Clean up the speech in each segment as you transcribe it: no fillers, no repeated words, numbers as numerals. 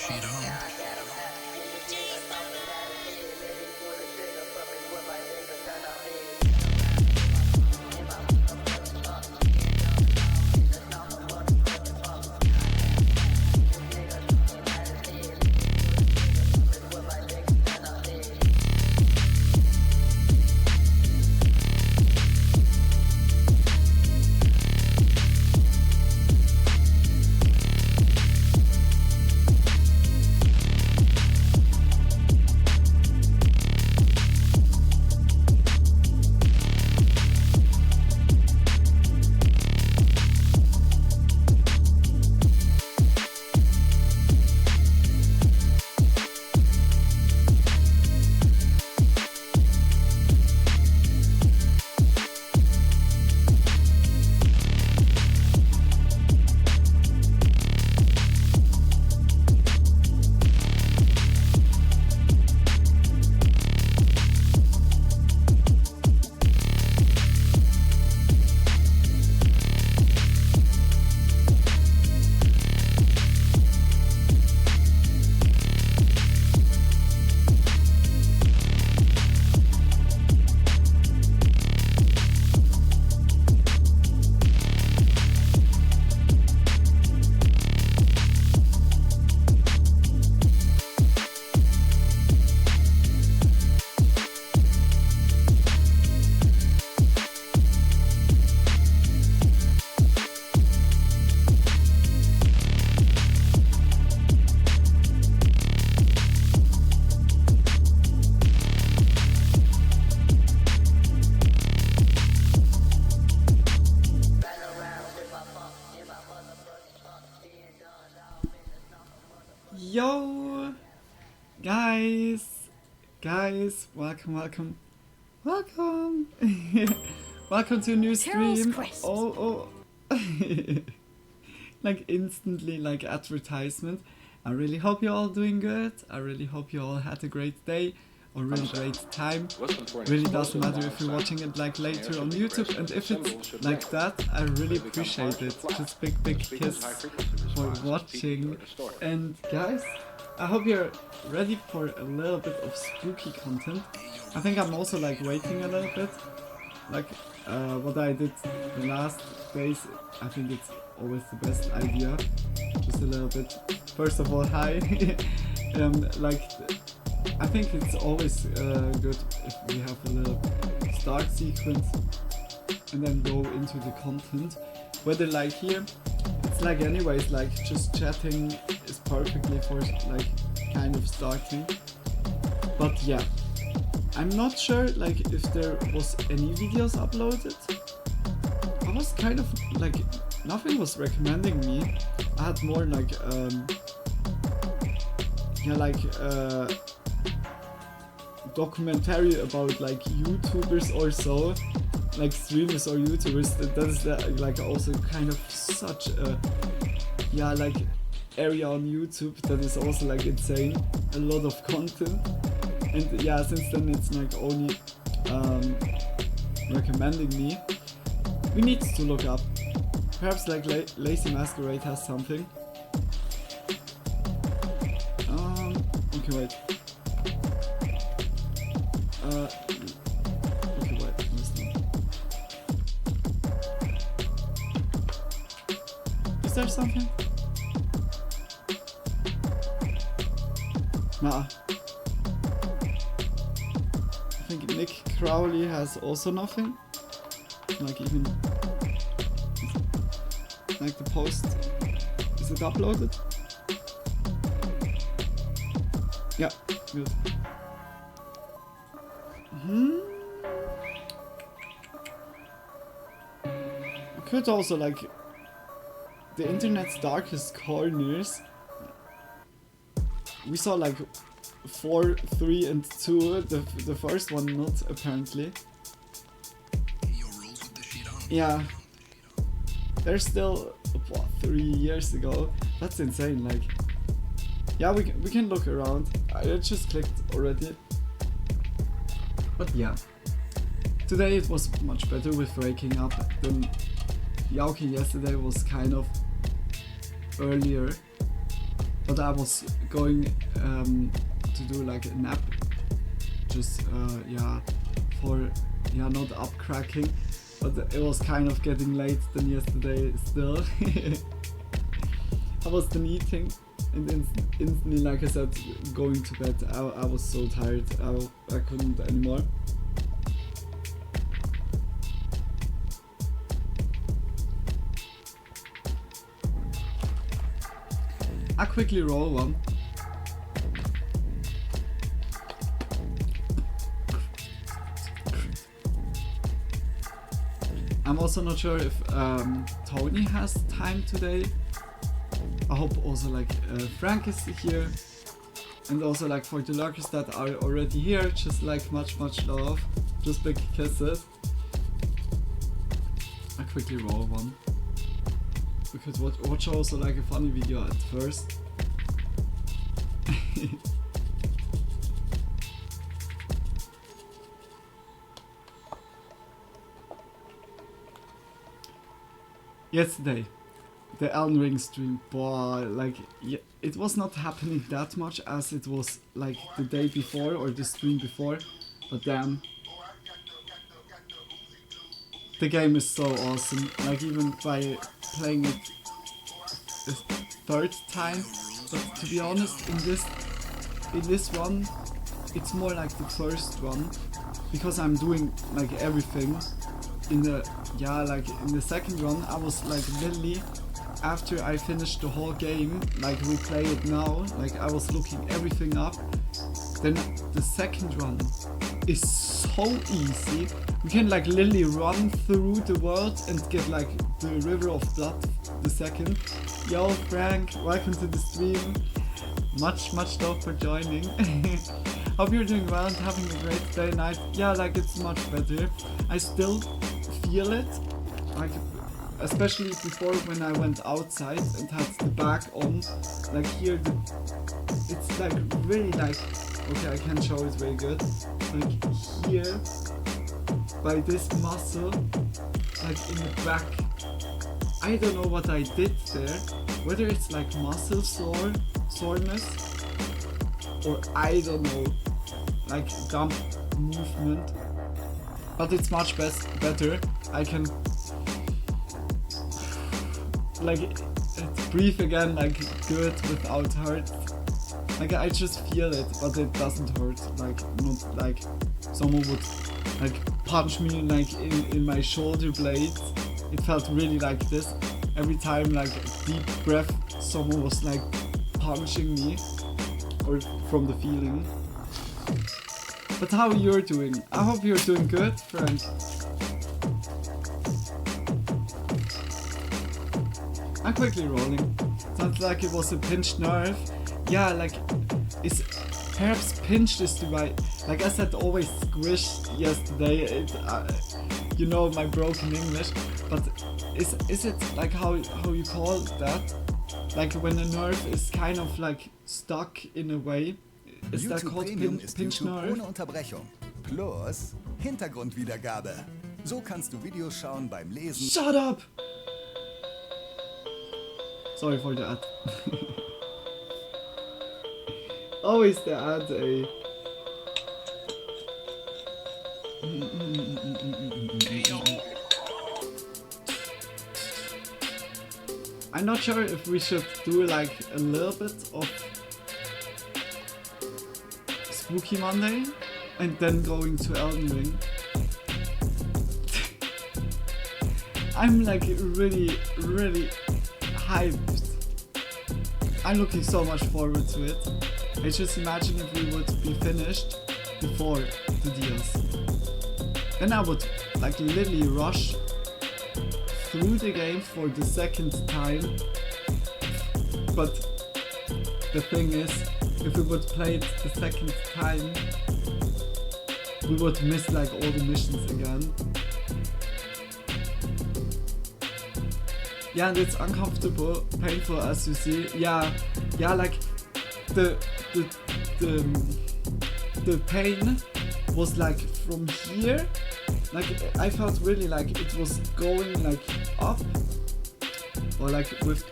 sheet on. Yo, guys, welcome, welcome to a new stream. Oh, like instantly, like advertisement. I really hope you're all doing good. I really hope you all had a great day or really great time. Really doesn't matter if you're watching it like later on YouTube, and if it's like that, I really appreciate it. Just big kiss for watching. And guys, I hope you're ready for a little bit of spooky content. I think I'm also like waiting a little bit, like what I did the last days. I think it's always the best idea. Just a little bit. First of all, hi. Like I think it's always good if we have a little start sequence and then go into the content. Whether like here, it's like anyways, like just chatting is perfectly for like kind of starting. But yeah, I'm not sure like if there was any videos uploaded. I was kind of like, nothing was recommending me. I had more like documentary about like YouTubers or so, like streamers or YouTubers. That is like also kind of such a like area on YouTube that is also like insane, a lot of content. And yeah, since then it's like only recommending me. We need to look up. Perhaps like Lazy Masquerade has something. Okay, wait. Okay, wait. Is there something? Nah. I think Nick Crowley has also nothing. Like even like the post, is it uploaded? Yeah, good. We could also like the internet's darkest corners. We saw like 4, 3 and 2, the first one not apparently. Yeah. They're still, what, 3 years ago? That's insane, like. Yeah, we can look around. I just clicked already. But yeah. Today it was much better with waking up than Yauki yesterday was kind of earlier. but I was going to do like a nap, just yeah, for not up cracking, but it was kind of getting late then yesterday still. I was then eating and instantly, like I said, going to bed. I was so tired, I couldn't anymore. I quickly roll one. I'm also not sure if Tony has time today. I hope also like Frank is here, and also like for the lurkers that are already here, just like much love, just big kisses. I quickly roll one. We could watch also like a funny video at first. Yesterday, the Elden Ring stream, boy, like it was not happening that much as it was like the day before or the stream before, but damn, the game is so awesome. Like even by playing it a third time, but to be honest, in this one, it's more like the first one, because I'm doing like everything. In the second run, I was like literally, after I finished the whole game, like replay it now, like I was looking everything up. Then the second run is so easy. You can like literally run through the world and get like the River of Blood the second. Yo Frank, welcome to the stream. Much love for joining. Hope you're doing well and having a great day, night. Yeah, like it's much better. I still feel it, like especially before when I went outside and had the back on, like here it's like really like, okay, I can't show it very good, like here by this muscle, like in the back. I don't know what I did there, whether it's like muscle soreness or I don't know, like dumb movement. But it's much better. I can like breathe again like good without hurt. Like I just feel it, but it doesn't hurt. Like not like someone would like punch me like in my shoulder blades. It felt really like this. Every time like deep breath, someone was like punching me, or from the feeling. But how you're doing? I hope you're doing good, Frank. I'm quickly rolling. Sounds like it was a pinched nerve. Yeah, like is perhaps pinched is the right. Like I said, always squished yesterday. You know my broken English, but is it like how you call that? Like when a nerve is kind of like stuck in a way. Ist YouTube that called Premium ist pinch YouTube nerve? ohne Unterbrechung. Plus Hintergrundwiedergabe. So kannst du Videos schauen beim Lesen. Shut up! Sorry for the ad. Always the ad, ey. I'm not sure if we should do like a little bit of Spooky Monday and then going to Elden Ring. I'm like really hyped. I'm looking so much forward to it. I just imagine if we would be finished before the DLC. Then I would like literally rush through the game for the second time. But the thing is, if we would play it the second time, we would miss like all the missions again. Yeah, and it's uncomfortable, painful as you see. Yeah, like the pain was like from here. Like I felt really like it was going like up, or like with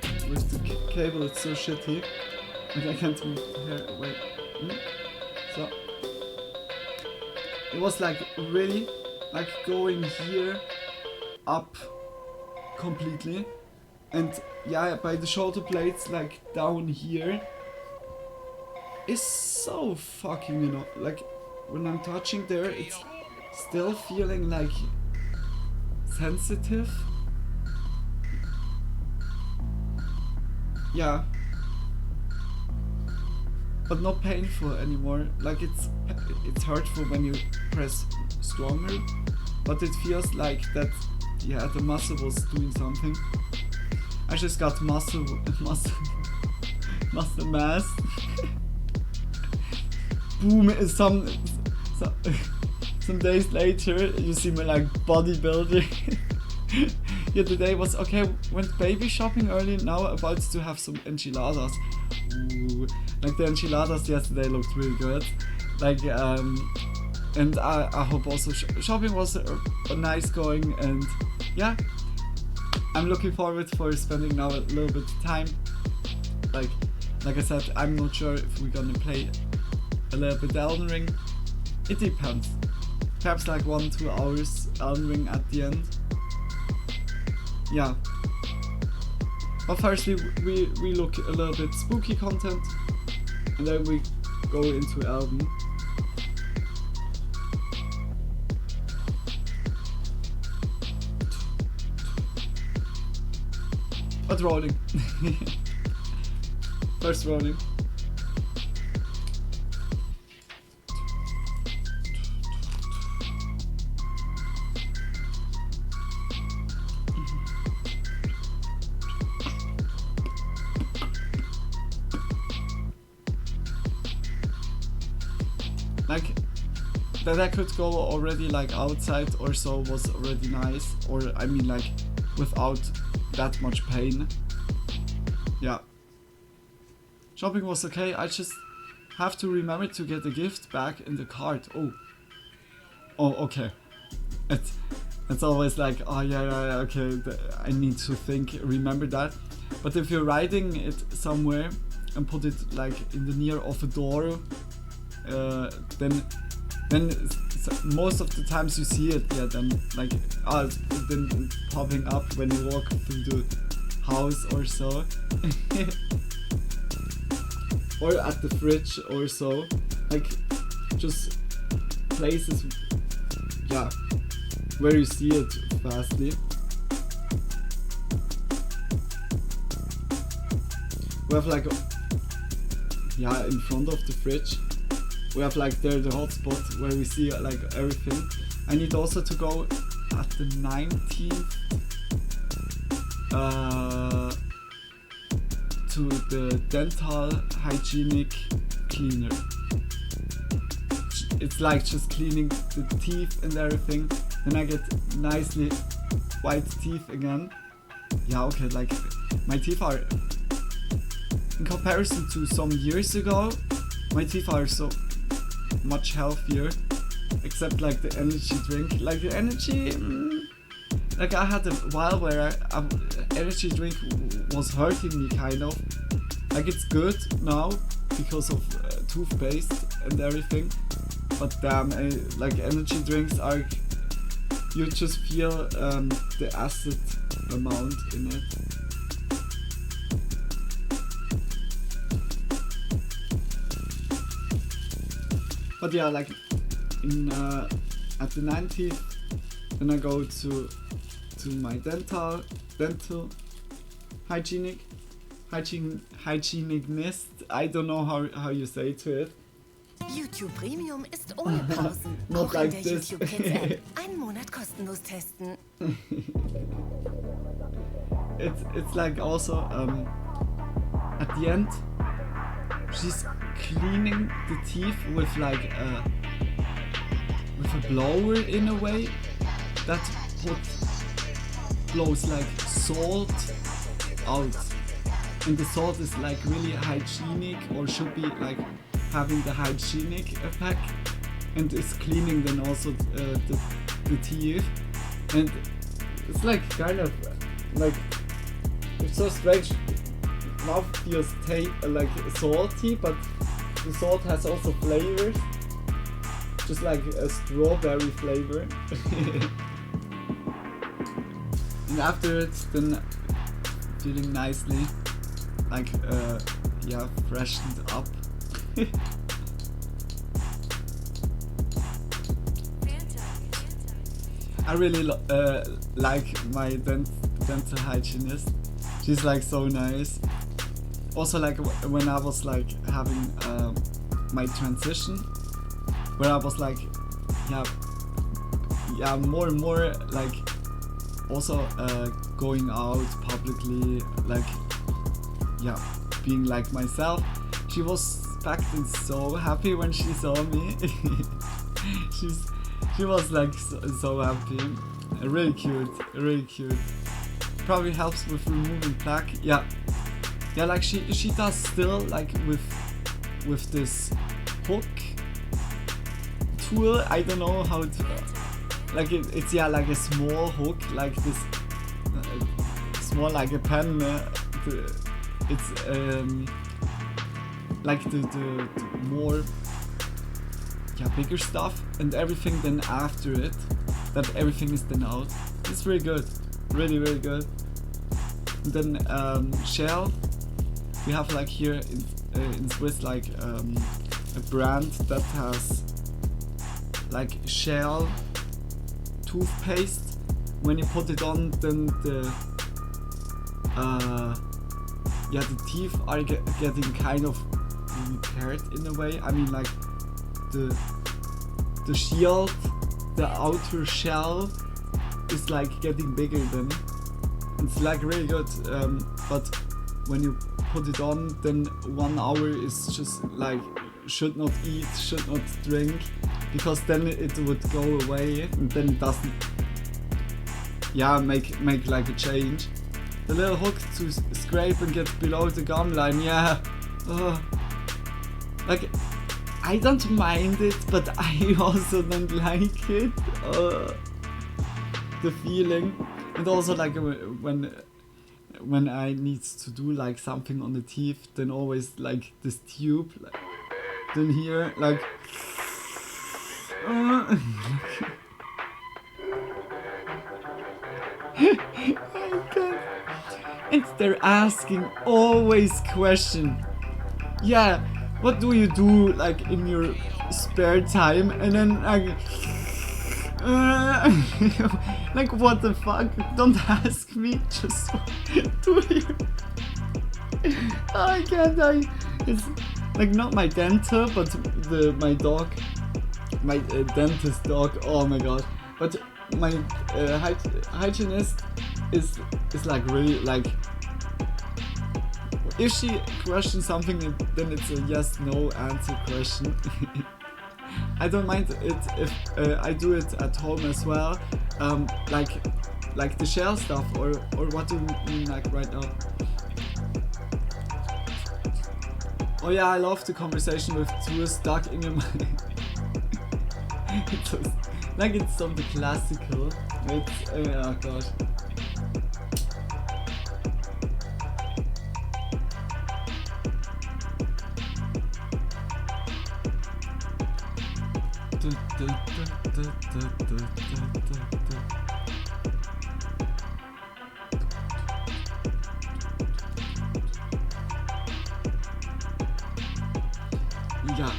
the cable it's so shitty. Like I can't move here. Wait. So it was like really like going here up completely, and yeah, by the shoulder blades like down here is so fucking, you know, like when I'm touching there, it's still feeling like sensitive. Yeah, but not painful anymore. Like it's hurtful when you press stronger, but it feels like that. Yeah, the muscle was doing something. I just got muscle mass. Boom! Some days later, you see me like bodybuilder. Yeah, the day was okay. Went baby shopping early. Now about to have some enchiladas. Ooh, like the enchiladas yesterday looked really good. Like and I hope also shopping was nice going, and yeah, I'm looking forward for spending now a little bit of time. Like I said, I'm not sure if we're gonna play a little bit Elden Ring. It depends. Perhaps like 1-2 hours Elden Ring at the end. Yeah. But firstly, we look a little bit spooky content, and then we go into Elden. But rolling. First rolling. Like that I could go already like outside or so was already nice, or I mean like without that much pain. Yeah. Shopping was okay. I just have to remember to get the gift back in the cart. Oh, okay. It's always like, oh yeah, okay. I need to remember that. But if you're riding it somewhere and put it like in the near of a door, then most of the times you see it. Yeah, then like it's then popping up when you walk through the house or so. Or at the fridge or so, like just places, yeah, where you see it fastly. We have like, yeah, in front of the fridge, we have like there the hotspot where we see like everything. I need also to go at the 19th to the dental hygienic cleaner. It's like just cleaning the teeth and everything. Then I get nicely white teeth again. Yeah, okay, like my teeth are, in comparison to some years ago, my teeth are so much healthier. Except like the energy drink. Like the energy, like I had a while where energy drink was hurting me kind of. Like it's good now because of toothpaste and everything, but damn, like energy drinks are, you just feel the acid amount in it. But yeah, like in at the 90th, then I go to my dental hygienicist. I don't know how you say to it. YouTube Premium ist ohne Pausen. Not auch like in der this. YouTube Kids App. Einen Monat kostenlos testen. It's like also at the end she's cleaning the teeth with like with a blower in a way that blows like salt out, and the salt is like really hygienic, or should be like having the hygienic effect, and is cleaning then also the teeth. And it's like kind of like, it's so strange. mouth feels like salty, but the salt has also flavors, just like a strawberry flavor. And after it, then feeling nicely, like yeah, freshened up. I really like my dental hygienist. She's like so nice. Also, like when I was like having my transition, where I was like, yeah, more and more like also going out publicly, like yeah, being like myself. She was back then so happy when she saw me. She was like so happy. Really cute, really cute. Probably helps with removing plaque. Yeah, like she does still like with this hook tool. I don't know how to like it's yeah, like a small hook, like this small like a pen. It's like the more bigger stuff, and everything then after it, that everything is then out. It's really good, really good. And then Shell, we have like here in Swiss like a brand that has like Shell toothpaste. When you put it on, then the teeth are getting kind of repaired in a way. I mean, like the shield, the outer shell is like getting bigger then. It's like really good, but when you put it on, then 1 hour is just like should not eat, should not drink, because then it would go away and then it doesn't make like a change. The little hook to scrape and get below the gum line, like I don't mind it, but I also don't like it. The feeling. And also like when I need to do like something on the teeth, then always like this tube, like, then here like and they're asking always question. Yeah, what do you do like in your spare time? And then like what the fuck? Don't ask me. Just do it. I can't. It's like not my dental, but my dog, my dentist dog. Oh my god! But my hygienist is like really like. If she questions something, then it's a yes/no answer question. I don't mind it if I do it at home as well. Like the shell stuff, or what do you mean like right now? Oh yeah, I love the conversation with two stuck in your mind. Like it's something classical. It's oh gosh. Yeah,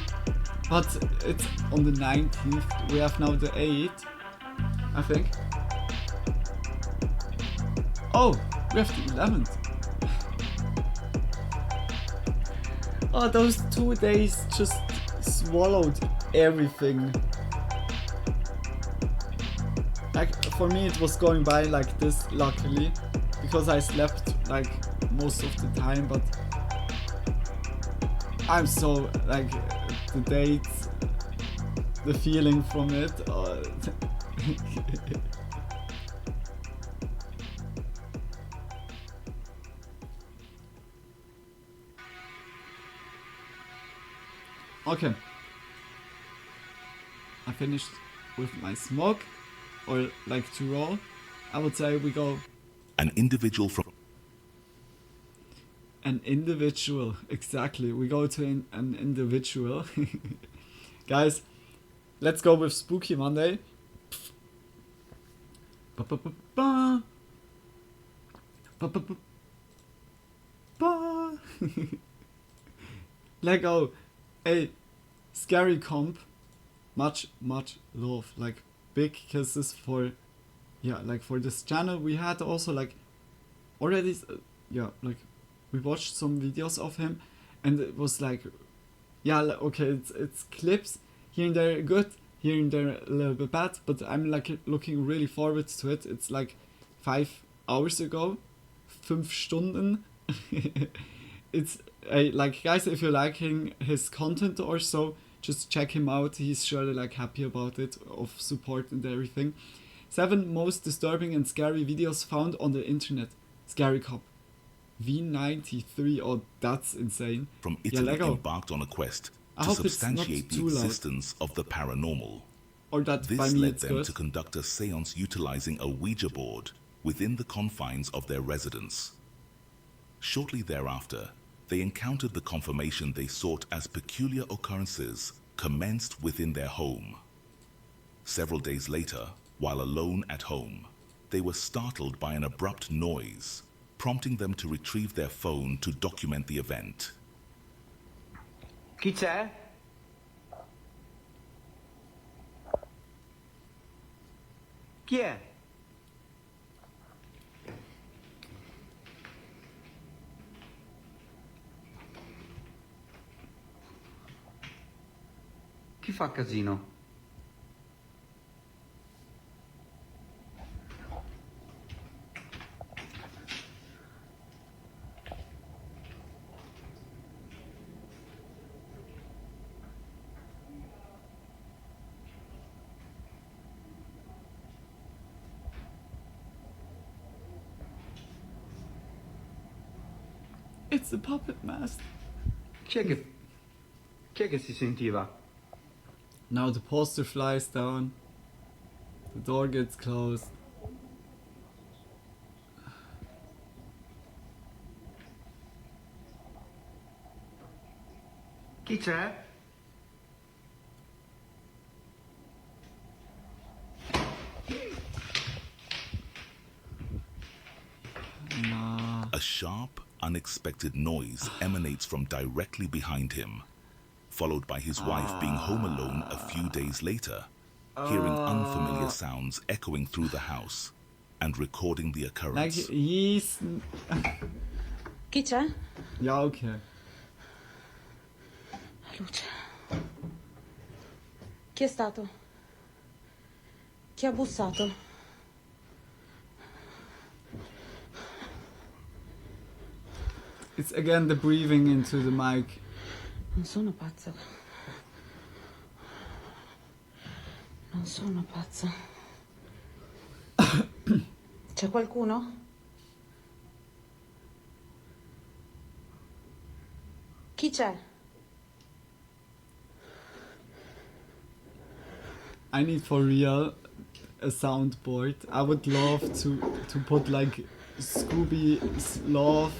but it's on the 19th. We have now the 8th, I think. Oh, we have the 11th. Oh, those 2 days just swallowed everything. Like for me it was going by like this, luckily, because I slept like most of the time, but I'm so like the dates, the feeling from it. Okay, I finished with my smoke, or like to roll. I would say we go an individual from an individual. Exactly. We go to an individual. Guys, let's go with Spooky Monday. Ba, ba, ba, ba. Ba, ba, ba, ba. Lego. Hey, scary comp. Much love. Like, big kisses for, yeah, like for this channel. We had also like already, yeah, like we watched some videos of him, and it was like, yeah, okay, it's clips here and there good, here and there a little bit bad, but I'm like looking really forward to it. It's like 5 hours ago, 5 Stunden. It's like, guys, if you're liking his content or so, just check him out. He's surely like happy about it, of support and everything. 7 most disturbing and scary videos found on the internet. Scary Cop. V93. Oh, that's insane. From Italy, embarked on a quest to substantiate the existence of the paranormal. Or that this by me led it's them good. to conduct a seance utilizing a Ouija board within the confines of their residence. Shortly thereafter, they encountered the confirmation they sought as peculiar occurrences commenced within their home. Several days later, while alone at home, they were startled by an abrupt noise, prompting them to retrieve their phone to document the event. Chi c'è? Chi è? Chi fa casino? It's a puppet mask. Chi è che si sentiva? Now the poster flies down. The door gets closed. Chi c'è? Nah. A sharp, unexpected noise emanates from directly behind him, followed by his wife being home alone a few days later, hearing unfamiliar sounds echoing through the house and recording the Like occurrence. he's... Chi c'è? Yeah, okay. Luce. Chi è stato? Chi ha bussato? It's again the breathing into the mic. Non sono pazza. Non sono pazza. C'è qualcuno? Chi c'è? I need for real a soundboard. I would love to put like Scooby's love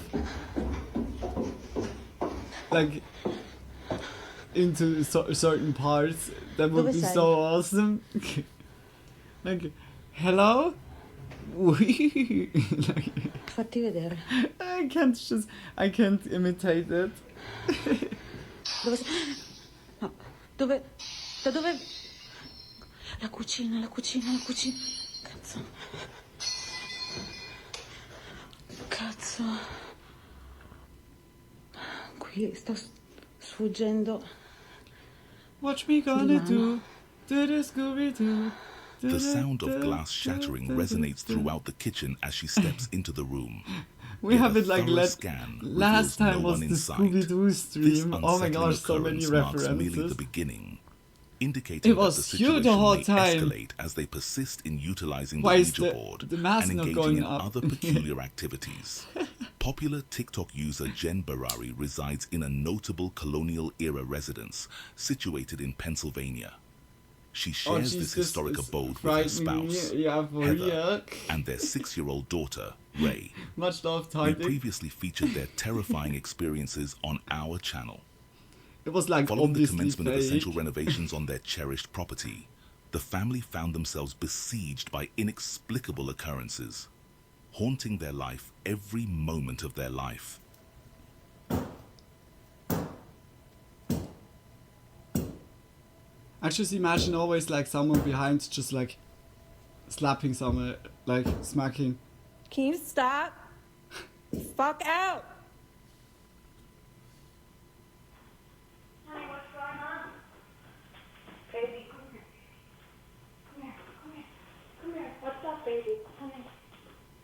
like into certain parts. That would Dove be sei? so awesome. Like, hello? Like, Fatti vedere. I can't imitate it. Dove sei? No. Dove? Da dove? La cucina. Cazzo. Qui sto sfuggendo. Watch me gonna do the Scooby-Doo. The sound of glass shattering resonates throughout the kitchen as she steps into the room. We Yet have a it like thorough scan last reveals time no was one the in sight. Scooby-Doo This stream. Oh my unsettling gosh, so many occurrence marks merely the references. beginning, indicating It was that the you situation the whole may time. escalate as they persist in utilizing the Why is Ouija board the mask and not engaging going in up? other peculiar activities. Popular TikTok user Jen Barari resides in a notable colonial-era residence situated in Pennsylvania. She shares jeez, this historic is abode with her frightening spouse, me. Yeah, for Heather, real. and their 6-year-old daughter, Ray. Much love, We Tardy. previously featured their terrifying experiences on our channel. It was like Following the obviously commencement of fake. essential renovations on their cherished property, the family found themselves besieged by inexplicable occurrences, haunting their life every moment of their life. I just imagine always like someone behind just like slapping someone, like smacking. Can you stop? Fuck out! Honey, what's going on? Baby, come here. Come here, come here. Come here. What's up, baby? Honey,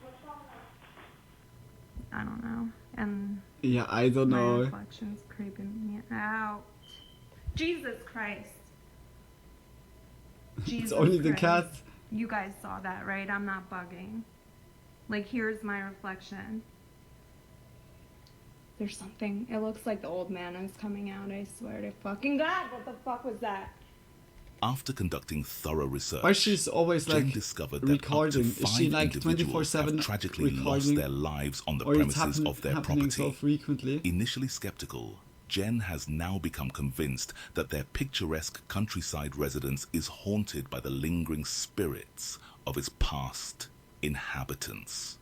what's going on? I don't know. And Yeah, I don't my know. reflection's creeping me out. Jesus Christ. Jesus It's only the Christ. cat. You guys saw that, right? I'm not bugging. Like, here's my reflection. There's something. It looks like the old man is coming out. I swear to fucking God. What the fuck was that? After conducting thorough research, Why she's always Jen like discovered that recording? up to Is she 5 like individuals have 24/7 tragically lost recording? their lives on the Or it's premises of their happening property. so frequently? Initially skeptical, Jen has now become convinced that their picturesque countryside residence is haunted by the lingering spirits of its past inhabitants.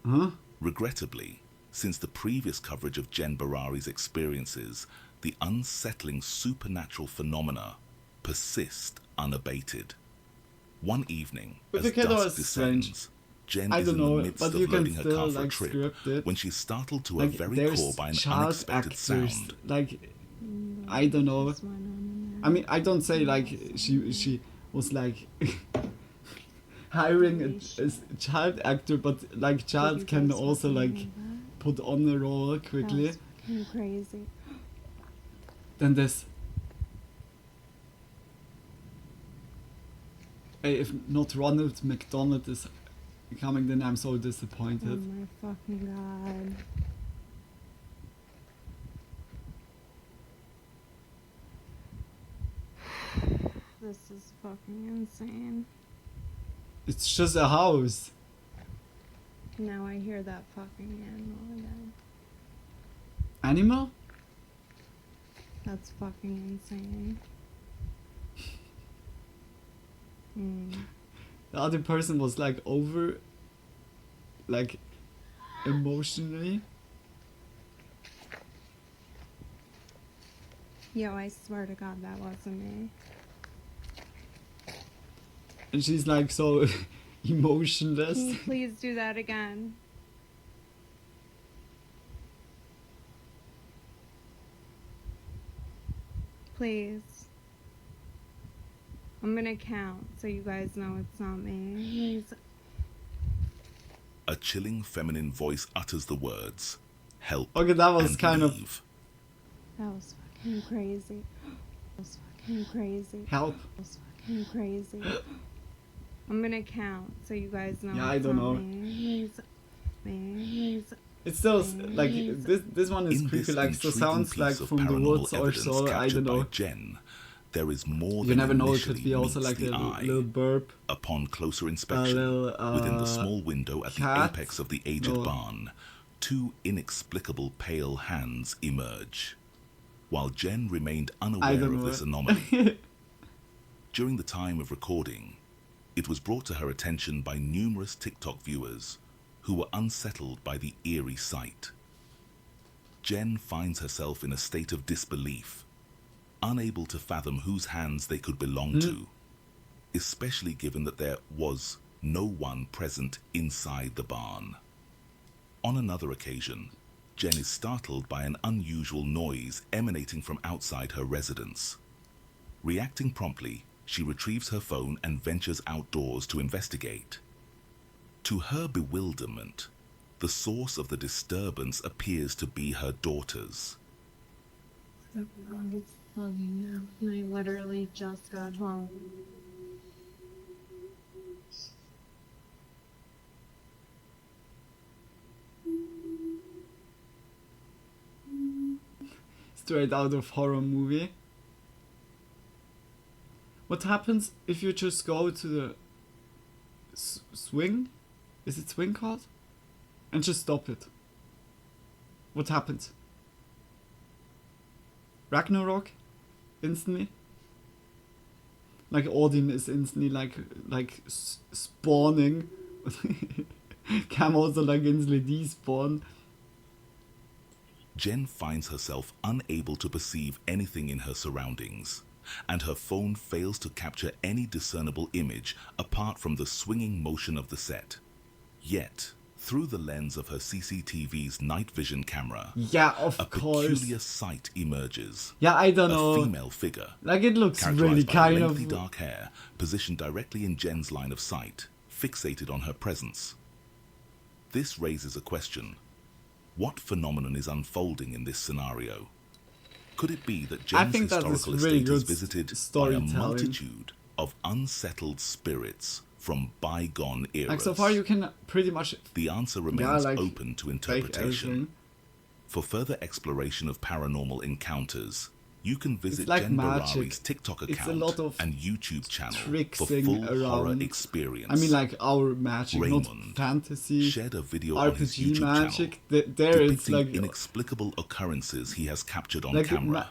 Huh? Regrettably, since the previous coverage of Jen Barari's experiences, the unsettling supernatural phenomena persist unabated. One evening, But as the kiddo dusk is strange. descends, Jen I is don't in know, the midst but of you can loading her still car for a like trip script it. when she's startled to her Like very there's core by an child unexpected actors. sound. Like I don't know. I mean, I don't say like she was like hiring a child actor, but like child can also like put on a role quickly. Fucking crazy. Then this. Hey, if not Ronald McDonald is coming, then I'm so Oh disappointed. my fucking God. This is fucking insane. It's just a house. Now I hear that fucking animal again. Animal? That's fucking insane. The other person was like over, like emotionally. Yo, I swear to God that wasn't me. And she's like so Can emotionless. you please do that again? Please. I'm gonna count so you guys know it's not me. Please. A chilling feminine voice utters the words, "Help." Okay, that was and kind of leave. That was fucking crazy. That was fucking crazy. help. That was fucking crazy. I'm gonna count so you guys know Yeah, I it's don't not know. me. Please. It's still like this one is In creepy. this Like so intriguing sounds piece like of from the paranormal woods or evidence so. I captured don't know. by Jen, there is more You than never know. It initially could be also meets like the a eye. little burp. Upon closer inspection, little, within the small window at the cat? apex of the aged No. barn, two inexplicable pale hands emerge, while Jen remained unaware don't of know this it. anomaly. During the time of recording, it was brought to her attention by numerous TikTok viewers who were unsettled by the eerie sight. Jen finds herself in a state of disbelief, unable to fathom whose hands they could belong to, especially given that there was no one present inside the barn. On another occasion, Jen is startled by an unusual noise emanating from outside her residence. Reacting promptly, she retrieves her phone and ventures outdoors to investigate. To her bewilderment, the source of the disturbance appears to be her daughters. I literally just got home. Straight out of horror movie. What happens if you just go to the swing? Is it swing called? And just stop it. What happens? Ragnarok? Instantly? Like Odin is instantly like spawning. Can also like instantly despawn. Jen finds herself unable to perceive anything in her surroundings, and her phone fails to capture any discernible image apart from the swinging motion of the set. Yet, through the lens of her CCTV's night vision camera, Yeah, of a course. peculiar sight emerges. Yeah, I don't A know. female figure, Like it looks really characterized by kind lengthy of. dark hair, positioned directly in Jen's line of sight, fixated on her presence. This raises a question. What phenomenon is unfolding in this scenario? Could it be that I Jen's think that is historical really estate is good visited by a storytelling. multitude of unsettled spirits from bygone eras? Like so far you can pretty much The answer remains like, open to fake interpretation. everything. For further exploration of paranormal encounters, you can visit like Jen magic. Barari's TikTok It's a account lot of and YouTube channel for tricksing full horror around. experience. I mean like our magic, not Raymond fantasy, shared a video on his RPG YouTube magic. channel There it's depicting like inexplicable occurrences he has captured on like camera.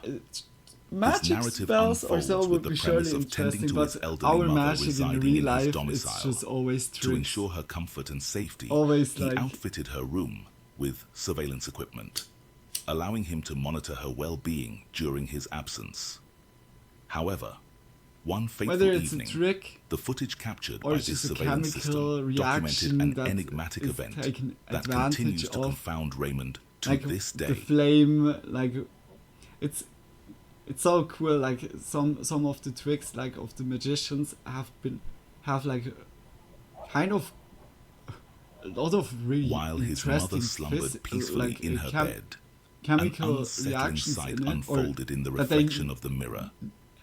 magic narrative spells or so unfolds would with the be surely premise of tending interesting, to but his elderly our mother magic in residing real in his life is domicile. just always To tricks. ensure her comfort and safety, Always he like- outfitted her room with surveillance equipment, allowing him to monitor her well-being during his absence. However, one fateful Whether it's evening, a trick the footage captured or by it's this just a surveillance chemical system reaction documented that an enigmatic is event taken that advantage continues to of, confound Raymond to like this the day. flame, like it's so cool. Like some of the tricks like of the magicians have like kind of a lot of really While his interesting mother slumbered peacefully like, in her bed, chemical an unsettling reactions sight in it, or unfolded in the that they reflection of the mirror.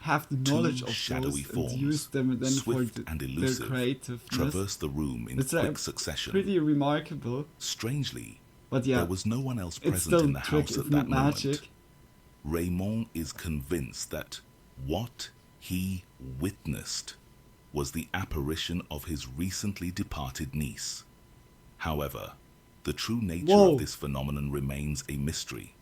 have the knowledge Two of shadowy those forms, and use them then swift for and their elusive, creativeness. traversed the room in It's quick succession. pretty remarkable. Strangely, But yeah, there was no one else it's present still in the trick, house it's at not that moment. magic. Raymond is convinced that what he witnessed was the apparition of his recently departed niece. However, the true nature Whoa. of this phenomenon remains a mystery,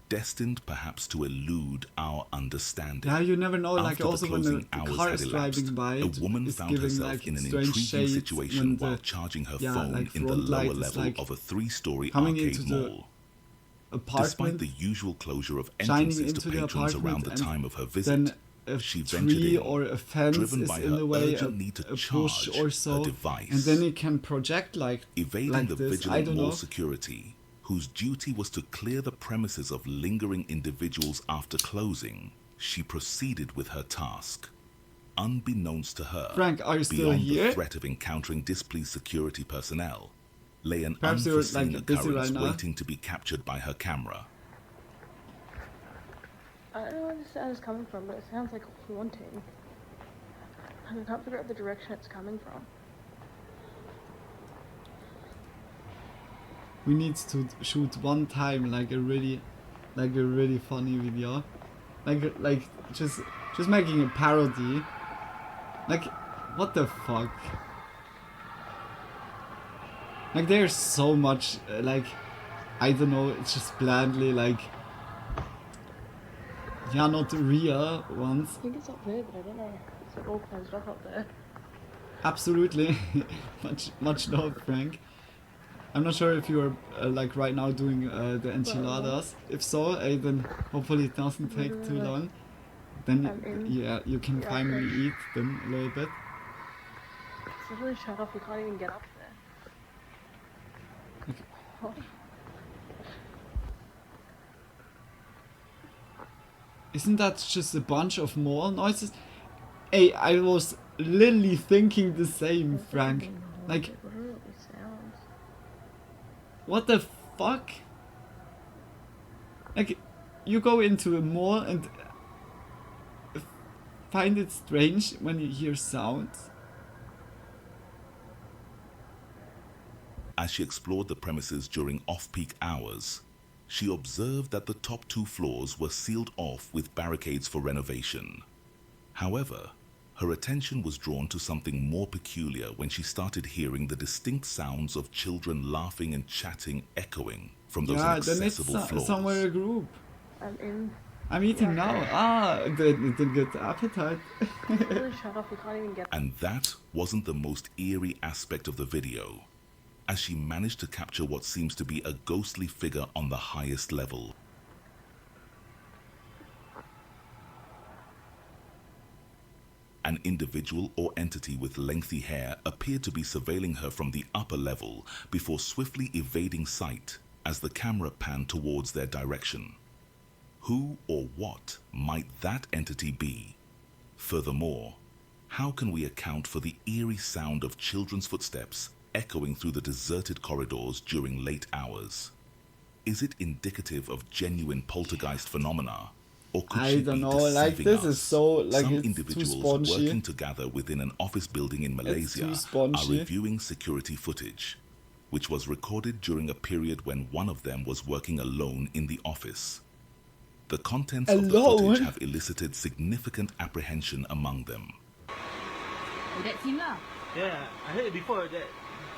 destined perhaps to elude our understanding. Yeah, you never know. Like After the also when the closing hours car had is elapsed, driving by, a woman it's found giving herself like in an strange intriguing shades situation when while the charging her yeah, phone like in the front lower light is, level like, of a three-story coming arcade into the mall. Despite apartment, the usual closure of shining entrances into to the patrons around apartment, the and time of her then visit, a she ventured tree in, or a fence driven is by in her the way, urgent need to a push charge or her so, device. and then it can project like Evading the this. I vigilant don't mall know. security, whose duty was to clear the premises of lingering individuals after closing, she proceeded with her task. Unbeknownst to her, Frank, are you still beyond here? the threat of encountering displeased security personnel, lay an Perhaps you're, unforeseen like, busy occurrence right now. waiting to be captured by her camera. I don't know where the sound is coming from, but it sounds like haunting. I can't figure out the direction it's coming from. We need to shoot one time like a really funny video, like just making a parody. Like, what the fuck? Like, there's so much like, I don't know. It's just blandly like, yeah, not real ones. I think it's up there, but I don't know. It's all closed off up there. Absolutely, much love, Frank. I'm not sure if you're like right now doing the enchiladas. If so, then hopefully it doesn't take too long. Then yeah, you can finally eat them a little bit. It's literally shut off. You can't even get up there. Oh. Isn't that just a bunch of more noises? Hey, I was literally thinking the same, Frank. Like, What are all these sounds? what the fuck? Like, you go into a mall and find it strange when you hear sounds? As she explored the premises during off-peak hours, she observed that the top 2 floors were sealed off with barricades for renovation. However, her attention was drawn to something more peculiar when she started hearing the distinct sounds of children laughing and chatting echoing from those Yeah, then it's inaccessible floors. somewhere a group. I'm eating now. Didn't get the appetite. Really shut off. We can't even get. And that wasn't the most eerie aspect of the video, as she managed to capture what seems to be a ghostly figure on the highest level. An individual or entity with lengthy hair appeared to be surveilling her from the upper level before swiftly evading sight as the camera panned towards their direction. Who or what might that entity be? Furthermore, how can we account for the eerie sound of children's footsteps echoing through the deserted corridors during late hours? Is it indicative of genuine poltergeist phenomena? Or could I she don't be know, like deceiving this us? is so, like, Some it's too individuals spongy. working together within an office building in Malaysia too are spongy. reviewing security footage, which was recorded during a period when one of them was working alone in the office. The contents of the Alone? footage have elicited significant apprehension among them. Oh, that scene lah. Yeah, I heard before that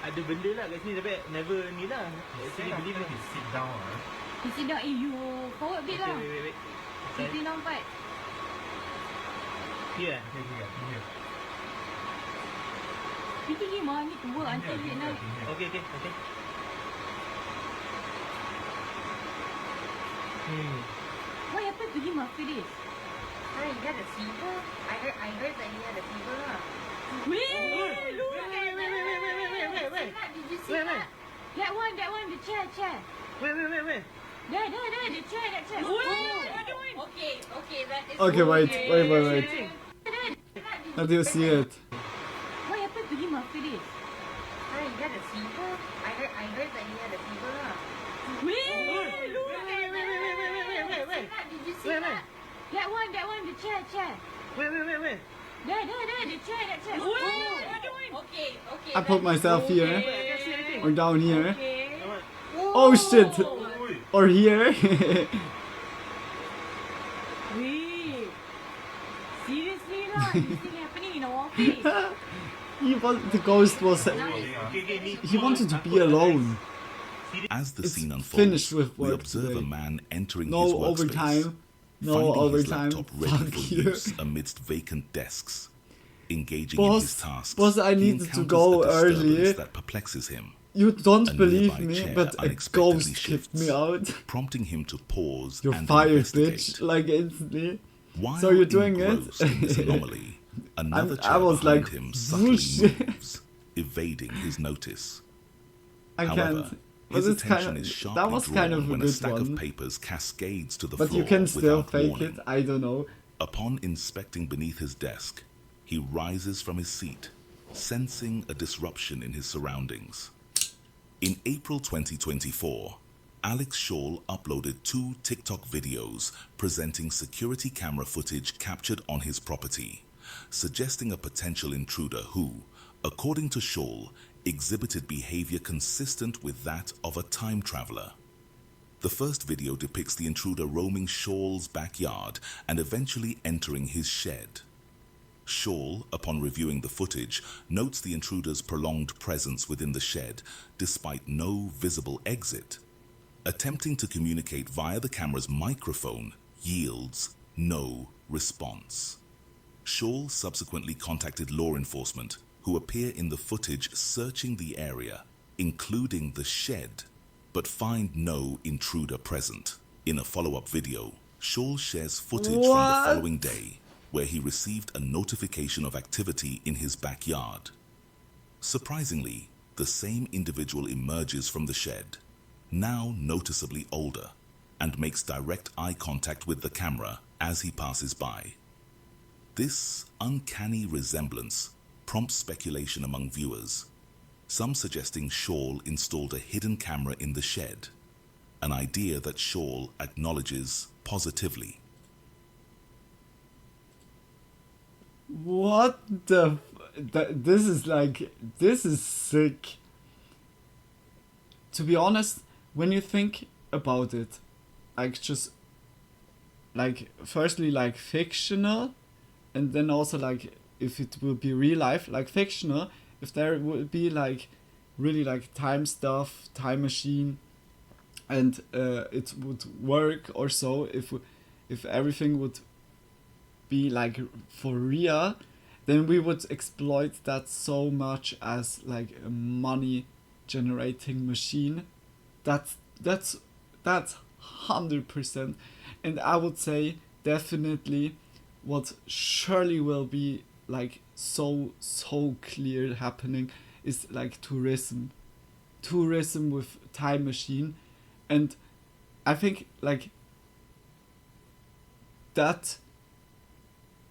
ada benda lah kat sini tapi never ni lah. Actually believe it. Sit down. You forward a bit lah. Wait. Sitting down part. Here. Kita ni mah ni tua until Vietnam. Okay. What happened to him after this? He had a fever. I heard that he had a fever. Wait, look at that. Wait. Did you see that? That one, the chair. Wait. There, the chair, that chair. Okay, that is Okay, wait. How do you see it? What happened to him after this? He had a fever. I heard that he had a fever. Wait, look at that. Did you see that? That one, the chair. Wait. There, the chair, that chair. Okay. I put myself here. I can't see anything. Or down here. Okay. Oh shit! Or here. Wait. Seriously lah, this thing happening in our office. The ghost was. He wanted to be alone. As the It's scene unfolds, finished with we work observe today. a man entering No his workspace, overtime. No finding his overtime. laptop ready Fuck for you. use amidst vacant desks. Engaging in his tasks, Boss, I he needed to encounters go a disturbance early. that perplexes him, You don't A believe nearby me, chair but a unexpectedly ghost kicked me shifts. out. prompting him to pause You're and fired, investigate. bitch. Like instantly. While So you're doing it? engrossed in this anomaly, another I chair was behind like, him subtly whoosh. moves, evading his notice. I However, can't. his But it's attention kind of, is sharply that was kind drawn of a when a good stack one. of papers cascades to the But floor you can still without fake warning. it. I don't know. Upon inspecting beneath his desk, he rises from his seat, sensing a disruption in his surroundings. In April 2024, Alex Shaw uploaded 2 TikTok videos presenting security camera footage captured on his property, suggesting a potential intruder who, according to Shaw, exhibited behavior consistent with that of a time traveler. The first video depicts the intruder roaming Shaw's backyard and eventually entering his shed. Shaw, upon reviewing the footage, notes the intruder's prolonged presence within the shed, despite no visible exit. Attempting to communicate via the camera's microphone yields no response. Shaw subsequently contacted law enforcement, who appear in the footage searching the area, including the shed, but find no intruder present. In a follow-up video, Shaw shares footage from the following day, where he received a notification of activity in his backyard. Surprisingly, the same individual emerges from the shed, now noticeably older, and makes direct eye contact with the camera as he passes by. This uncanny resemblance prompts speculation among viewers, some suggesting Shaw installed a hidden camera in the shed, an idea that Shaw acknowledges positively. What the? This is sick. To be honest, when you think about it, firstly fictional, and then also if it will be real life, like fictional, if there would be like really like time stuff, time machine, and it would work or so, if everything would be like for real, then we would exploit that so much as like a money generating machine. That's 100%. And I would say definitely what surely will be like so clear happening is like tourism with time machine. And I think like that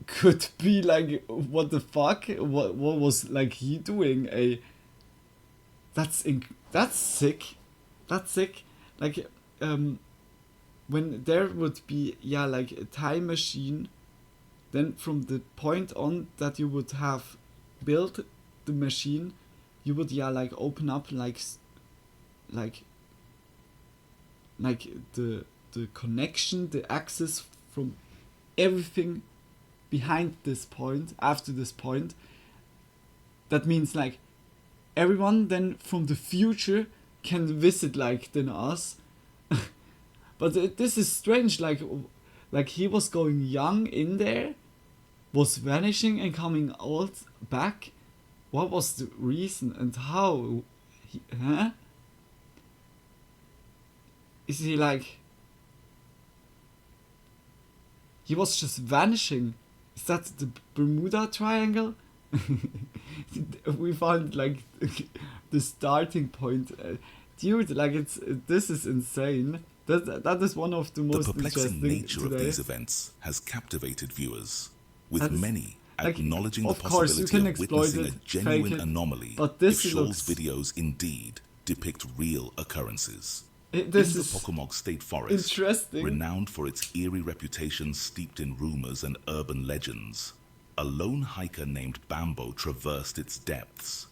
could be like, what the fuck, what was like he doing? That's sick. Like when there would be like a time machine, then from the point on that you would have built the machine, you would like open up like the connection, the access from everything behind this point, after this point. That means like everyone then from the future can visit like then us. But this is strange, like he was going young in there, was vanishing and coming old back. What was the reason and how? Is he like... He was just vanishing. Is that the Bermuda Triangle? We found like the starting point. Dude, like this is insane. That is one of the most The perplexing interesting nature today. of these events has captivated viewers, with That's, many like, acknowledging the of course, you possibility can of exploit witnessing it, a genuine fake it, anomaly but this if looks- Shaw's videos indeed depict real occurrences. This in is the Pocomog State Forest, interesting. renowned for its eerie reputation steeped in rumors and urban legends, a lone hiker named Bambo traversed its depths.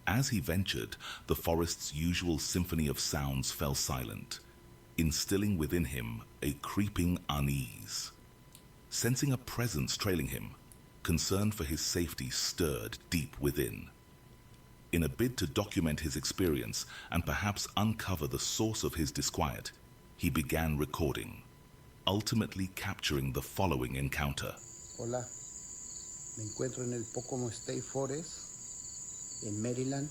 As he ventured, the forest's usual symphony of sounds fell silent, instilling within him a creeping unease. Sensing a presence trailing him, concern for his safety stirred deep within. In a bid to document his experience and perhaps uncover the source of his disquiet, he began recording, ultimately capturing the following encounter. Hola, me encuentro en el Pocomog State Forest, en Maryland.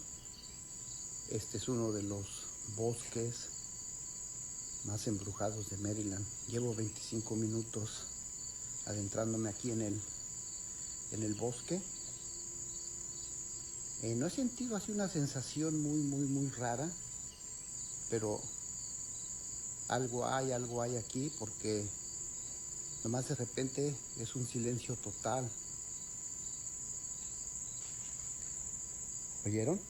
Este es uno de los bosques más embrujados de Maryland. Llevo 25 minutos adentrándome aquí en el bosque. No he sentido así una sensación muy rara, pero algo hay aquí, porque nomás de repente es un silencio total. ¿Oyeron?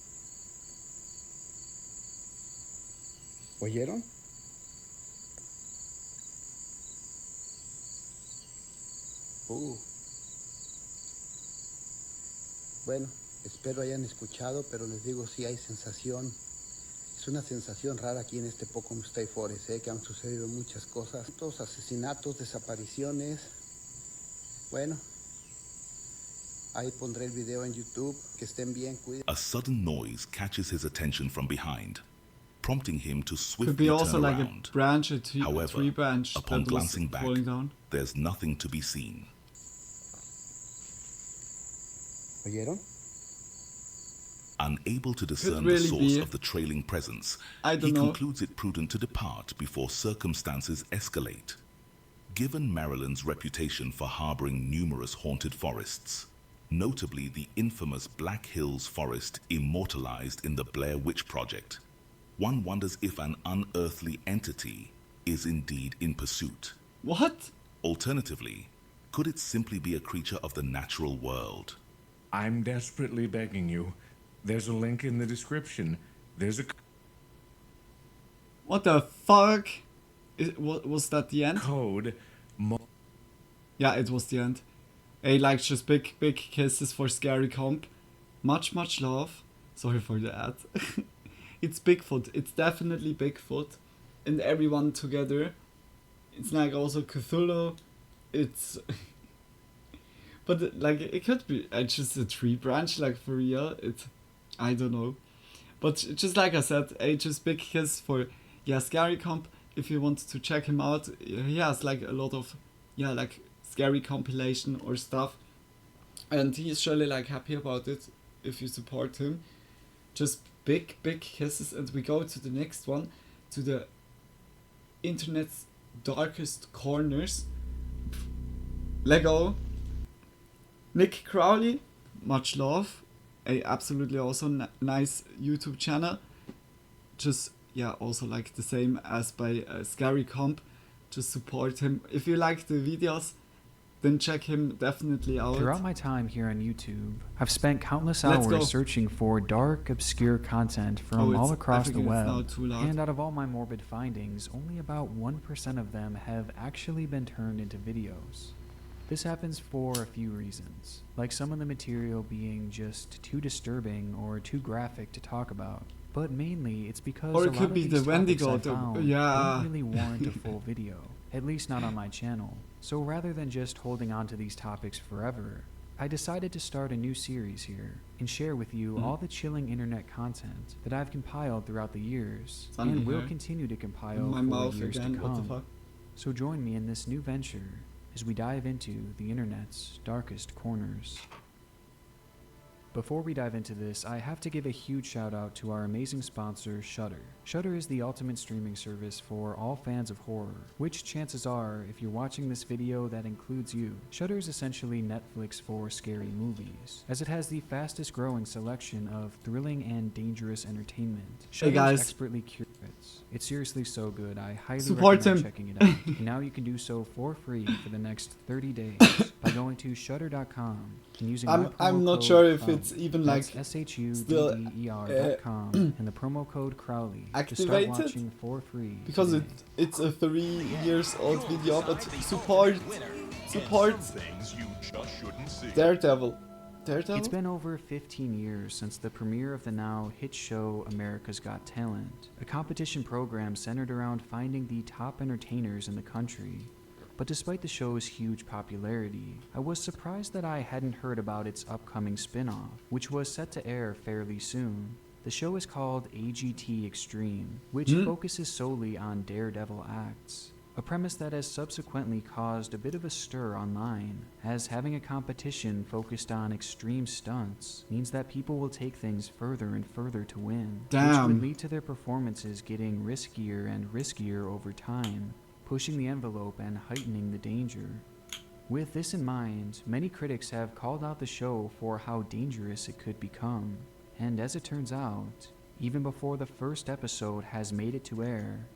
¿Oyeron? Bueno, espero hayan escuchado, pero les digo, sí hay sensación. Es una sensación rara aquí en este Pocomog State Forest, que han sucedido muchas cosas. Asesinatos, desapariciones. Bueno, ahí pondré el video en YouTube. Que estén bien, cuídense. A sudden noise catches his attention from behind, prompting him to Could swiftly be also turn like around. a branch, a However, tree branch upon that was glancing back, falling down. there's nothing to be seen. ¿Oyeron? Unable to discern really the source be. of the trailing presence, I he don't know. concludes it prudent to depart before circumstances escalate. Given Maryland's reputation for harboring numerous haunted forests, notably the infamous Black Hills Forest immortalized in the Blair Witch Project, one wonders if an unearthly entity is indeed in pursuit. What? Alternatively, could it simply be a creature of the natural world? I'm desperately begging you. There's a link in the description. There's a What the fuck? Was that the end? code. Yeah, it was the end. Hey, like, just big kisses for Scary Comp. Much love. Sorry for that. It's Bigfoot. It's definitely Bigfoot. And everyone together. It's like also Cthulhu. It's... But like it could be just a tree branch, like for real. I don't know. But just like I said, H's big kiss for Scary Comp. If you want to check him out, he has like a lot of like scary compilation or stuff, and he's surely like happy about it if you support him. Just big kisses, and we go to the next one, to the internet's darkest corners. Lego. Nick Crowley, much love. A absolutely also nice YouTube channel. Just also like the same as by Scary Comp. Just support him. If you like the videos, then check him definitely out. Throughout my time here on YouTube, I've spent countless hours searching for dark, obscure content from all across the web. And out of all my morbid findings, only about 1% of them have actually been turned into videos. This happens for a few reasons, like some of the material being just too disturbing or too graphic to talk about. But mainly, it's because or a it could lot be of the these topics Wendigo. I found don't really warrant a full video, at least not on my channel. So rather than just holding on to these topics forever, I decided to start a new series here and share with you all the chilling internet content that I've compiled throughout the years and will continue to compile for years to come. So join me in this new venture as we dive into the internet's darkest corners. Before we dive into this, I have to give a huge shout out to our amazing sponsor, Shudder. Shudder is the ultimate streaming service for all fans of horror, which chances are, if you're watching this video, that includes you. Shudder is essentially Netflix for scary movies, as it has the fastest growing selection of thrilling and dangerous entertainment. Shudder expertly curates. It's seriously so good, I highly recommend checking it out. And now you can do so for free for the next 30 days by going to shudder.com and using my promo code I'm not sure if it's even like shudder.com and the promo code Crowley to start watching for free. Because it's a 3 years old video, but support Daredevil. It's been over 15 years since the premiere of the now hit show America's Got Talent, a competition program centered around finding the top entertainers in the country. But despite the show's huge popularity, I was surprised that I hadn't heard about its upcoming spin-off, which was set to air fairly soon. The show is called AGT Extreme, which focuses solely on daredevil acts. A premise that has subsequently caused a bit of a stir online, as having a competition focused on extreme stunts means that people will take things further and further to win, which would lead to their performances getting riskier and riskier over time, pushing the envelope and heightening the danger. With this in mind, many critics have called out the show for how dangerous it could become, and as it turns out, even before the first episode has made it to air,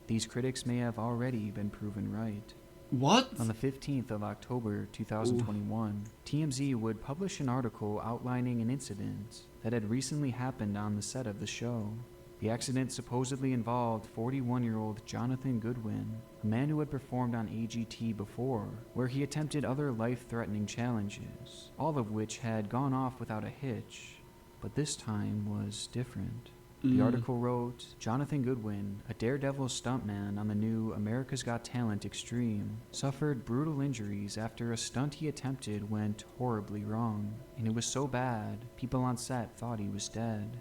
these critics may have already been proven right. What? On the 15th of October 2021, TMZ would publish an article outlining an incident that had recently happened on the set of the show. The accident supposedly involved 41-year-old Jonathan Goodwin, a man who had performed on AGT before, where he attempted other life-threatening challenges, all of which had gone off without a hitch, but this time was different. The article wrote, Jonathan Goodwin, a daredevil stuntman on the new America's Got Talent Extreme, suffered brutal injuries after a stunt he attempted went horribly wrong, and it was so bad, people on set thought he was dead.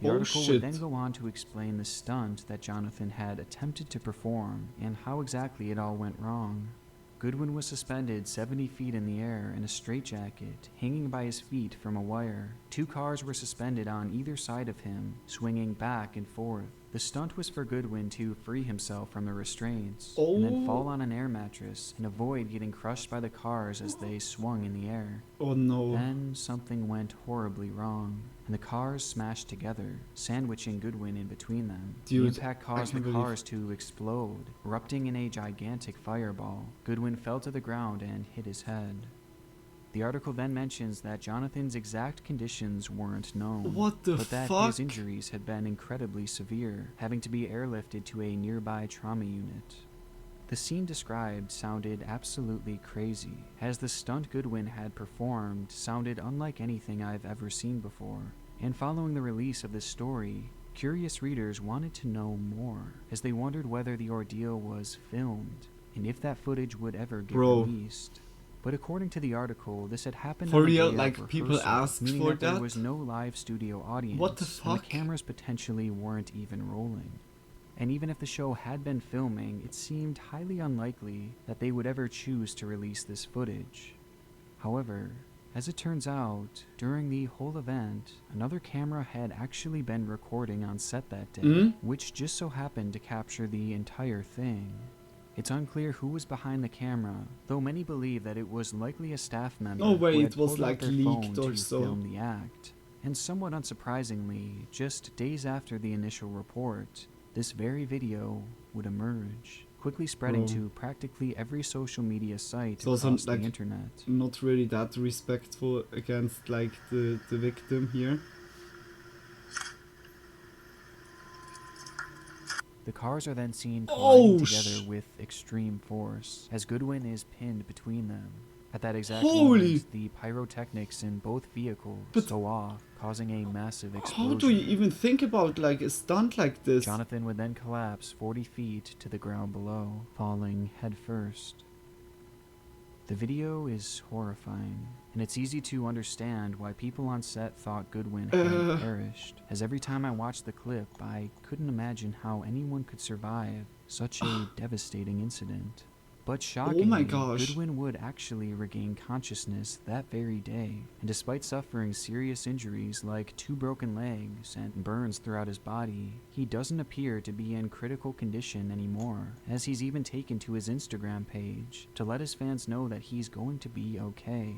The article would then go on to explain the stunt that Jonathan had attempted to perform and how exactly it all went wrong. Goodwin was suspended 70 feet in the air in a straitjacket, hanging by his feet from a wire. 2 cars were suspended on either side of him, swinging back and forth. The stunt was for Goodwin to free himself from the restraints, and then fall on an air mattress and avoid getting crushed by the cars as they swung in the air. Oh no. Then something went horribly wrong, and the cars smashed together, sandwiching Goodwin in between them. The impact caused the cars to explode, erupting in a gigantic fireball. Goodwin fell to the ground and hit his head. The article then mentions that Jonathan's exact conditions weren't known, but that his injuries had been incredibly severe, having to be airlifted to a nearby trauma unit. The scene described sounded absolutely crazy, as the stunt Goodwin had performed sounded unlike anything I've ever seen before. And following the release of this story, curious readers wanted to know more, as they wondered whether the ordeal was filmed, and if that footage would ever get released. But according to the article, this had happened For on a real, day like of people rehearsal, asked meaning for that there that? was no live studio audience. What the And fuck? the cameras potentially weren't even rolling. And even if the show had been filming, it seemed highly unlikely that they would ever choose to release this footage. However, as it turns out, during the whole event, another camera had actually been recording on set that day, which just so happened to capture the entire thing. It's unclear who was behind the camera, though many believe that it was likely a staff member No way, who had it was pulled out like their leaked phone or to so. film the act. And somewhat unsurprisingly, just days after the initial report, this very video would emerge, quickly spreading Bro. to practically every social media site It's also across like the internet. not really that respectful against like the victim here. The cars are then seen colliding Oh, together with extreme force, as Goodwin is pinned between them. At that exact Holy- moment, the pyrotechnics in both vehicles go off, causing a massive explosion. How do you even think about like a stunt like this? Jonathan would then collapse 40 feet to the ground below, falling headfirst. The video is horrifying, and it's easy to understand why people on set thought Goodwin had perished, as every time I watched the clip, I couldn't imagine how anyone could survive such a devastating incident. But shockingly, Oh my gosh. Goodwin would actually regain consciousness that very day, and despite suffering serious injuries like 2 broken legs and burns throughout his body, he doesn't appear to be in critical condition anymore, as he's even taken to his Instagram page to let his fans know that he's going to be okay.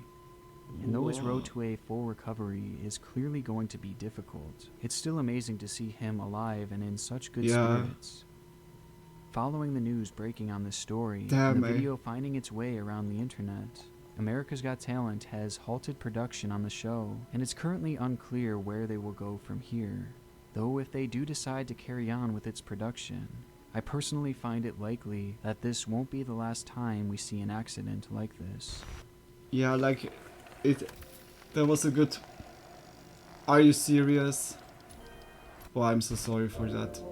And though his road to a full recovery is clearly going to be difficult, it's still amazing to see him alive and in such good spirits. Following the news breaking on this story, and the video finding its way around the internet, America's Got Talent has halted production on the show, and it's currently unclear where they will go from here. Though if they do decide to carry on with its production, I personally find it likely that this won't be the last time we see an accident like this. Yeah, like there was a good. Are you serious? Oh, I'm so sorry for that.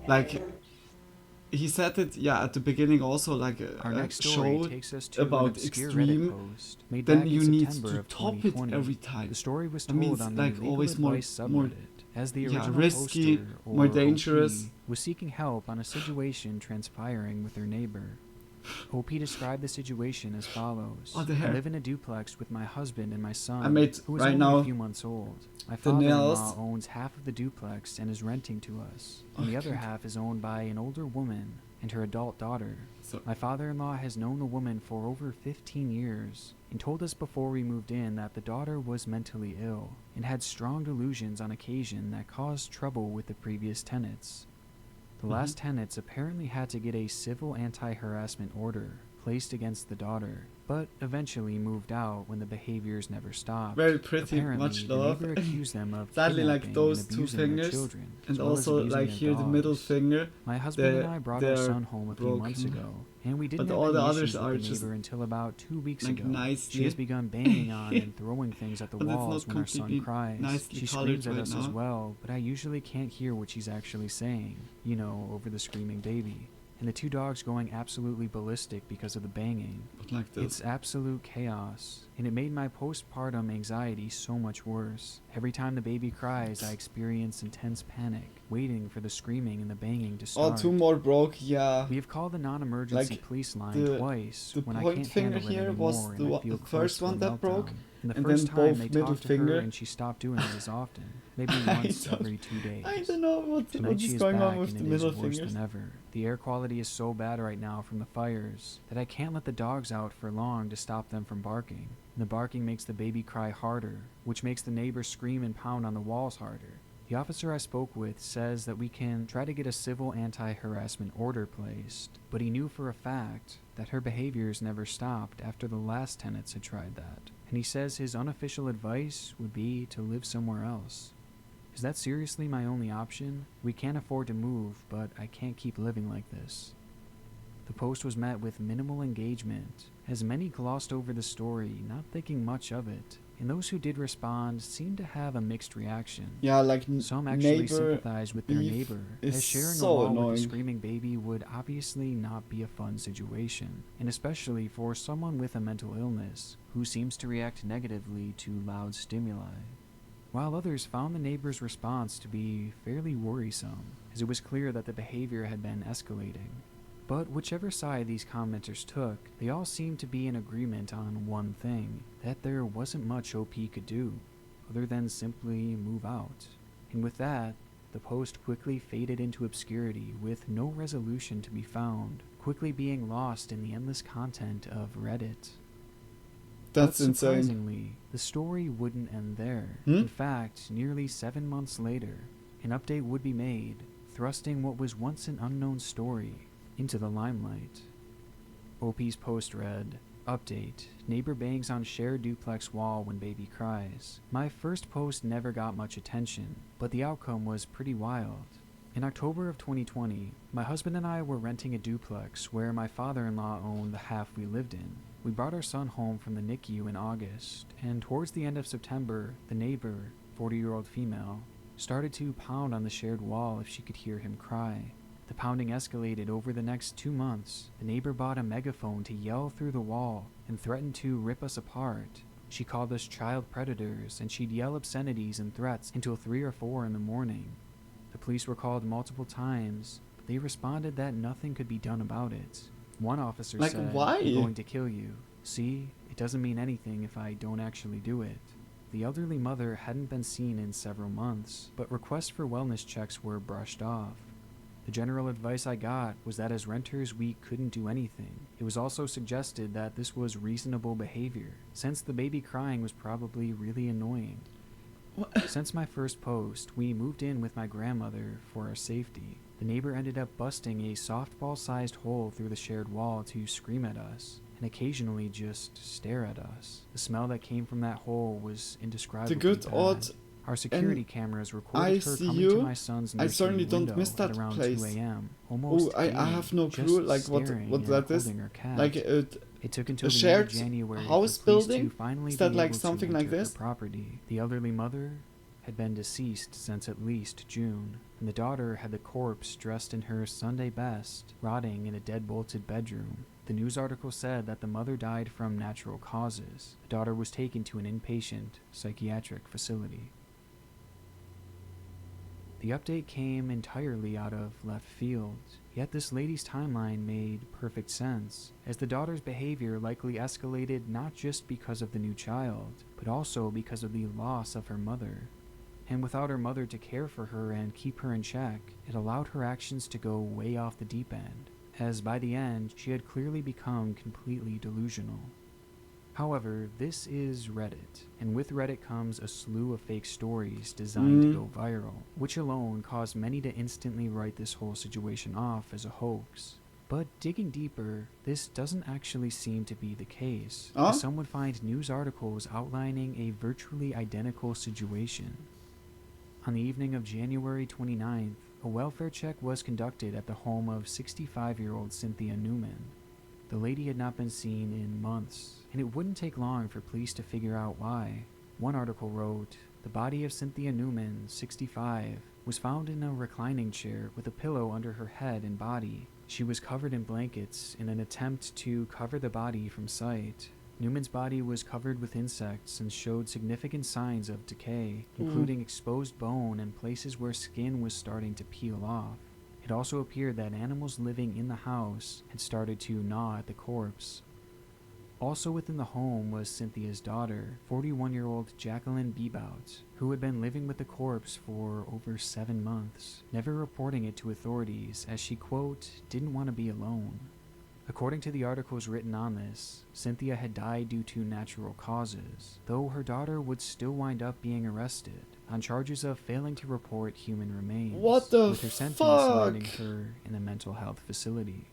Like, he said it, yeah, at the beginning also, like, Our next story show takes us to about an obscure extreme, Reddit post made then back you in need September to of top it 2020. every time. The story was That told means, on like, the Legal always more, Advice more, subreddit, as the yeah, original risky, poster, or more dangerous. OP, was seeking help on a situation transpiring with her neighbor. OP described the situation as follows. Oh, the I hair. live in a duplex with my husband and my son, I made who is right only now a few months old. My the father-in-law nails. owns half of the duplex and is renting to us, and the other Okay. half is owned by an older woman and her adult daughter. So- My father-in-law has known the woman for over 15 years and told us before we moved in that the daughter was mentally ill and had strong delusions on occasion that caused trouble with the previous tenants. The last tenants apparently had to get a civil anti-harassment order placed against the daughter, but eventually moved out when the behaviors never stopped. Very pretty, Apparently, much the love. neighbor accused them of Sadly, like kidnapping those and two abusing their fingers, children, and as well as also abusing like their here the middle dogs. finger. My husband and they're- I brought our they're son home a few months broken. ago, and we didn't But have all any the others issues are with the just, neighbor until about 2 weeks like, ago. She nicely. has begun banging on and throwing things at the But it's walls not when our son completely cries. nicely She colored screams at right us as now. well, but I usually can't hear what she's actually saying, you know, over the screaming baby. And the 2 dogs going absolutely ballistic because of the banging. But like this. It's absolute chaos, and it made my postpartum anxiety so much worse. Every time the baby cries, I experience intense panic, waiting for the screaming and the banging to Oh, start. 2 more broke, yeah. We have called the non-emergency Like, police line twice the when I point can't finger handle it here anymore was and the I one- feel the close first to a one that broke, meltdown. And the and first then time both they middle talked to finger. her and she stopped doing it as often, maybe once every 2 days. I don't know what Tonight she is is going back on with and the it is middle worse fingers. than ever. The air quality is so bad right now from the fires that I can't let the dogs out for long to stop them from barking. And the barking makes the baby cry harder, which makes the neighbors scream and pound on the walls harder. The officer I spoke with says that we can try to get a civil anti-harassment order placed, but he knew for a fact that her behaviors never stopped after the last tenants had tried that. And he says his unofficial advice would be to live somewhere else. Is that seriously my only option? We can't afford to move, but I can't keep living like this. The post was met with minimal engagement, as many glossed over the story, not thinking much of it, and those who did respond seemed to have a mixed reaction. Yeah, like some actually neighbor sympathized with their beef neighbor, is as sharing so a wall annoying. with a screaming baby would obviously not be a fun situation, and especially for someone with a mental illness who seems to react negatively to loud stimuli. While others found the neighbor's response to be fairly worrisome, as it was clear that the behavior had been escalating. But whichever side these commenters took, they all seemed to be in agreement on one thing, that there wasn't much OP could do, other than simply move out. And with that, the post quickly faded into obscurity with no resolution to be found, quickly being lost in the endless content of Reddit. That's but insane. surprisingly, the story wouldn't end there. Hmm? In fact, nearly 7 months later, an update would be made, thrusting what was once an unknown story into the limelight. OP's post read, "Update. Neighbor bangs on shared duplex wall when baby cries." My first post never got much attention, but the outcome was pretty wild. In October of 2020, my husband and I were renting a duplex where my father-in-law owned the half we lived in. We brought our son home from the NICU in August, and towards the end of September, the neighbor, 40-year-old female, started to pound on the shared wall if she could hear him cry. The pounding escalated over the next 2 months. The neighbor bought a megaphone to yell through the wall and threatened to rip us apart. She called us child predators, and she'd yell obscenities and threats until 3 or 4 in the morning. The police were called multiple times, but they responded that nothing could be done about it. One officer Like, said, why? "I'm going to kill you. See, it doesn't mean anything if I don't actually do it." The elderly mother hadn't been seen in several months, but requests for wellness checks were brushed off. The general advice I got was that as renters we couldn't do anything. It was also suggested that this was reasonable behavior, since the baby crying was probably really annoying. Since my first post, we moved in with my grandmother for our safety. The neighbor ended up busting a softball-sized hole through the shared wall to scream at us, and occasionally just stare at us. The smell that came from that hole was indescribably The good bad. odd Our security and cameras recorded her coming to my son's I nursery certainly don't window miss that at around place. 2 a.m. Almost Oh, I have no just clue like staring what and that is. holding her cat. Like It took until a the end shared of January house for police building? to finally Is that be like able to something like enter her this? property. The elderly mother had been deceased since at least June, and the daughter had the corpse dressed in her Sunday best, rotting in a dead-bolted bedroom. The news article said that the mother died from natural causes. The daughter was taken to an inpatient psychiatric facility. The update came entirely out of left field, yet this lady's timeline made perfect sense, as the daughter's behavior likely escalated not just because of the new child, but also because of the loss of her mother. And without her mother to care for her and keep her in check, it allowed her actions to go way off the deep end, as by the end, she had clearly become completely delusional. However, this is Reddit, and with Reddit comes a slew of fake stories designed to go viral, which alone caused many to instantly write this whole situation off as a hoax. But digging deeper, this doesn't actually seem to be the case, as some would find news articles outlining a virtually identical situation. On the evening of January 29th, a welfare check was conducted at the home of 65-year-old Cynthia Newman. The lady had not been seen in months, and it wouldn't take long for police to figure out why. One article wrote, "The body of Cynthia Newman, 65, was found in a reclining chair with a pillow under her head and body. She was covered in blankets in an attempt to cover the body from sight. Newman's body was covered with insects and showed significant signs of decay, including exposed bone and places where skin was starting to peel off. It also appeared that animals living in the house had started to gnaw at the corpse." Also within the home was Cynthia's daughter, 41-year-old Jacqueline Bebout, who had been living with the corpse for over 7 months, never reporting it to authorities as she, quote, "didn't want to be alone." According to the articles written on this, Cynthia had died due to natural causes, though her daughter would still wind up being arrested on charges of failing to report human remains, What the with her sentence fuck? landing her in a mental health facility.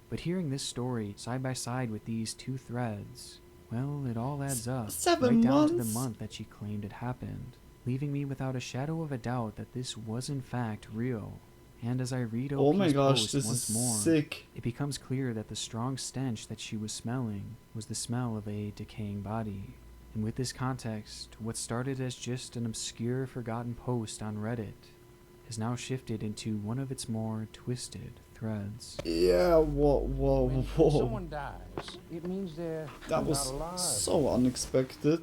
But hearing this story side by side with these two threads, well, it all adds up, 7 right down to the months? month that she claimed it happened, leaving me without a shadow of a doubt that this was in fact real. And as I read Oh my OP's gosh, post this once is more, sick. it becomes clear that the strong stench that she was smelling was the smell of a decaying body. And with this context, what started as just an obscure, forgotten post on Reddit has now shifted into one of its more twisted threads. Yeah, whoa. When someone dies, it means they're That not was alive. so unexpected.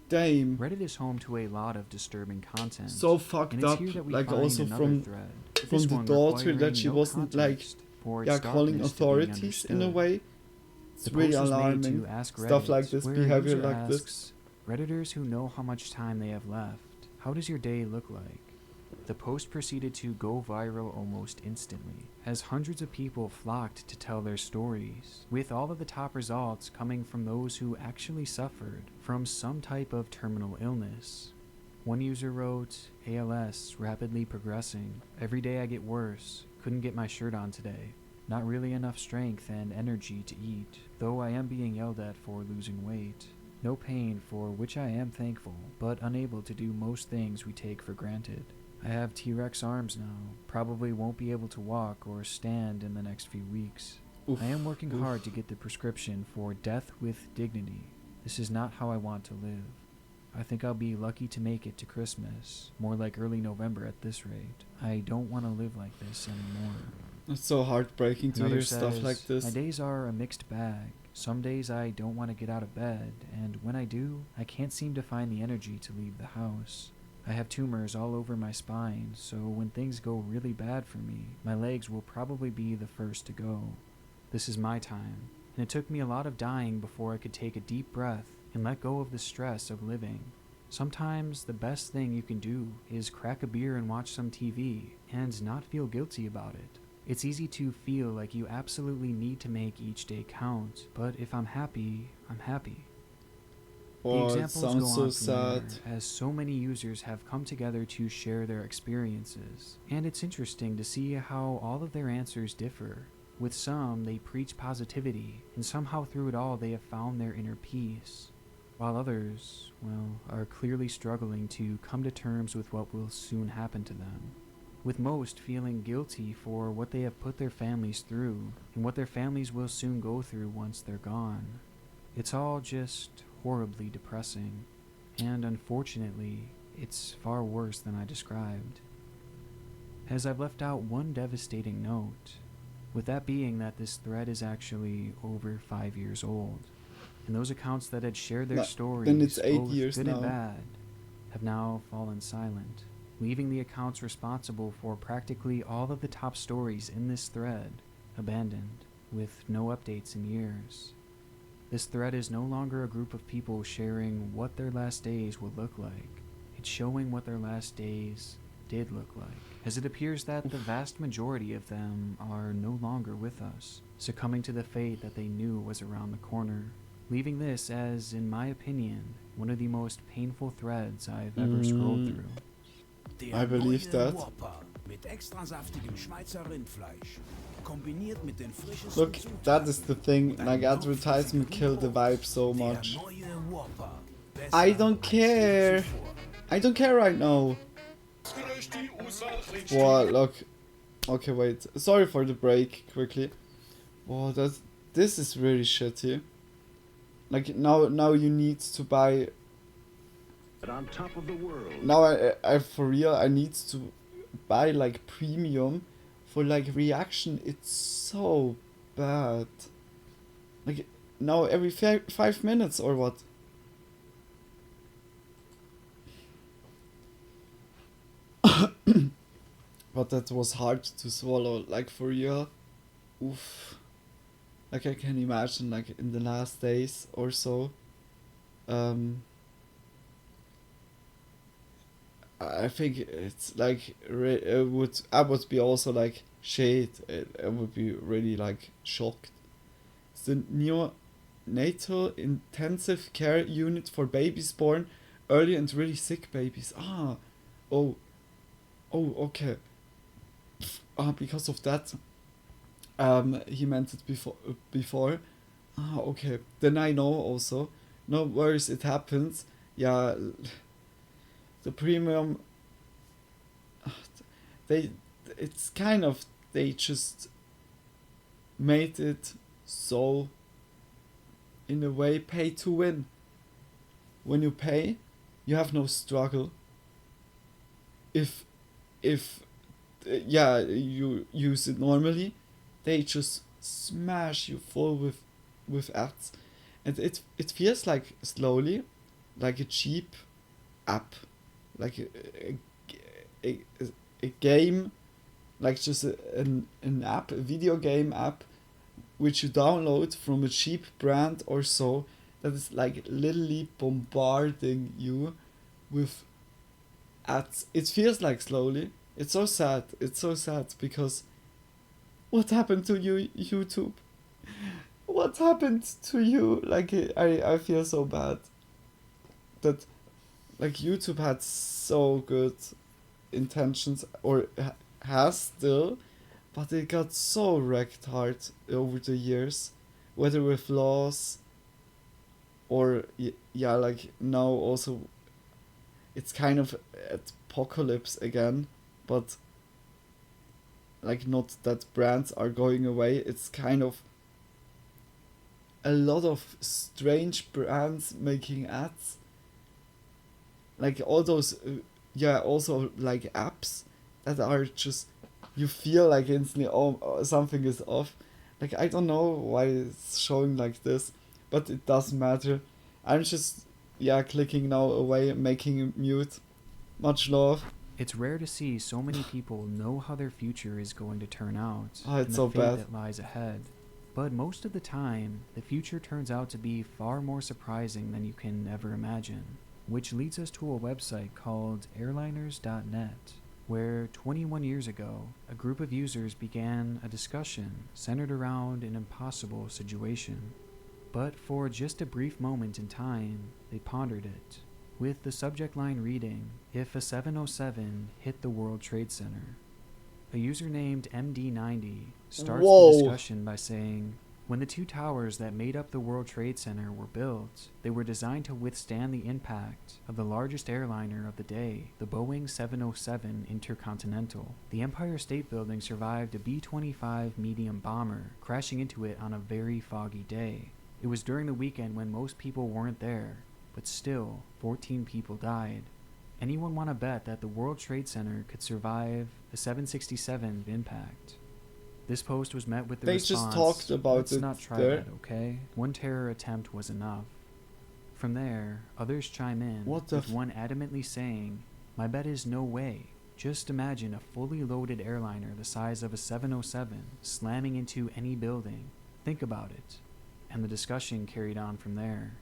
Damn. Reddit is home to a lot of disturbing content. So fucked and it's up, here that we like find also another from thread, the one daughter requiring that she no wasn't like, context for yeah, its calling darkness to being authorities in a understood. way. It's The really post was made alarming. to ask Stuff Reddit, like this, where a behavior user like this. asks, Redditors who know how much time they have left, how does your day look like? The post proceeded to go viral almost instantly, as hundreds of people flocked to tell their stories, with all of the top results coming from those who actually suffered from some type of terminal illness. One user wrote, ALS, rapidly progressing. Every day I get worse. Couldn't get my shirt on today. Not really enough strength and energy to eat, though I am being yelled at for losing weight. No pain, for which I am thankful, but unable to do most things we take for granted. I have T-Rex arms now, probably won't be able to walk or stand in the next few weeks. Oof, I am working oof. hard to get the prescription for death with dignity. This is not how I want to live. I think I'll be lucky to make it to Christmas, more like early November at this rate. I don't want to live like this anymore. It's so heartbreaking to Another hear stuff says, like this. My days are a mixed bag. Some days I don't want to get out of bed, and when I do, I can't seem to find the energy to leave the house. I have tumors all over my spine, so when things go really bad for me, my legs will probably be the first to go. This is my time, and it took me a lot of dying before I could take a deep breath and let go of the stress of living. Sometimes the best thing you can do is crack a beer and watch some TV, and not feel guilty about it. It's easy to feel like you absolutely need to make each day count, but if I'm happy, I'm happy. The Oh, it examples sounds go so on from sad. there, as so many users have come together to share their experiences, and it's interesting to see how all of their answers differ. With some, they preach positivity, and somehow through it all they have found their inner peace, while others, well, are clearly struggling to come to terms with what will soon happen to them. With most feeling guilty for what they have put their families through, and what their families will soon go through once they're gone. It's all just horribly depressing, and unfortunately, it's far worse than I described. As I've left out one devastating note, with that being that this thread is actually over 5 years old, and those accounts that had shared their stories, then it's 8 both years good now. and bad, have now fallen silent, leaving the accounts responsible for practically all of the top stories in this thread abandoned, with no updates in years. This thread is no longer a group of people sharing what their last days would look like. It's showing what their last days did look like, as it appears that the vast majority of them are no longer with us, succumbing to the fate that they knew was around the corner, leaving this as, in my opinion, one of the most painful threads I've ever scrolled through. I believe that. Mit extra saftigem Schweizer Rindfleisch, kombiniert mit den frischesten Look, that is the thing, like advertisement killed the vibe so much. I don't care. I don't care right now. Wow, look. Okay, wait. Sorry for the break, quickly. Wow, this is really shitty. Like, now you need to buy... On top of the world. Now I for real, I need to buy like premium for like reaction. It's so bad. Like now every 5 minutes or what? But that was hard to swallow, like for real. Oof. Like I can imagine like in the last days or so. I think it's like I would be also like shit. I would be really like shocked. It's the neonatal intensive care unit for babies born early and really sick babies. Okay. Because of that, he meant it before. Okay. Then I know also. No worries, it happens. Yeah. The premium, they just made it so, in a way, pay to win. when you pay, you have no struggle. If you use it normally, they just smash you full with ads, and it feels like slowly, like a cheap app, like a game, like just an app, a video game app, which you download from a cheap brand or so, that is like literally bombarding you with ads. It feels like slowly. It's so sad. It's so sad because what happened to you, YouTube? What happened to you? Like, I feel so bad that like YouTube had so good intentions, or has still, but it got so wrecked hard over the years, whether with laws or like now also it's kind of apocalypse again, but like not that brands are going away, it's kind of a lot of strange brands making ads, like all those also like apps that are just, you feel like instantly, oh, something is off. Like, I don't know why it's showing like this, but it doesn't matter. I'm just clicking now away, making it mute. Much love. It's rare to see so many people know how their future is going to turn out, Oh, it's and so the fate bad. that lies ahead. But most of the time, the future turns out to be far more surprising than you can ever imagine. Which leads us to a website called airliners.net, where 21 years ago, a group of users began a discussion centered around an impossible situation. But for just a brief moment in time, they pondered it, with the subject line reading, "If a 707 hit the World Trade Center." A user named MD90 starts the discussion by saying, when the two towers that made up the World Trade Center were built, they were designed to withstand the impact of the largest airliner of the day, the Boeing 707 Intercontinental. The Empire State Building survived a B-25 medium bomber, crashing into it on a very foggy day. It was during the weekend when most people weren't there, but still, 14 people died. Anyone want to bet that the World Trade Center could survive the 767 impact? This post was met with the response, just talked about "Let's it not try there. that, okay? One terror attempt was enough." From there, others chime in, What the with one adamantly saying, "My bet is no way. Just imagine a fully loaded airliner the size of a 707 slamming into any building. Think about it." And the discussion carried on from there.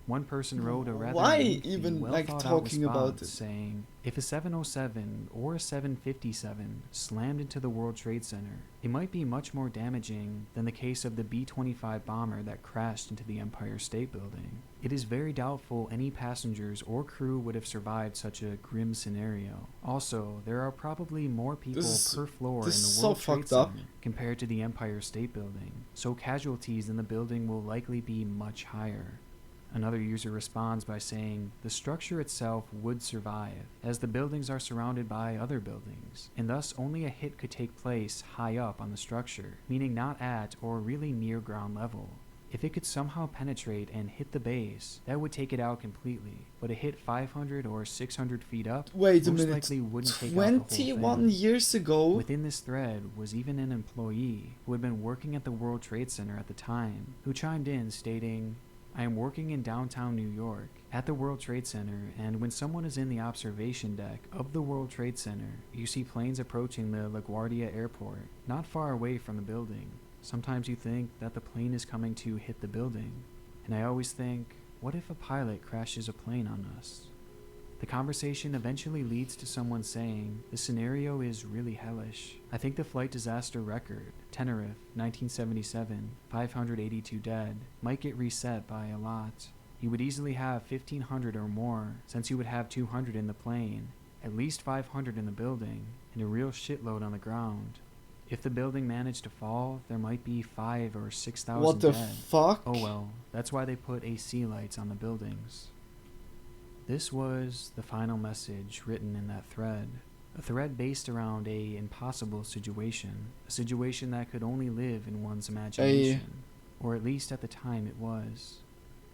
One person wrote a rather Why lengthy, even, like, well-thought-out talking about response it? saying, if a 707 or a 757 slammed into the World Trade Center, it might be much more damaging than the case of the B-25 bomber that crashed into the Empire State Building. It is very doubtful any passengers or crew would have survived such a grim scenario. Also, there are probably more people per floor in the World Trade Center compared to the Empire State Building, so casualties in the building will likely be much higher. Another user responds by saying the structure itself would survive, as the buildings are surrounded by other buildings, and thus only a hit could take place high up on the structure, meaning not at or really near ground level. If it could somehow penetrate and hit the base, that would take it out completely, but a hit 500 or 600 feet up Wait a most minute, likely wouldn't take out the whole 21 thing. years ago? Within this thread was even an employee who had been working at the World Trade Center at the time, who chimed in stating, "I am working in downtown New York at the World Trade Center, and when someone is in the observation deck of the World Trade Center, you see planes approaching the LaGuardia airport, not far away from the building. Sometimes you think that the plane is coming to hit the building, and I always think, what if a pilot crashes a plane on us?" The conversation eventually leads to someone saying, "The scenario is really hellish. I think the flight disaster record, Tenerife, 1977, 582 dead, might get reset by a lot. You would easily have 1,500 or more, since you would have 200 in the plane, at least 500 in the building, and a real shitload on the ground. If the building managed to fall, there might be 5,000 or 6,000 What the dead. fuck? Oh well, that's why they put AC lights on the buildings." This was the final message written in that thread. A thread based around a impossible situation. A situation that could only live in one's imagination. Or at least at the time it was.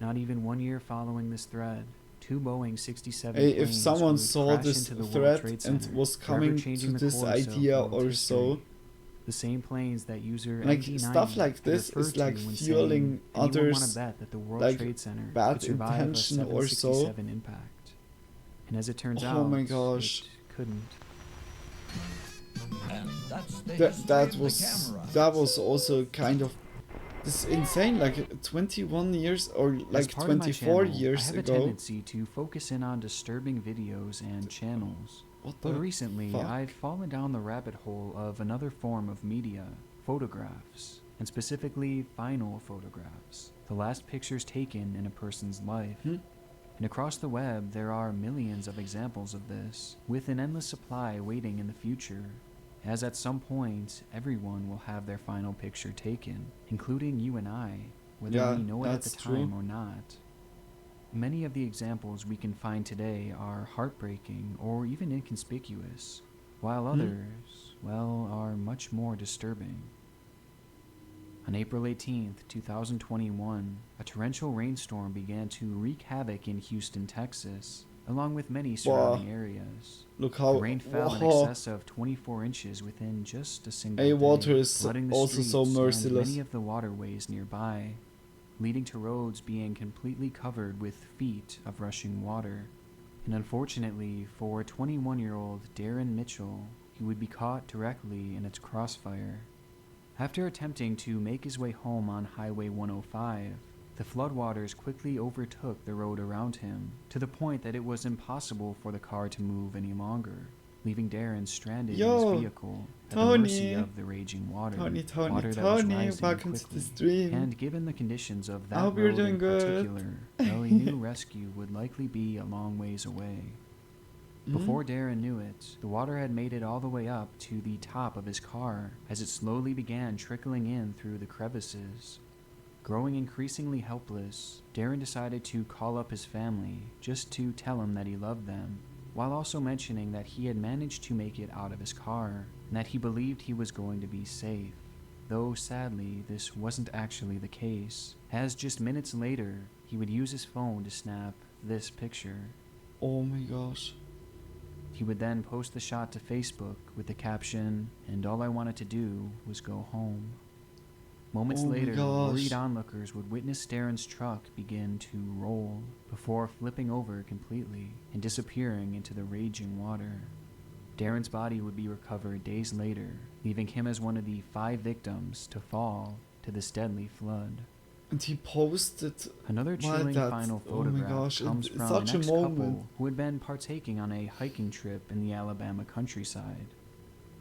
Not even 1 year following this thread, two Boeing 67 Hey, if planes someone would saw crash this into the World thread Trade and Center, was forever coming changing to the this course of idea world or history. so, The same planes that user like MD-90 stuff like had this referred is like to when fueling saying, anyone want to others bet that the World like Trade Center bad could survive intention a or so. 767 impact. And as it turns Oh out, my gosh. it couldn't. And that's the That was also kind of this insane, like 21 years or As like part of my 24 channel, years I have a ago. tendency to focus in on disturbing videos and channels. What But the recently, fuck? I'd fallen down the rabbit hole of another form of media, photographs, and specifically final photographs, the last pictures taken in a person's life. And across the web, there are millions of examples of this, with an endless supply waiting in the future, as at some point, everyone will have their final picture taken, including you and I, whether Yeah, we know it at the that's time true. or not. Many of the examples we can find today are heartbreaking or even inconspicuous, while others, well, are much more disturbing. On April 18th, 2021, a torrential rainstorm began to wreak havoc in Houston, Texas, along with many surrounding areas. Look how the rain fell in excess of 24 inches within just a single day, water is flooding the also so streets and merciless. many of the waterways nearby, leading to roads being completely covered with feet of rushing water. And unfortunately for 21-year-old Darren Mitchell, he would be caught directly in its crossfire. After attempting to make his way home on Highway 105, the floodwaters quickly overtook the road around him, to the point that it was impossible for the car to move any longer, leaving Darren stranded in his vehicle at the mercy of the raging water. Water that was rising welcome to the stream. And given the conditions of I that hope you're road doing in good. particular, well, he knew rescue would likely be a long ways away. Before Darren knew it, the water had made it all the way up to the top of his car as it slowly began trickling in through the crevices. Growing increasingly helpless, Darren decided to call up his family just to tell him that he loved them, while also mentioning that he had managed to make it out of his car and that he believed he was going to be safe. Though sadly, this wasn't actually the case, as just minutes later, he would use his phone to snap this picture. Oh my gosh. He would then post the shot to Facebook with the caption, "And all I wanted to do was go home." Moments later, worried onlookers would witness Darren's truck begin to roll before flipping over completely and disappearing into the raging water. Darren's body would be recovered days later, leaving him as one of the 5 victims to fall to this deadly flood. And he posted Another chilling final photograph comes it's from such an a moment. ex-couple who had been partaking on a hiking trip in the Alabama countryside.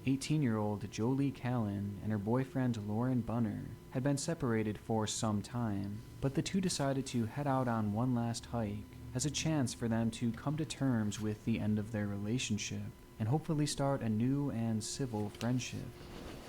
18-year-old Jolie Callan and her boyfriend Lauren Bunner had been separated for some time, but the two decided to head out on one last hike as a chance for them to come to terms with the end of their relationship and hopefully start a new and civil friendship.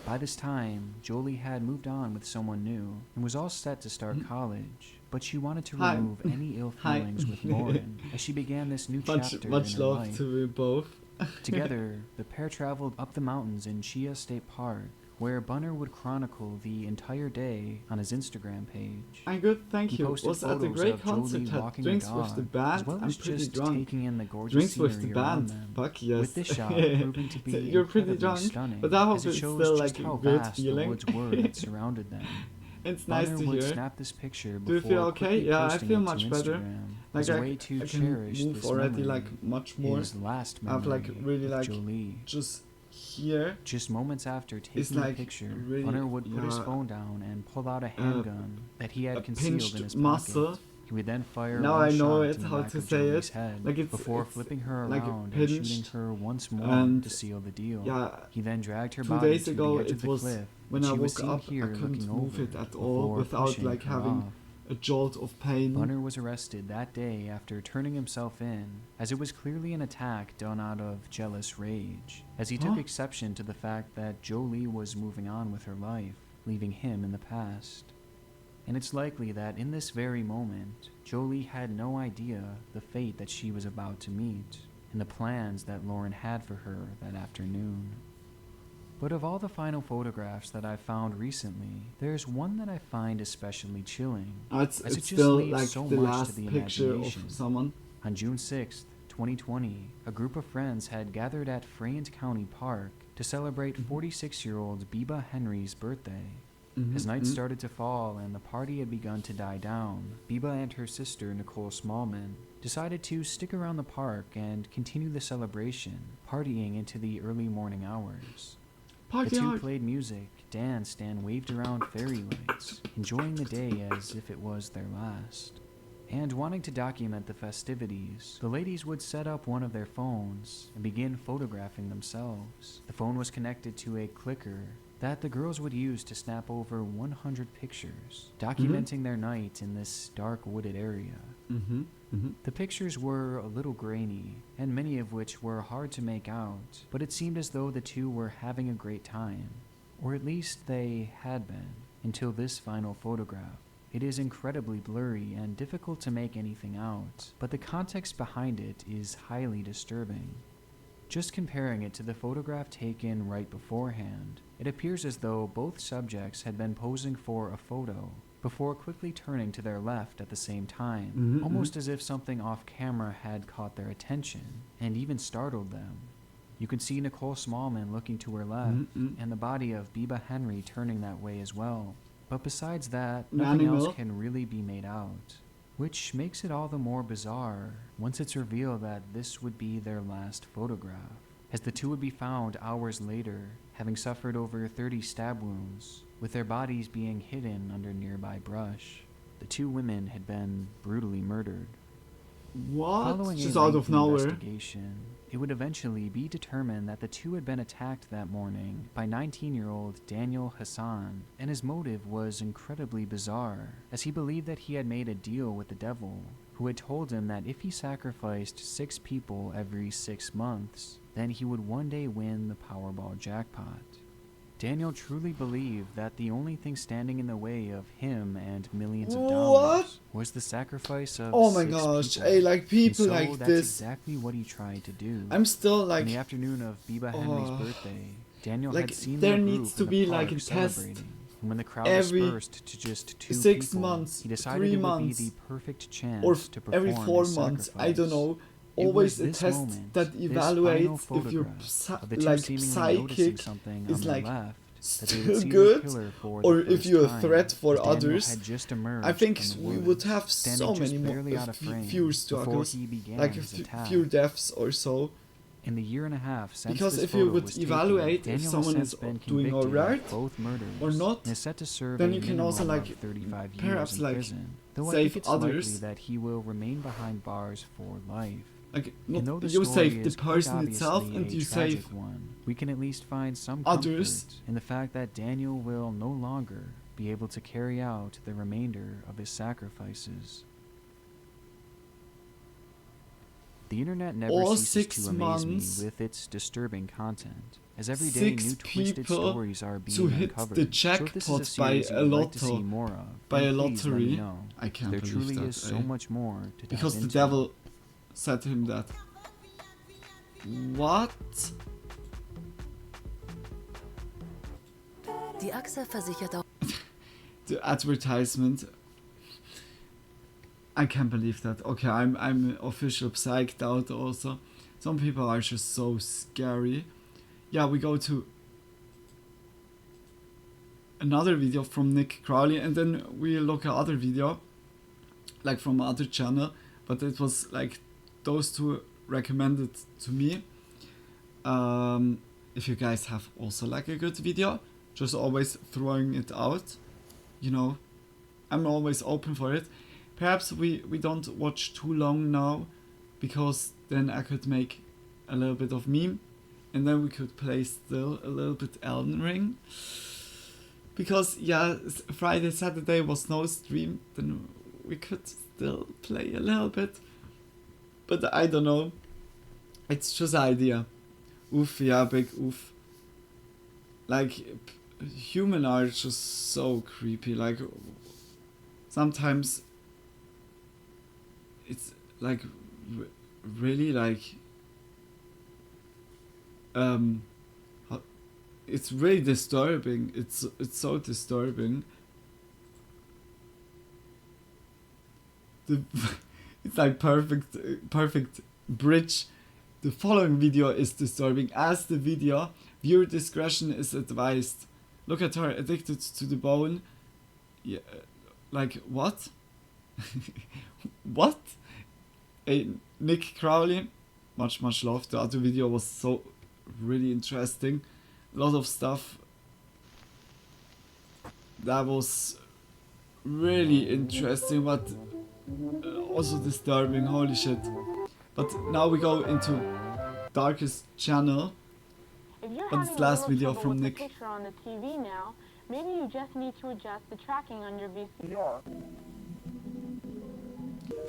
By this time, Jolie had moved on with someone new and was all set to start college, but she wanted to remove any ill feelings with Lauren as she began this new chapter in much her love life. to you both. Together, the pair traveled up the mountains in Chia State Park, where Bunner would chronicle the entire day on his Instagram page. I'm good, thank He you. posted Was at a photos great of concert, Jolie had walking drinks her with the dog, band. as well I'm as pretty just drunk. taking in the gorgeous Drinks with the scenery band. around them. Fuck yes. With this shot proving to be You're pretty incredibly drunk, stunning, but I hope as it it's shows still just like how a good vast feeling. the woods were that surrounded them. It's Bunner nice to would hear. snap this picture Do you before feel okay? quickly Yeah, I posting feel it much to better. Instagram Like as a way to I cherish can move this already memory, like much more. his last I've memory like really with like Jolie. just here. Just moments after taking like the picture, really, Bunner would put his yeah, phone down and pull out a handgun that he had concealed pinched in his muscle. pocket. He would then fire Now one I know shot it, in the how back to of say Jolie's it. head Like before it's flipping her like around and pinched, shooting her once more and to seal the deal. yeah, He then dragged her 2 body days to ago the edge it of the was cliff. when She I was woke seen up. here I couldn't looking move over it at all before without pushing like her having off. a jolt of pain. Bunner was arrested that day after turning himself in, as it was clearly an attack done out of jealous rage, as he took exception to the fact that Jolie was moving on with her life, leaving him in the past. And it's likely that in this very moment, Jolie had no idea the fate that she was about to meet, and the plans that Lauren had for her that afternoon. But of all the final photographs that I've found recently, there's one that I find especially chilling, It's as it just still leaves like so the much last to the picture of imagination. someone. On June 6th, 2020, a group of friends had gathered at Frayant County Park to celebrate 46-year-old Biba Henry's birthday. As night started to fall and the party had begun to die down, Biba and her sister Nicole Smallman decided to stick around the park and continue the celebration, partying into the early morning hours. The two played music, danced, and waved around fairy lights, enjoying the day as if it was their last. And wanting to document the festivities, the ladies would set up one of their phones and begin photographing themselves. The phone was connected to a clicker that the girls would use to snap over 100 pictures, documenting their night in this dark wooded area. The pictures were a little grainy, and many of which were hard to make out, but it seemed as though the two were having a great time. Or at least they had been, until this final photograph. It is incredibly blurry and difficult to make anything out, but the context behind it is highly disturbing. Just comparing it to the photograph taken right beforehand, it appears as though both subjects had been posing for a photo before quickly turning to their left at the same time, almost as if something off camera had caught their attention and even startled them. You can see Nicole Smallman looking to her left and the body of Biba Henry turning that way as well. But besides that, nothing else can really be made out, which makes it all the more bizarre once it's revealed that this would be their last photograph, as the two would be found hours later, having suffered over 30 stab wounds, with their bodies being hidden under nearby brush. The two women had been brutally murdered. What? Following Just a out of lengthy nowhere. investigation, it would eventually be determined that the two had been attacked that morning by 19-year-old Daniel Hassan, and his motive was incredibly bizarre, as he believed that he had made a deal with the devil, who had told him that if he sacrificed 6 people every 6 months, then he would one day win the Powerball jackpot. Daniel truly believed that the only thing standing in the way of him and millions of dollars was the sacrifice of Oh my 6 gosh, people. hey, like people And so like that's this. exactly what he tried to do. I'm still like, On the afternoon of Biba Henry's birthday, Daniel like had seen there the needs group to in be the like park a test celebrating. And when the crowd every dispersed to just 2 6 people, months, he decided 3 it would months, be the perfect chance or to perform every 4 his months. sacrifice. I don't know. It Always was a this test moment, that this evaluates final if your photograph of the two like seemingly noticing psychic something is on like the left, that they would still see good, their killer for or the if first you're a time, threat for as Daniel others. had just emerged I think from the we woods, would have standing so just many more barely out of frame few before struggles, he began like a his attack. few deaths or so. In the year and a half since Because this if you photo would was taken, evaluate if Daniel someone has is been doing convicted alright of both murders or not, and is set to serve then a you can also minimum like of 35 perhaps years in like prison. Though I save think it's others. likely that he will remain behind bars for life. Like And though the you story save the is quite person itself obviously and a you tragic save one, we can at least find some others. comfort in the fact that Daniel will no longer be able to carry out the remainder of his sacrifices. The internet never All ceases 6 to amaze months, me with its disturbing content, as every day 6 new twisted people stories are to being hit uncovered. the So if this is a jackpot by series you a would like to see lotto, more of, by then a please let me lottery. know. I can't There believe truly that, is so eh? much more to dive Because the into. devil said to him that. What? Die AXA versichert auch. The advertisement. I can't believe that. Okay, I'm official psyched out also. Some people are just so scary. Yeah, we go to another video from Nick Crowley, and then we look at other video, like from other channel, but it was like those two recommended to me. If you guys have also like a good video, just always throwing it out, you know, I'm always open for it. Perhaps we don't watch too long now, because then I could make a little bit of meme, and then we could play still a little bit Elden Ring. Because yeah, Friday, Saturday was no stream, then we could still play a little bit. But I don't know. It's just an idea. Oof, yeah, big oof. Like, human are just so creepy. Like, sometimes it's like really like it's really disturbing. It's so disturbing. The It's like perfect bridge. The following video is disturbing. As the video, viewer discretion is advised. Look at her, addicted to the bone. Yeah, like what? What? Hey, Nick Crowley, much love. The other video was so really interesting. A lot of stuff that was really interesting, but also disturbing. Holy shit. But now we go into Darkest channel. If you're But having it's last a little video trouble from with Nick. the picture on the TV now, maybe you just need to adjust the tracking on your VCR.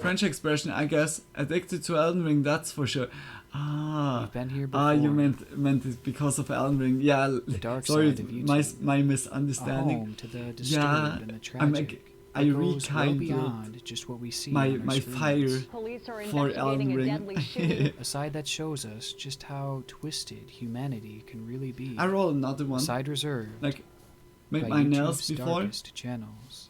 French expression, I guess. Addicted to Elden Ring, that's for sure. Ah, We've been here you before. meant it because of Elden Ring. Yeah, The dark sorry, side of YouTube. my A misunderstanding. home to the Yeah, disturbed and the tragic. I that goes well rekindled beyond just what we see my on our fire screens. Police are for Elden investigating a Ring. deadly shooting. A side that shows us just how twisted humanity can really be. I roll another one. A side reserved Like, make by my nails YouTube's before. darkest channels.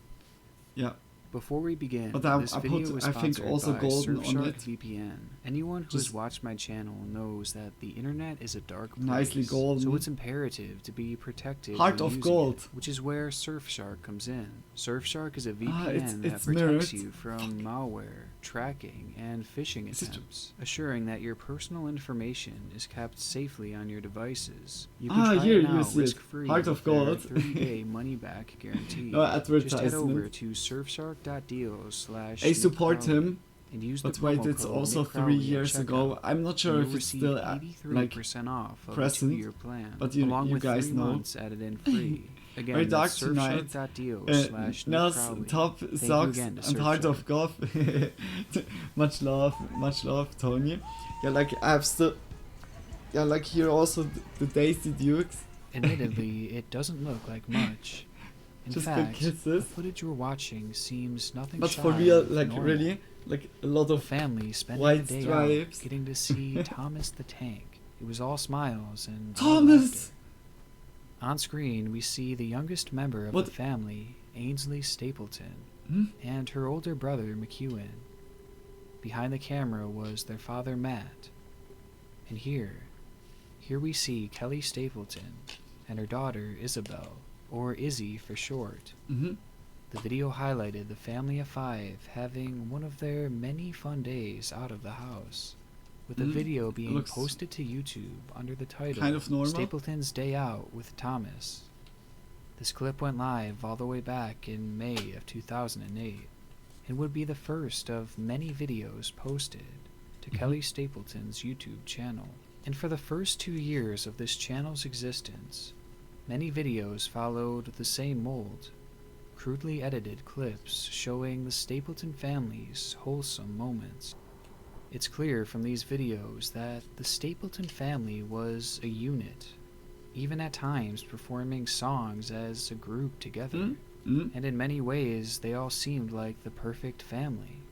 Yeah. Before we begin, But this I video put, was I think, sponsored also by golden on Surfshark it. VPN. Anyone who Just has watched my channel knows that the internet is a dark place, nicely golden. so it's imperative to be protected Heart when of using gold. it, which is where Surfshark comes in. Surfshark is a VPN it's that mirrored. protects you from malware, tracking, and phishing attempts, assuring that your personal information is kept safely on your devices. You can try here it now you see it. risk-free Heart with of their gold. 30-day money-back guarantee. No Just head over advertisement. to surfshark.deal/. I support him. And use But the wait, promo it's code also Nick 3 Crowley at years ago. checkout, I'm not sure and if you'll it's receive still 83% off of present, a 2-year plan, but you along with guys 3 know. months added in free. Again, Very dark that's tonight. surfshark.deal/Nick Nails, Crowley. top, Thank you socks, again to and heart Surfshark. of golf. much love, Tony. Yeah, like I have still. Yeah, like here also the Daisy Dukes. Admittedly, it doesn't look like much. In Just good fact, the kisses. footage we're watching seems nothing But shy for real, of like normal. really, like a lot of family spending white the day stripes. out, getting to see Thomas the Tank. It was all smiles and all Thomas! laughter. On screen, we see the youngest member of What? the family, Ainsley Stapleton, Hmm? and her older brother, McEwen. Behind the camera was their father, Matt. And here we see Kelly Stapleton and her daughter, Isabel, or Izzy for short. Mhm. The video highlighted the family of 5 having one of their many fun days out of the house, with the Mhm. video being Looks posted to YouTube under the title kind of normal. Stapleton's Day Out with Thomas. This clip went live all the way back in May of 2008 and would be the first of many videos posted to Kelly Stapleton's YouTube channel. And for the first 2 years of this channel's existence, many videos followed the same mold, crudely edited clips showing the Stapleton family's wholesome moments. It's clear from these videos that the Stapleton family was a unit, even at times performing songs as a group together, and in many ways they all seemed like the perfect family.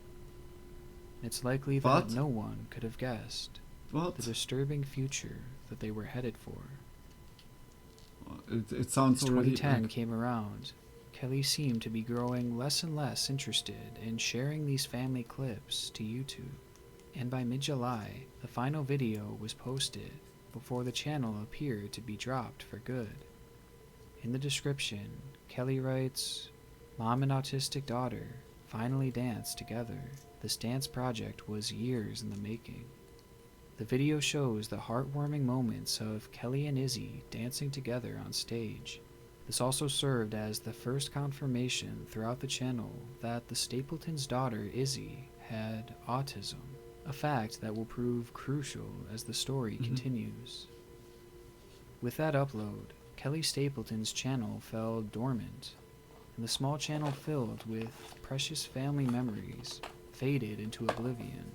It's likely that But- no one could have guessed What? the disturbing future that they were headed for. It sounds As already 2010 like, came around, Kelly seemed to be growing less and less interested in sharing these family clips to YouTube. And by mid-July, the final video was posted before the channel appeared to be dropped for good. In the description, Kelly writes, "Mom and autistic daughter finally danced together. This dance project was years in the making." The video shows the heartwarming moments of Kelly and Izzy dancing together on stage. This also served as the first confirmation throughout the channel that the Stapleton's daughter, Izzy, had autism, a fact that will prove crucial as the story continues. With that upload, Kelly Stapleton's channel fell dormant, and the small channel filled with precious family memories faded into oblivion.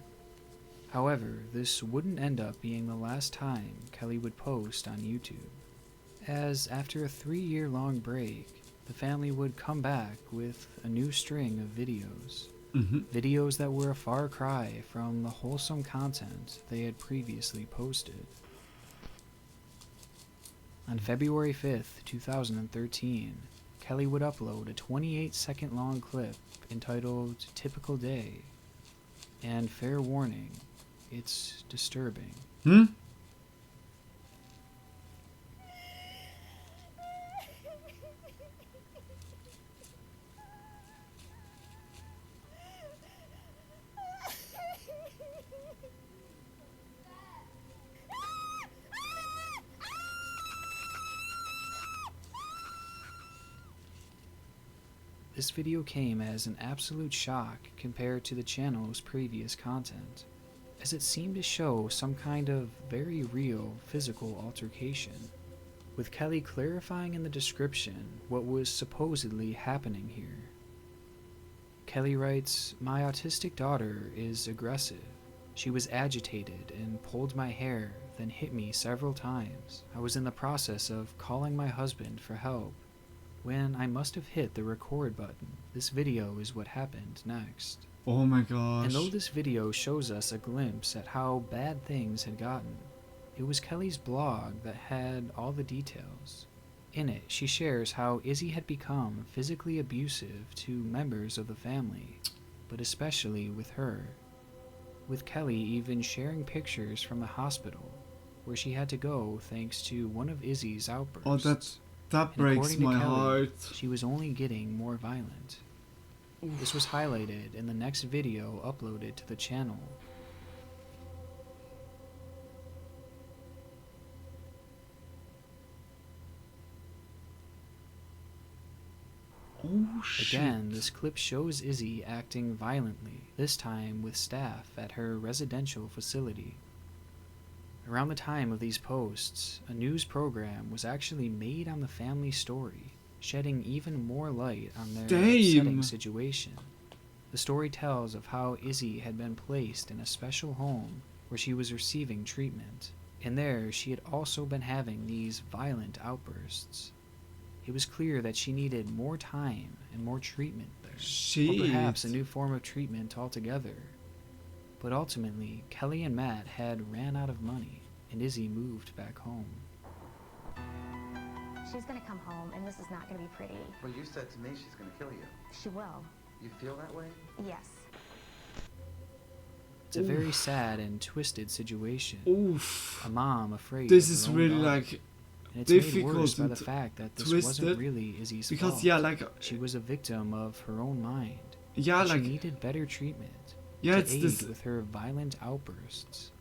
However, this wouldn't end up being the last time Kelly would post on YouTube, as after a 3-year-long break, the family would come back with a new string of videos. Videos that were a far cry from the wholesome content they had previously posted. On February 5th, 2013, Kelly would upload a 28-second long clip entitled Typical Day. And fair warning, it's disturbing. Hmm? This video came as an absolute shock compared to the channel's previous content, as it seemed to show some kind of very real physical altercation, with Kelly clarifying in the description what was supposedly happening here. Kelly writes, "My autistic daughter is aggressive. She was agitated and pulled my hair, then hit me several times. I was in the process of calling my husband for help when I must have hit the record button. This video is what happened next." Oh my gosh. And though this video shows us a glimpse at how bad things had gotten, it was Kelly's blog that had all the details. In it, she shares how Izzy had become physically abusive to members of the family, but especially with her, with Kelly even sharing pictures from the hospital where she had to go thanks to one of Izzy's outbursts. Oh, that And breaks according to my Kelly, heart. she was only getting more violent. This was highlighted in the next video uploaded to the channel. Oh shit. Again, this clip shows Izzy acting violently, this time with staff at her residential facility. Around the time of these posts, a news program was actually made on the family story, shedding even more light on their upsetting situation. The story tells of how Izzy had been placed in a special home where she was receiving treatment, and there she had also been having these violent outbursts. It was clear that she needed more time and more treatment there, or perhaps a new form of treatment altogether. But ultimately, Kelly and Matt had ran out of money, and Izzy moved back home. She's gonna come home, and this is not gonna be pretty. Well, you said to me she's gonna kill you. She will. You feel that way? Yes. It's a very sad and twisted situation. Oof. A mom afraid This of is her own really daughter. like And it's made difficult worse by and the fact that this twisted, wasn't really Izzy's because fault. yeah, like she was a victim of her own mind. yeah, and like she needed better treatment. yeah, to it's aid this. with her violent outbursts.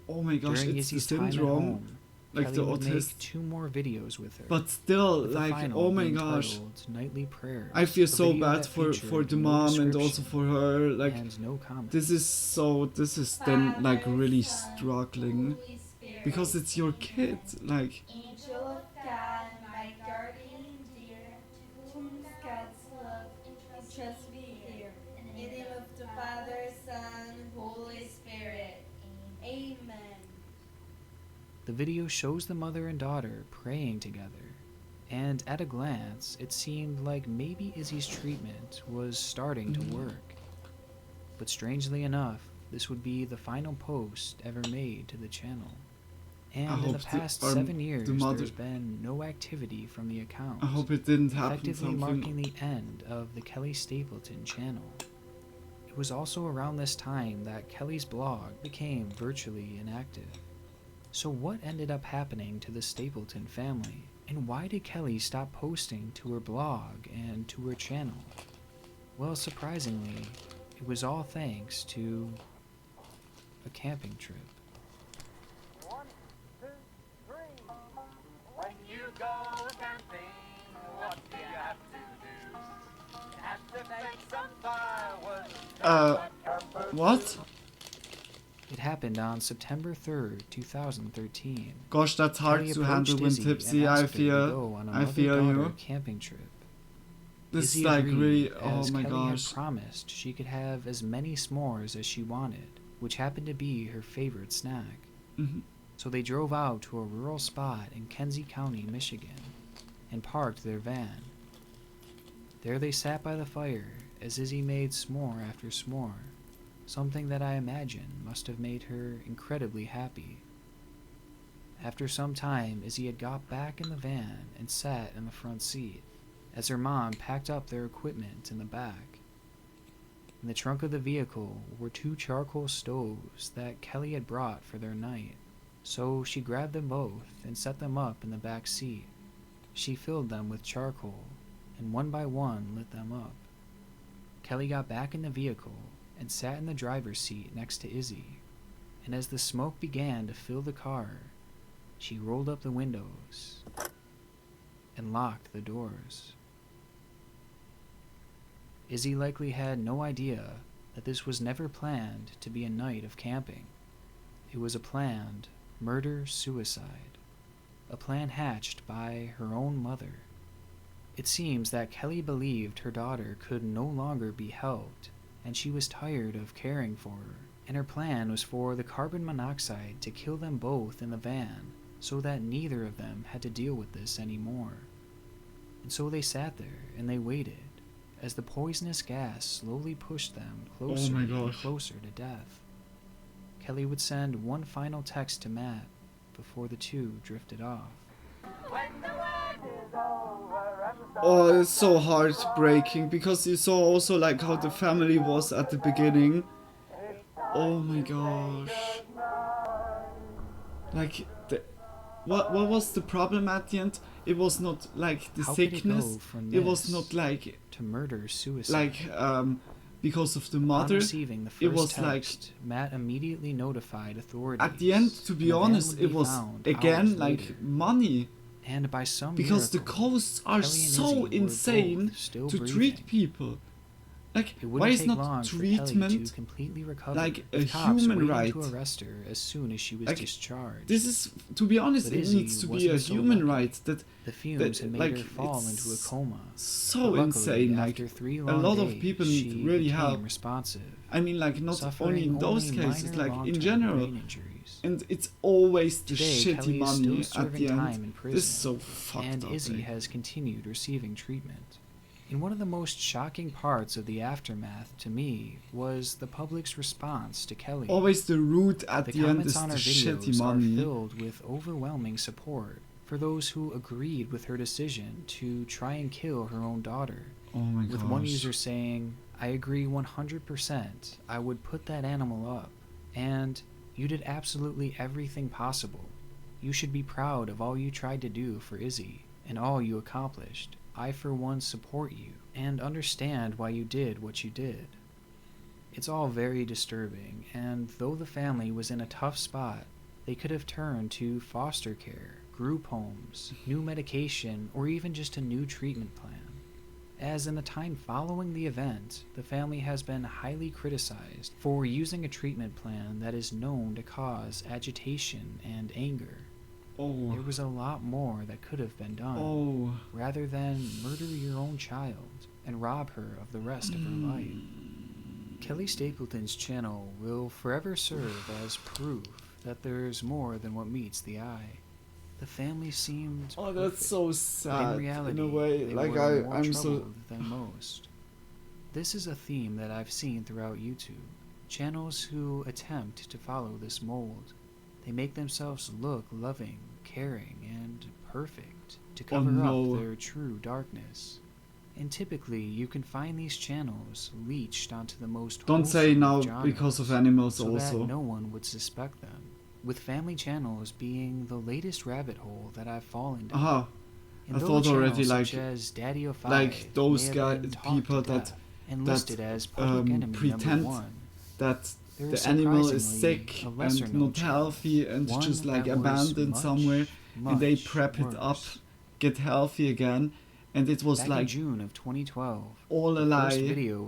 Oh my gosh, During it's the Izzy's time at syndrome, home, like Kelly the would make autism. 2 more videos with her. But still, with the like, final oh my being gosh, titled Nightly Prayers, I feel a so video bad that for featured the no mom and also description for her. Like, and no comment. this is then like really struggling because it's your kid. Like, Angel of God, my guardian dear, to whom God's love entrust me here. In the name of the Father, Son, Holy Spirit. Amen. The video shows the mother and daughter praying together, and at a glance, it seemed like maybe Izzy's treatment was starting to work. But strangely enough, this would be the final post ever made to the channel. And in the past 7 years, there's been no activity from the account. I hope it didn't happen effectively something. marking the end of the Kelly Stapleton channel. It was also around this time that Kelly's blog became virtually inactive. So what ended up happening to the Stapleton family? And why did Kelly stop posting to her blog and to her channel? Well, surprisingly, it was all thanks to a camping trip. When you go camping, what do you have to do? You have to make some firewood. What? It happened on September 3rd, 2013. Gosh, that's hard Kelly to handle when approached Izzy tipsy. and I asked her to go feel. on a I feel mother-daughter you. camping trip. This Izzy is like agreed, really. Oh as my Kelly gosh. had promised she could have as many s'mores as she wanted, which happened to be her favorite snack. Mhm. So they drove out to a rural spot in Kenzie County, Michigan, and parked their van. There they sat by the fire as Izzy made s'more after s'more, something that I imagine must have made her incredibly happy. After some time, Izzy had got back in the van and sat in the front seat, as her mom packed up their equipment in the back. In the trunk of the vehicle were 2 charcoal stoves that Kelly had brought for their night, so she grabbed them both and set them up in the back seat. She filled them with charcoal and one by one lit them up. Kelly got back in the vehicle and sat in the driver's seat next to Izzy, and as the smoke began to fill the car, she rolled up the windows and locked the doors. Izzy likely had no idea that this was never planned to be a night of camping. It was a planned murder-suicide, a plan hatched by her own mother. It seems that Kelly believed her daughter could no longer be helped, and she was tired of caring for her, and her plan was for the carbon monoxide to kill them both in the van so that neither of them had to deal with this anymore. And so they sat there and they waited as the poisonous gas slowly pushed them closer and closer to death. Kelly would send one final text to Matt before the two drifted off. Oh, it's so heartbreaking because you saw also like how the family was at the beginning. Oh my gosh. Like, what was the problem at the end? It was not like the sickness. It was not like to murder suicide. Like because of the mother. Receiving the first it was text, like Matt immediately notified authorities. At the end, to be honest, it was again like money. And by some because miracle, the costs are so insane to breathing. Treat people. Like, why is not treatment like a human right? To arrest her as soon as she was like, discharged. This is, to be honest, it needs to be a human right. That the fumes had made like, her fall into a coma. So insane. Like, a lot of people need really help. Responsive, I mean, like, not only in those cases, like in general. And it's always the shitty money at the end. This is so fucked and up. Izzy has continued receiving treatment. And one of the most shocking parts of the aftermath to me was the public's response to Kelly. Always the root at the end is the shitty money. Are filled with overwhelming support for those who agreed with her decision to try and kill her own daughter. Oh my gosh. With one user saying, "I agree 100%, I would put that animal up, and you did absolutely everything possible. You should be proud of all you tried to do for Izzy, and all you accomplished. I for one support you, and understand why you did what you did." It's all very disturbing, and though the family was in a tough spot, they could have turned to foster care, group homes, new medication, or even just a new treatment plan. As in the time following the event, the family has been highly criticized for using a treatment plan that is known to cause agitation and anger. Oh. There was a lot more that could have been done, rather than murder your own child and rob her of the rest of her life. Kelly Stapleton's channel will forever serve as proof that there's more than what meets the eye. The family seemed perfect. That's so sad. In reality, in a way, they like were more I'm troubled than most. This is a theme that I've seen throughout YouTube. Channels who attempt to follow this mold. They make themselves look loving, caring, and perfect to cover up their true darkness. And typically, you can find these channels leached onto the most Don't say now genres, because of animals so also. that no one would suspect them. With family channels being the latest rabbit hole that I've fallen down. I thought already like those people that pretend that the animal is sick and not healthy and just like abandoned somewhere, and they prep it up, get healthy again, and it was back like in June of 2012, all a lie.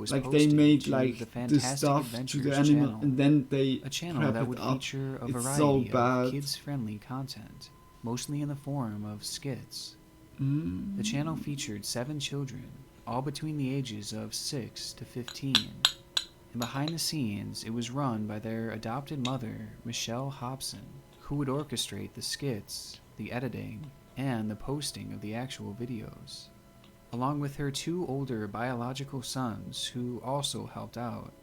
Like they made like the stuff to the animal and then they a channel prep that it would up. feature a It's variety so of bad. kids-friendly content, mostly in the form of skits. The channel featured 7 children, all between the ages of 6 to 15. And behind the scenes, it was run by their adopted mother, Michelle Hobson, who would orchestrate the skits, the editing, and the posting of the actual videos, along with her 2 older biological sons who also helped out.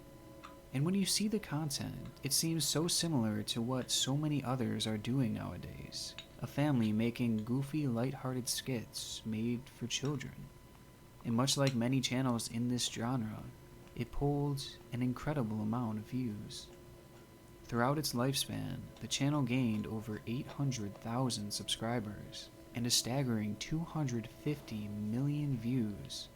And when you see the content, it seems so similar to what so many others are doing nowadays. A family making goofy, lighthearted skits made for children. And much like many channels in this genre, it pulled an incredible amount of views. Throughout its lifespan, the channel gained over 800,000 subscribers and a staggering 250 million views.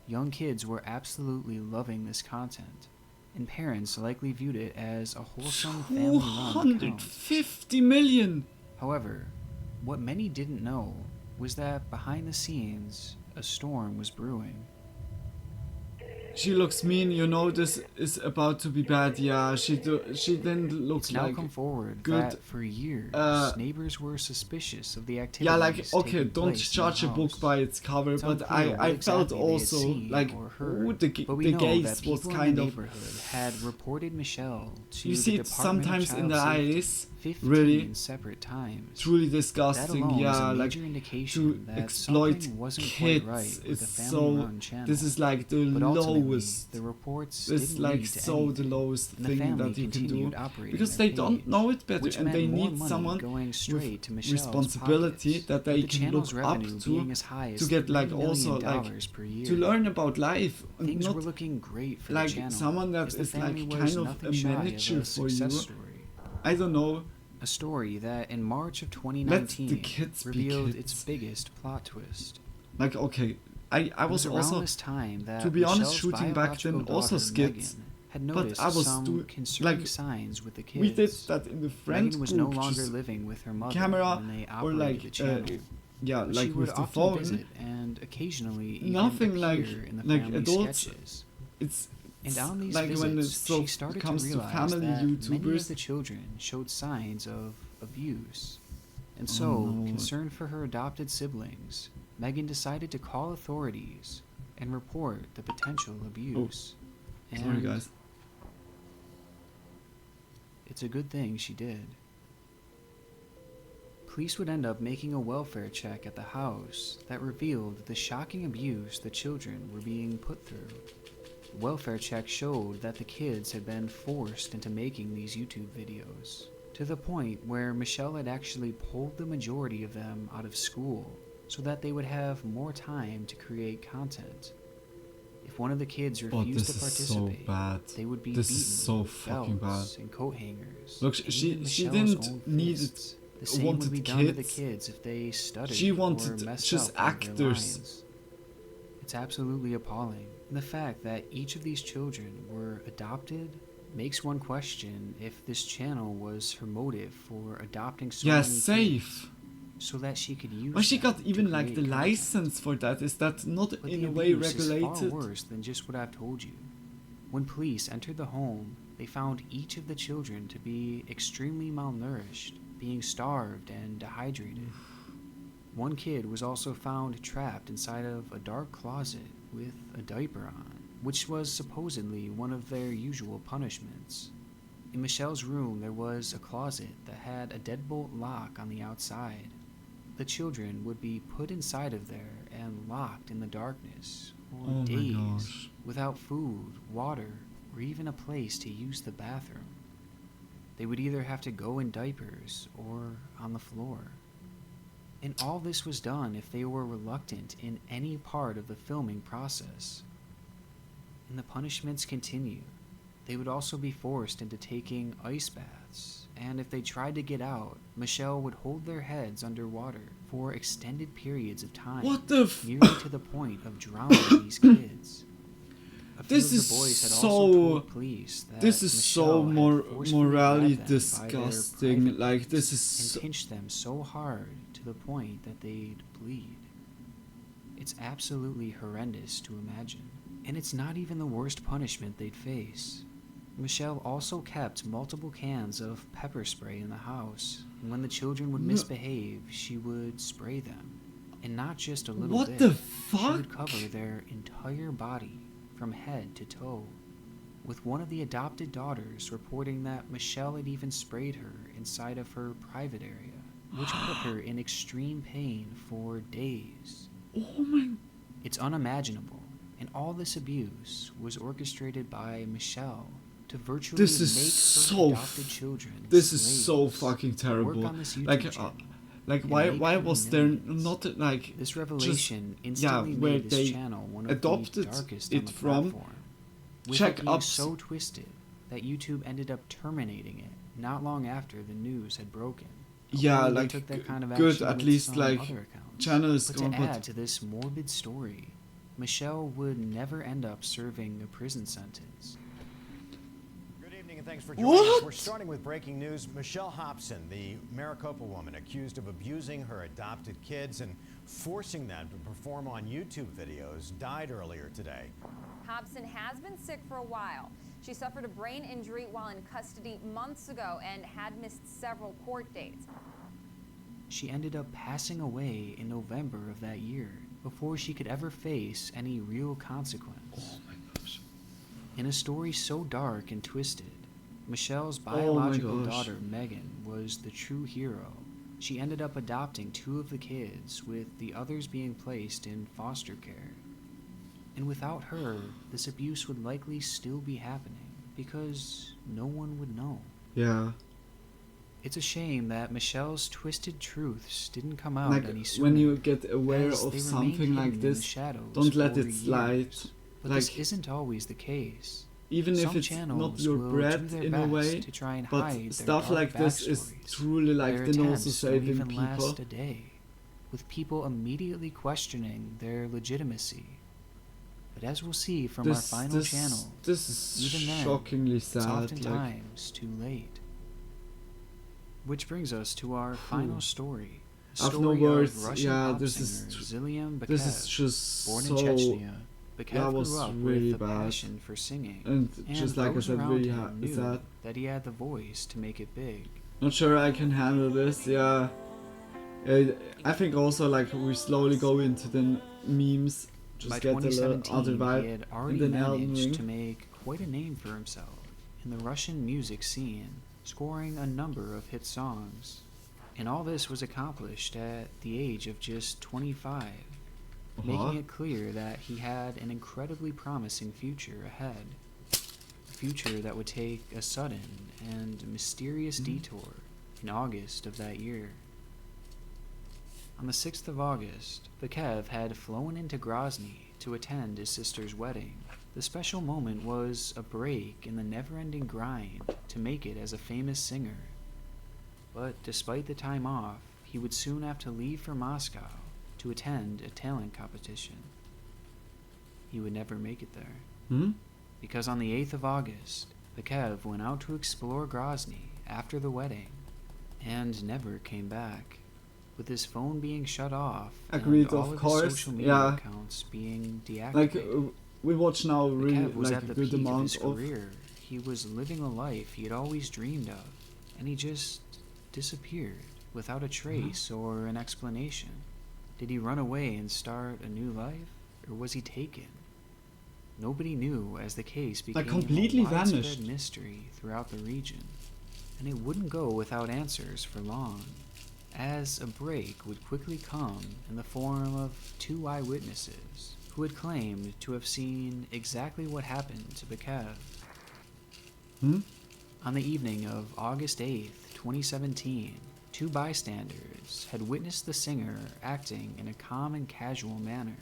Young kids were absolutely loving this content, and parents likely viewed it as a wholesome family-run account. 250 million! However, what many didn't know was that behind the scenes, a storm was brewing. She looks mean, you know this is about to be bad. Yeah, she didn't look It's now like come forward good. that for years, neighbors were suspicious of the activities. Yeah, like, okay, taking don't place judge a in the book house. by its cover, It's but unclear what I felt exactly they had also seen like, or heard, ooh, but we the know gaze that was people in kind the of. neighborhood had reported Michelle to You the see it Department of sometimes in the Child Safety eyes, 15 really, separate times. truly That disgusting. alone is Yeah, a like major indication to that exploit something wasn't kids quite right with is the so. family-run channel. This is like the But ultimately, lowest. the reports This is didn't like lead to so the anything, lowest and the thing family that you can do continued operating because their they don't page, know it better which and meant they more need money someone going straight with to Michelle's responsibility pockets, that they with the can channel's look up revenue to being as high as get like $3 million also like per year. to learn about life and Things not were looking great for like the channel, someone that as the is like family was kind of nothing a shy of manager a for you. success story. I don't know. A story that in March of Let 2019 the kids be revealed kids. its biggest plot twist. Like okay, I was around also this time that to be honest Michelle's shooting back then biological also daughter, skits. Megan, had But noticed I was some concerning like signs with the kids. we did that in the friend Megan was group, no longer just living with her mother camera when they or operated like the channel. yeah, but like she would with the often phone. visit and occasionally even Nothing appear like in the like family adults. sketches. It's And on these like when it visits, so she started to comes to realize family that many of YouTubers. the children showed signs of abuse. And Oh, so, no. concerned for her adopted siblings, Megan decided to call authorities and report the potential abuse. Sorry, And guys. it's a good thing she did. Police would end up making a welfare check at the house that revealed the shocking abuse the children were being put through. The welfare check showed that the kids had been forced into making these YouTube videos, to the point where Michelle had actually pulled the majority of them out of school so that they would have more time to create content. If one of the kids refused to participate, they would be This beaten is so with fucking belts bad. and coat hangers. Look, and she even she Michelle's didn't own need fists. it. The same would be Wanted done to the kids. kids if they stuttered She or wanted messed just up with their actors. lines. It's absolutely appalling. And the fact that each of these children were adopted makes one question if this channel was her motive for adopting so Yeah, many safe. kids, so that she could use Well, she them got to even like create the content. license for that. Is that not But in the a way abuse is far regulated? worse than just what I've told you. When police entered the home, they found each of the children to be extremely malnourished, being starved and dehydrated. One kid was also found trapped inside of a dark closet with a diaper on, which was supposedly one of their usual punishments. In Michelle's room, there was a closet that had a deadbolt lock on the outside. The children would be put inside of there and locked in the darkness for Oh my days, gosh. without food, water, or even a place to use the bathroom. They would either have to go in diapers or on the floor. And all this was done if they were reluctant in any part of the filming process. And the punishments continue. They would also be forced into taking ice baths, and if they tried to get out, Michelle would hold their heads underwater for extended periods of time, What the nearly to the point of drowning these kids. A few This of the is boys had so. also told police that This is so Michelle had forcefully morally grabbed them by their disgusting. private Like this parts is. So, and pinched them so hard to the point that they'd bleed. It's absolutely horrendous to imagine. And it's not even the worst punishment they'd face. Michelle also kept multiple cans of pepper spray in the house, and when the children would misbehave, she would spray them. And not just a little What bit. the She would fuck? cover their entire body from head to toe, with one of the adopted daughters reporting that Michelle had even sprayed her inside of her private area, which put her in extreme pain for days. Oh my. It's unimaginable, and all this abuse was orchestrated by Michelle to virtually This is make her so. adopted children This is so slaves fucking to work terrible. on this YouTube Like, channel like and why make her was there millions. not like This revelation just, yeah, instantly where made this they channel one of adopted the darkest on it the from? platform. with check it being up. so twisted that YouTube ended up terminating it not long after the news had broken. Yeah, Although they like took that kind of good action at with least some like other accounts. channels But gone, to but add to this morbid story, Michelle would never end up serving a prison sentence. Good evening and thanks for joining us. We're starting with breaking news. Michelle Hobson, the Maricopa woman accused of abusing her adopted kids and forcing them to perform on YouTube videos, died earlier today. Hobson has been sick for a while. She suffered a brain injury while in custody months ago and had missed several court dates. She ended up passing away in November of that year before she could ever face any real consequence. Oh my gosh. In a story so dark and twisted, Michelle's biological gosh. daughter Megan was the true hero. She ended up adopting 2 of the kids, with the others being placed in foster care. And without her, this abuse would likely still be happening because no one would know. Yeah. It's a shame that Michelle's twisted truths didn't come out Like any sooner. when you get aware as of they something remained like hidden in the this, shadows don't let for it slide. years. But Like this isn't always the case. even if Some it's not channels your will bread do their in a best way, to try and but hide their stuff dark like this is backstories. truly like Their the nose attempts of won't saving even people. last a day, with people immediately questioning their legitimacy. But as we'll see from our final channel, this is even then, shockingly it's sad. Like, oftentimes too late. Which brings us to our final story. A I've no story words. of Russian Yeah, pop this singer is Zilliam Bekev. this is just Born so. in Chechnya, Bekev that was grew up really with a bad. passion for singing, And just like I those said, around really him knew sad. that he had the voice to make it big. Not sure I can handle this. Yeah, I think also like we slowly go into the memes. Just By get a little 2017, other vibe, he had and already then Elden managed Ring. to make quite a name for himself in the Russian music scene, scoring a number of hit songs. And all this was accomplished at the age of just 25, making it clear that he had an incredibly promising future ahead. A future that would take a sudden and mysterious detour in August of that year. On the 6th of August, Bekev had flown into Grozny to attend his sister's wedding. The special moment was a break in the never-ending grind to make it as a famous singer. But despite the time off, he would soon have to leave for Moscow to attend a talent competition. He would never make it there. Because on the 8th of August, Bekev went out to explore Grozny after the wedding and never came back, with his phone being shut off Agreed, and all of of course, his social media yeah. accounts being deactivated. Like we watch now really Bekev was like at a the good peak of amount his of. career. He was living a life he had always dreamed of, and he just disappeared without a trace or an explanation. Did he run away and start a new life, or was he taken? Nobody knew, as the case became completely a widespread vanished. mystery throughout the region, and it wouldn't go without answers for long, as a break would quickly come in the form of 2 eyewitnesses who had claimed to have seen exactly what happened to Bekev. On the evening of August 8th, 2017, 2 bystanders had witnessed the singer acting in a calm and casual manner.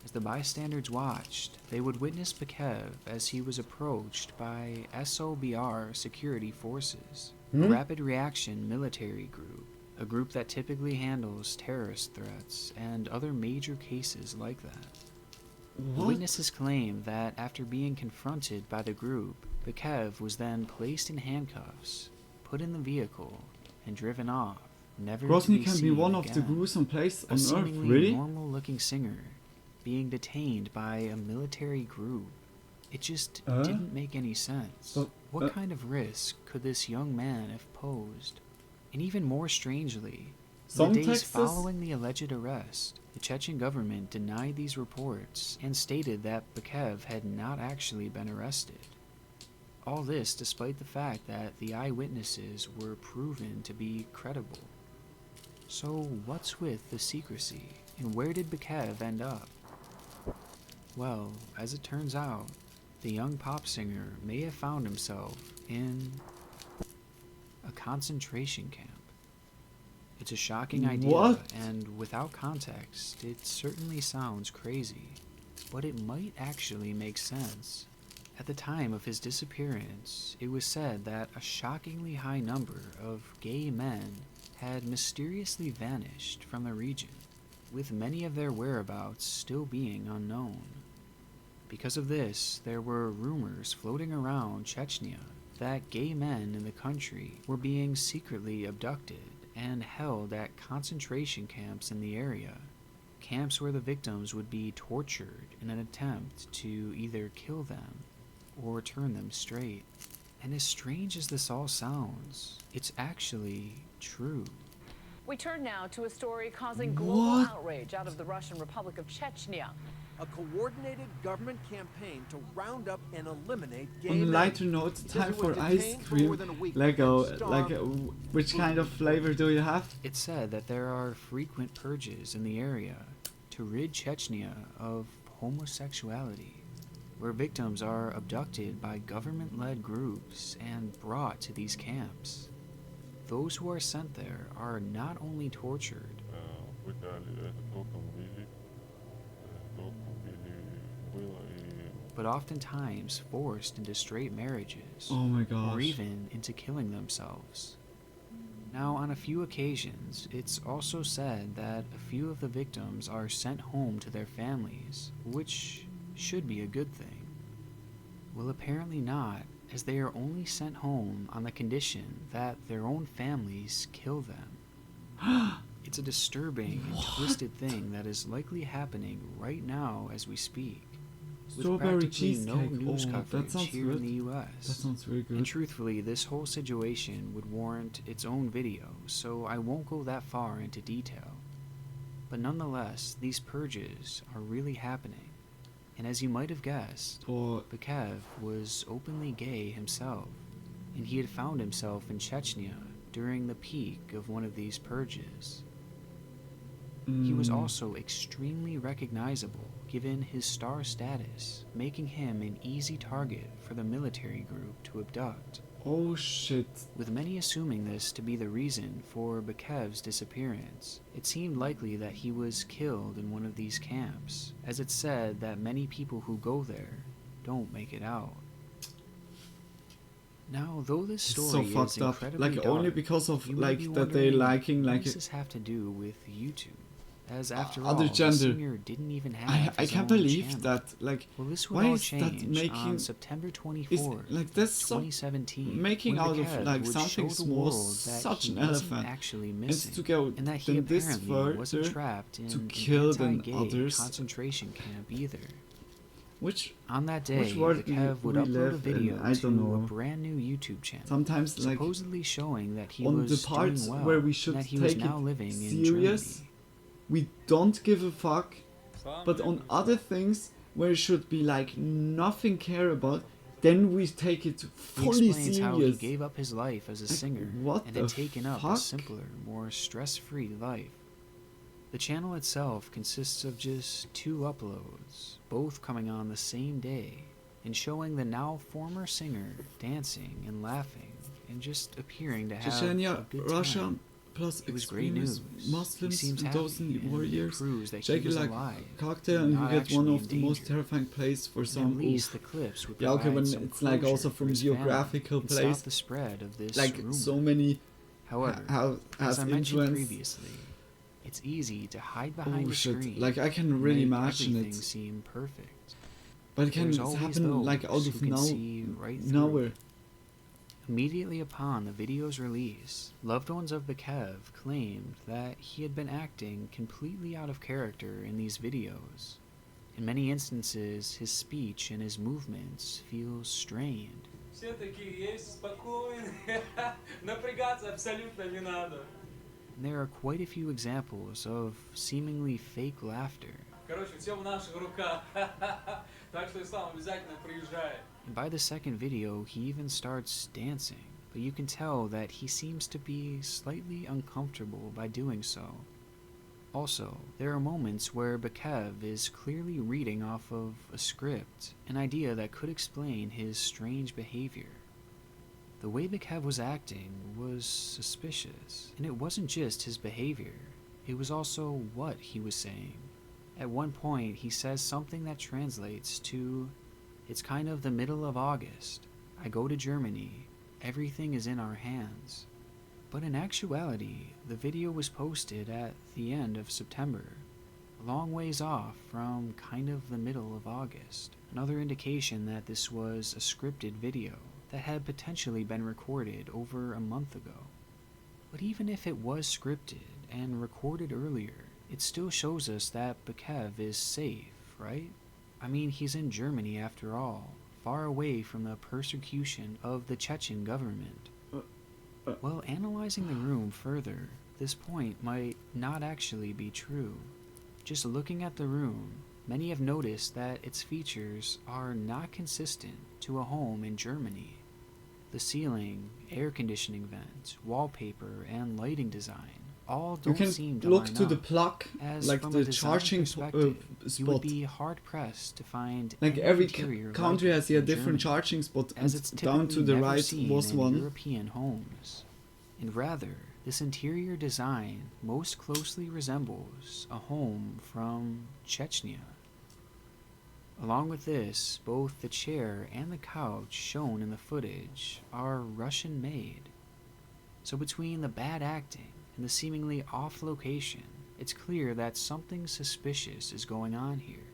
As the bystanders watched, they would witness Bekev as he was approached by SOBR security forces, a rapid reaction military group, a group that typically handles terrorist threats and other major cases like that. The witnesses claim that after being confronted by the group, Bekev was then placed in handcuffs, put in the vehicle, and driven off, never to Grozny be can be seen one of the again. gruesome places A on Earth, seemingly really? normal-looking singer being detained by a military group. It just didn't make any sense. What kind of risk could this young man have posed? And even more strangely, in Some the days Texas- following the alleged arrest, the Chechen government denied these reports and stated that Bekev had not actually been arrested. All this despite the fact that the eyewitnesses were proven to be credible. So what's with the secrecy, and where did Bekev end up? Well, as it turns out, the young pop singer may have found himself in a concentration camp. It's a shocking idea, What? and without context, it certainly sounds crazy, but it might actually make sense. At the time of his disappearance, it was said that a shockingly high number of gay men had mysteriously vanished from the region, with many of their whereabouts still being unknown. Because of this, there were rumors floating around Chechnya that gay men in the country were being secretly abducted and held at concentration camps in the area, camps where the victims would be tortured in an attempt to either kill them or turn them straight. And as strange as this all sounds, it's actually true. We turn now to a story causing global outrage out of the Russian Republic of Chechnya. A coordinated government campaign to round up and eliminate gay On a men. lighter note, time for ice cream. Lego, which kind of flavor do you have? It's said that there are frequent purges in the area to rid Chechnya of homosexuality, where victims are abducted by government-led groups and brought to these camps. Those who are sent there are not only tortured, but oftentimes forced into straight marriages, Oh my gosh. or even into killing themselves. Now, on a few occasions, it's also said that a few of the victims are sent home to their families, which should be a good thing. Well, apparently not, as they are only sent home on the condition that their own families kill them. It's a disturbing and twisted thing that is likely happening right now as we speak, with Strawberry practically no cheesecake. news Oh, that coverage sounds here good. in the US. That sounds very good. And truthfully, this whole situation would warrant its own video, so I won't go that far into detail. But nonetheless, these purges are really happening. And as you might have guessed, Bakev was openly gay himself, and he had found himself in Chechnya during the peak of one of these purges. He was also extremely recognizable given his star status, making him an easy target for the military group to abduct. Oh shit. With many assuming this to be the reason for Bakev's disappearance, it seemed likely that he was killed in one of these camps, as it's said that many people who go there don't make it out. Now, though this It's so story is fucked up. incredibly Like dark, only because of you may be that they wondering, liking what like does this have to do with YouTube? As after all, other the gender. singer didn't even have I his can't own believe channel. that. Like, Well, this would why all is that change making on September is 24th, like that's so 2017, making when out of Bakev like would something show the small world that such he an wasn't elephant actually and missing, to go and that he then this apparently wasn't further trapped in to an kill the anti-gay others. concentration camp either. Which On that day, which world Bakev would we upload a live in? video I to don't know. a brand new YouTube channel, Sometimes like supposedly showing that he on was the parts doing well, where we and should that he was take now it living in serious, Germany. we don't give a fuck. But on other things where it should be like nothing care about, then we take it He fully explains how he serious. gave up his life as a singer what and the had taken up a fuck? simpler, more stress-free life. The channel itself consists of just 2 uploads, both coming on the same day, and showing the now former singer dancing and laughing and just appearing to have a Chechnya, good Russia, time. plus It was great extremist news. He Muslims seems and happy those in the and warriors. proves that he Shake it was like alive, cocktail and you not get one actually of in the most danger. terrifying plays for And some. at least oof. the clips would Yeah, okay, provide when some it's like also closure for from his family geographical and place, stop the spread of this like rumor. so many However, have as I mentioned influence. previously, it's easy to hide behind Oh a shit! screen. Like I can and really make imagine everything it, seem perfect. but it can There's always happen like those out who of can see right through nowhere. it. Immediately upon the video's release, loved ones of Bakev claimed that he had been acting completely out of character in these videos. In many instances, his speech and his movements feel strained. Все такие есть, спокойные. Напрягаться абсолютно не надо. And there are quite a few examples of seemingly fake laughter. Короче, все в наших руках. Так что Ислам обязательно приезжай. And by the second video, he even starts dancing, but you can tell that he seems to be slightly uncomfortable by doing so. Also, there are moments where Bakev is clearly reading off of a script, an idea that could explain his strange behavior. The way Bakev was acting was suspicious, and it wasn't just his behavior, it was also what he was saying. At one point, he says something that translates to, It's kind of the middle of August. I go to Germany. Everything is in our hands. But in actuality, the video was posted at the end of September, a long ways off from kind of the middle of August. Another indication that this was a scripted video that had potentially been recorded over a month ago. But even if it was scripted and recorded earlier, it still shows us that Bakev is safe, right? I mean, he's in Germany after all, far away from the persecution of the Chechen government. Well, analyzing the room further, this point might not actually be true. Just looking at the room, many have noticed that its features are not consistent to a home in Germany. The ceiling, air conditioning vent, wallpaper, and lighting design all don't seem to look line to the up. plug, As like from the a design charging perspective, you would spot. be hard-pressed to find Like any every interior country like has it a in different Germany, charging spot, as and it's down to typically the never right seen was in one. European homes. And rather, this interior design most closely resembles a home from Chechnya. Along with this, both the chair and the couch shown in the footage are Russian-made. So between the bad acting and the seemingly off location, it's clear that something suspicious is going on here.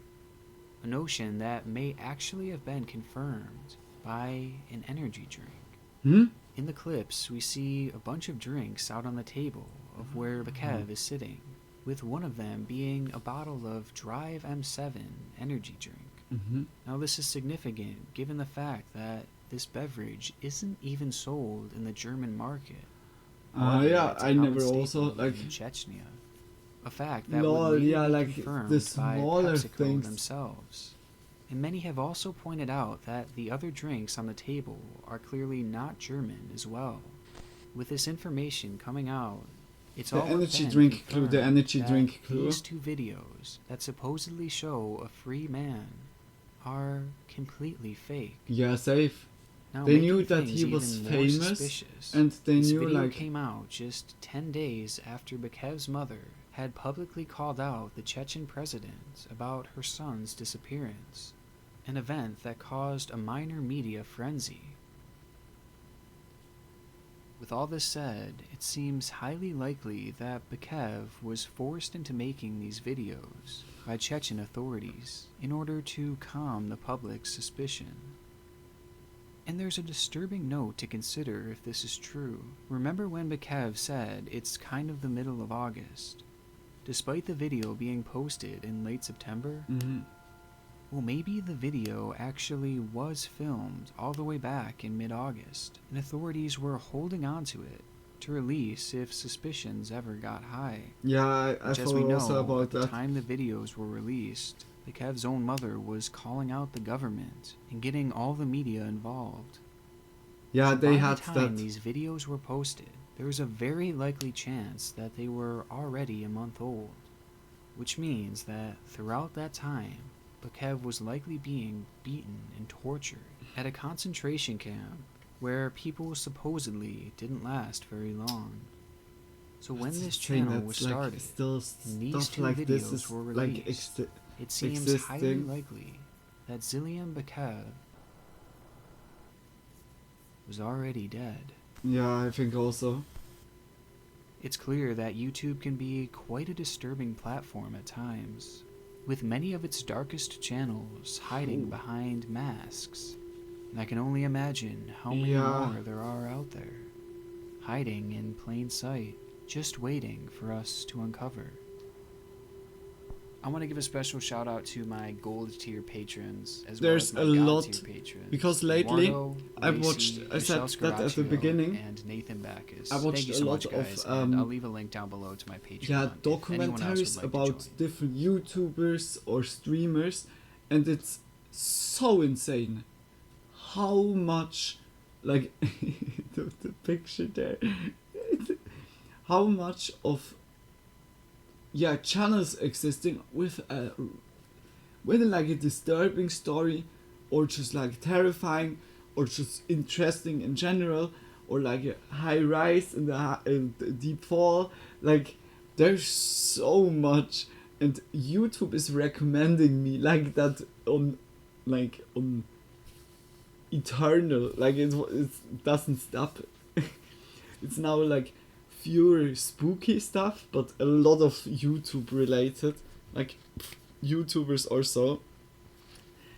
A notion that may actually have been confirmed by an energy drink. In the clips, we see a bunch of drinks out on the table of where Bakev is sitting, with one of them being a bottle of Drive M7 energy drink. Now this is significant given the fact that this beverage isn't even sold in the German market. However, Yeah, it's a I never common also, staple like... in Chechnya. A fact that Lol, would later yeah, be like, confirmed the by smaller PepsiCo things. themselves. And many have also pointed out that the other drinks on the table are clearly not German as well. With this information coming out, it's The all energy been drink clue, the confirmed energy that drink clue. these two videos that supposedly show a free man are completely fake. Yeah, safe. Now, They knew making that things he was even more famous, suspicious, and they this knew, video like... came out just 10 days after Bakev's mother had publicly called out the Chechen president about her son's disappearance, an event that caused a minor media frenzy. With all this said, it seems highly likely that Bakev was forced into making these videos by Chechen authorities in order to calm the public's suspicion. And there's a disturbing note to consider if this is true. Remember when Bakev said it's kind of the middle of August, despite the video being posted in late September? Well, maybe the video actually was filmed all the way back in mid-August, and authorities were holding on to it to release if suspicions ever got high. Yeah, I Which, as we thought know, also about at the that. time the videos were released, Bakev's own mother was calling out the government and getting all the media involved. Yeah, So they by had the time that. these videos were posted, there was a very likely chance that they were already a month old, which means that throughout that time, Bakev was likely being beaten and tortured at a concentration camp where people supposedly didn't last very long. So when That's this insane, channel that's, was like, started still and these stuff two like this videos is, were like, released, it seems highly existing. likely that Zilian Bakev was already dead. Yeah, I think also. It's clear that YouTube can be quite a disturbing platform at times, with many of its darkest channels hiding behind masks. And I can only imagine how many Yeah. more there are out there, hiding in plain sight, just waiting for us to uncover. I want to give a special shout out to my gold tier patrons as There's well as my a god lot, tier patrons. because lately Eduardo, I've Lacey, watched, I said Michelle that at the Scaraccio, beginning, and Nathan Backus. I watched Thank you a so lot much, guys, and I'll leave a link down below to my Patreon. yeah, if anyone else would documentaries like to about join. different YouTubers or streamers, and it's so insane how much, like, the picture there, how much of, yeah, channels existing with whether like a disturbing story, or just like terrifying, or just interesting in general, or like a high rise and a deep fall. Like, there's so much, and YouTube is recommending me like that on eternal. Like it doesn't stop. It's now like fewer spooky stuff, but a lot of YouTube related, like YouTubers or so.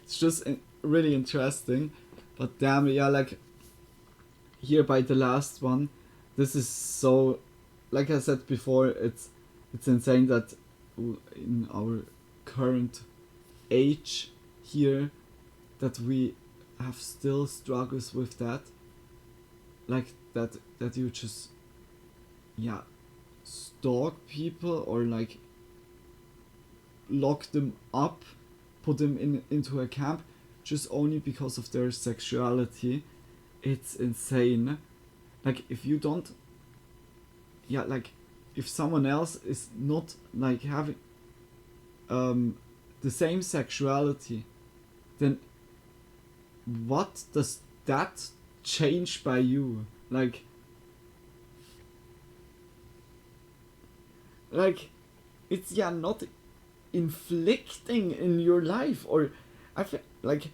It's just really interesting. But damn, yeah, like here by the last one, this is so, like I said before, it's insane that in our current age here that we have still struggles with that, like that you just stalk people or like lock them up, put them into a camp just only because of their sexuality. It's insane. Like if you don't, like if someone else is not like having the same sexuality, then what does that change by you? Like it's not inflicting in your life, or I feel like,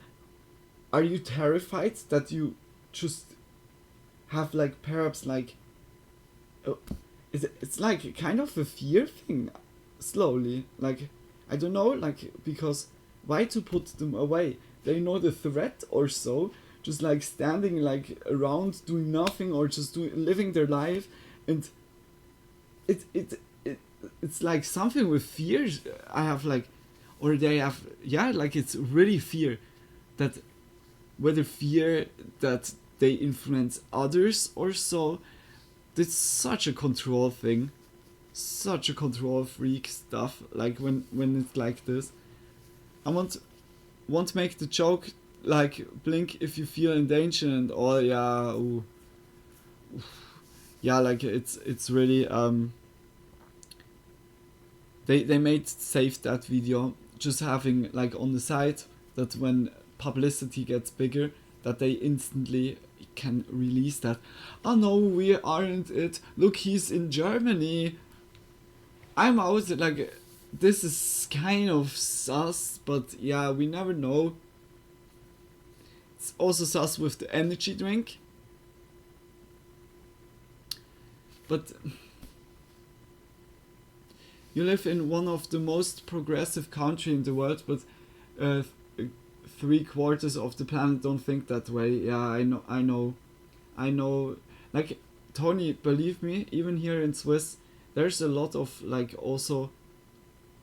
are you terrified that you just have like perhaps like it's like kind of a fear thing slowly, like I don't know, like because why to put them away? They know the threat or so, just like standing like around doing nothing or just living their life, and it's like something with fears I have, like, or they have, like it's really fear that whether fear that they influence others or so. It's such a control thing, such a control freak stuff, like when it's like this. I want to make the joke like blink if you feel in danger and all, like it's really they made save that video just having like on the side that when publicity gets bigger that they instantly can release that. Oh no, we aren't it. Look, he's in Germany. I'm out. Like, this is kind of sus, but yeah, we never know. It's also sus with the energy drink. But you live in one of the most progressive country in the world, but 3/4 of the planet don't think that way. Yeah, I know. Like, Tony, believe me, even here in Swiss, there's a lot of like also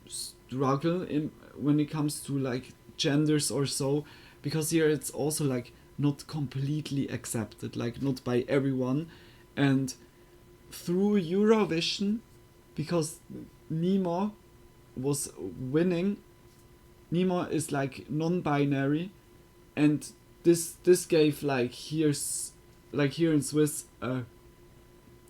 struggle in when it comes to like genders or so, because here it's also like not completely accepted, like not by everyone. And through Eurovision, because Nemo was winning, Nemo is like non-binary, and this gave like here in Swiss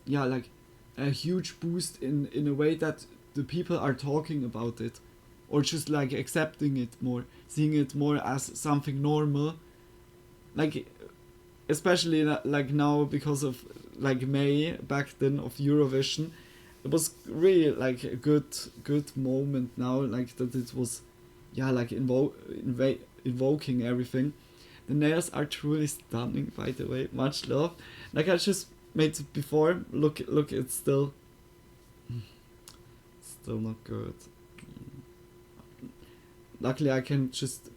like a huge boost in a way that the people are talking about it, or just like accepting it more, seeing it more as something normal, like especially like now because of like May back then of Eurovision. It was really like a good moment now, like that it was like invoking everything. The nails are truly stunning, by the way. Much love. Like I just made it before. Look, it's still not good. Luckily I can just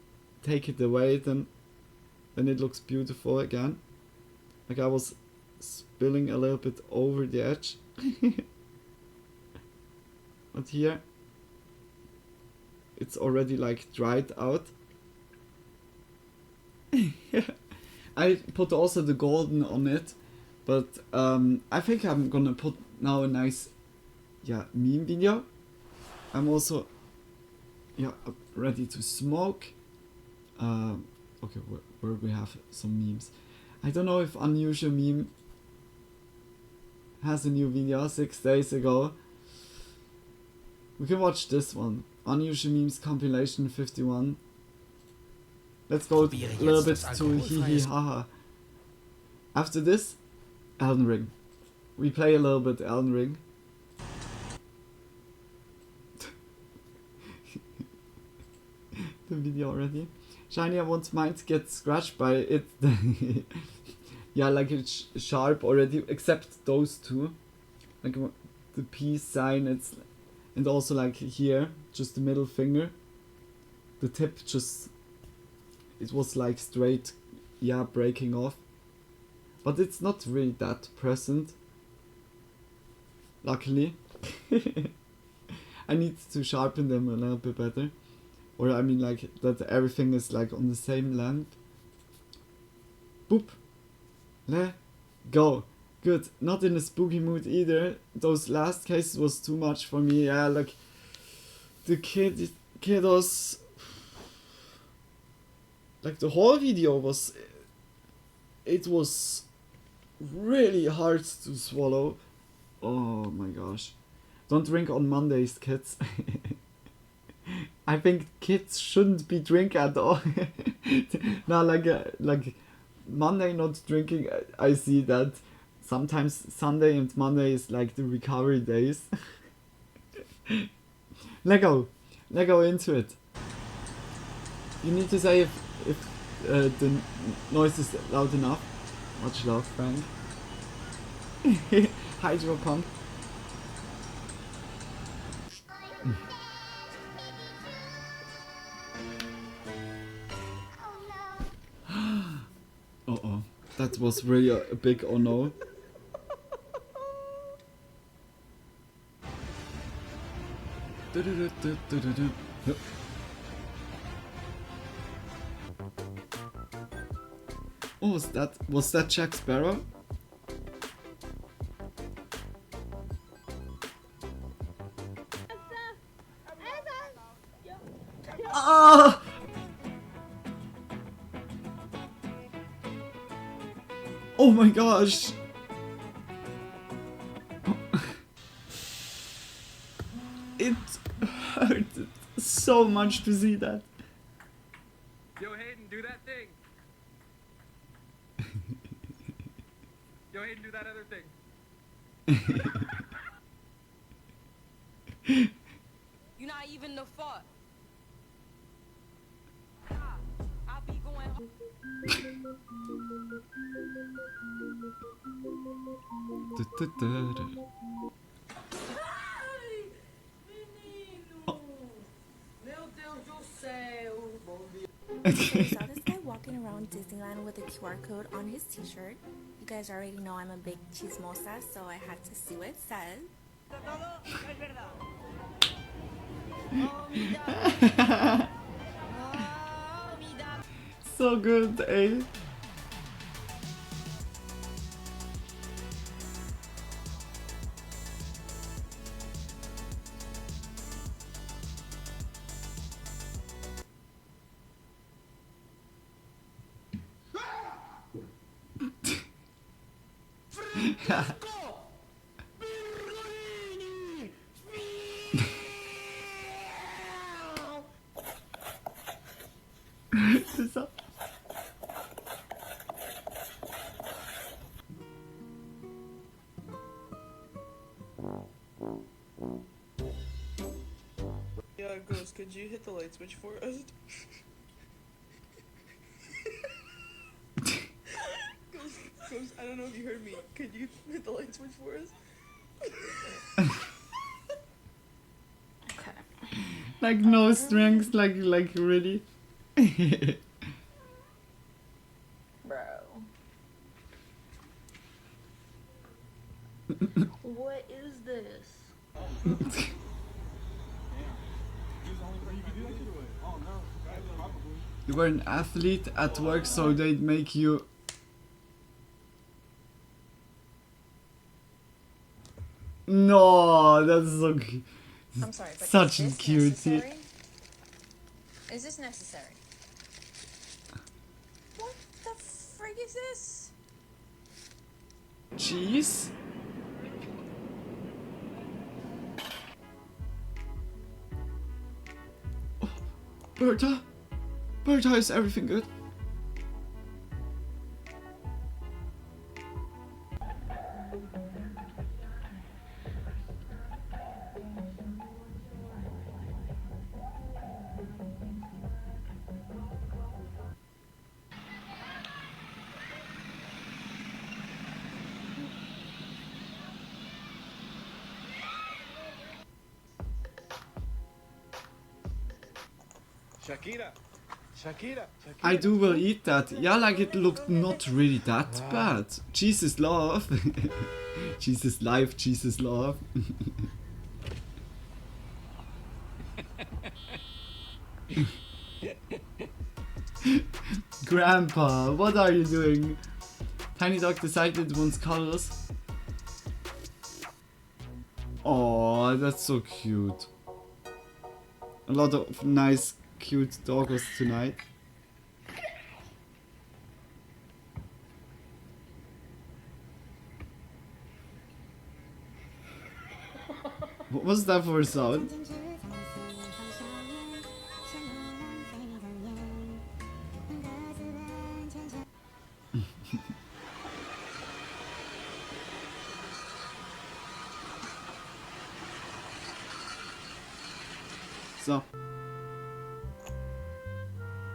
take it away, then it looks beautiful again. Like I was spilling a little bit over the edge. But here it's already like dried out. I put also the golden on it, but I think I'm gonna put now a nice meme video. I'm also ready to smoke. Okay, where we have some memes. I don't know if Unusual Meme has a new video 6 days ago. We can watch this one. Unusual Memes Compilation 51. Let's go a little bit to hihi haha. After this, Elden Ring. We play a little bit Elden Ring. The video already. Shiny, I want mine to get scratched by it. Yeah, like it's sharp already, except those two. Like the peace sign, it's, and also like here, just the middle finger. The tip just, it was like straight, yeah, breaking off. But it's not really that present. Luckily. I need to sharpen them a little bit better. Or I mean like that everything is like on the same length. Boop. Le. Go. Good. Not in a spooky mood either. Those last cases was too much for me. Yeah, like the kiddos. Like the whole video was, it was really hard to swallow. Oh my gosh. Don't drink on Mondays, kids. I think kids shouldn't be drinking at all. No, like Monday not drinking, I see that. Sometimes Sunday and Monday is like the recovery days. Lego into it. You need to say if the noise is loud enough. Much love, Frank. Hydropump. Uh-oh. That was really a big oh no. Oh, was that Jack Sparrow? Ah! Oh my gosh! It hurt so much to see that. Yo, Hayden, do that thing. Yo, Hayden, do that other thing. You're not even the fuck. I'll be going home. I saw this guy walking around Disneyland with a QR code on his t-shirt. You guys already know I'm a big chismosa, so I had to see what it says. So good, eh? C'est ça. Yeah, Ghost, could you hit the light switch for us? Ghost, I don't know if you heard me. Could you hit the light switch for us? Like no strings, like really. Bro. What is this? You were an athlete at work, so they'd make you. No, that's so cute. I'm sorry, but such is a this cutie. necessary? Is this necessary? What the frig is this? Cheese? Oh, Berta? Berta, is everything good? Shakira. Shakira. I will eat that. Yeah, like it looked not really that bad. Jesus love. Jesus life, Jesus love. Grandpa, what are you doing? Tiny dog decided it wants colors. Oh, that's so cute. A lot of nice, cute doggos tonight. What was that for a sound? So,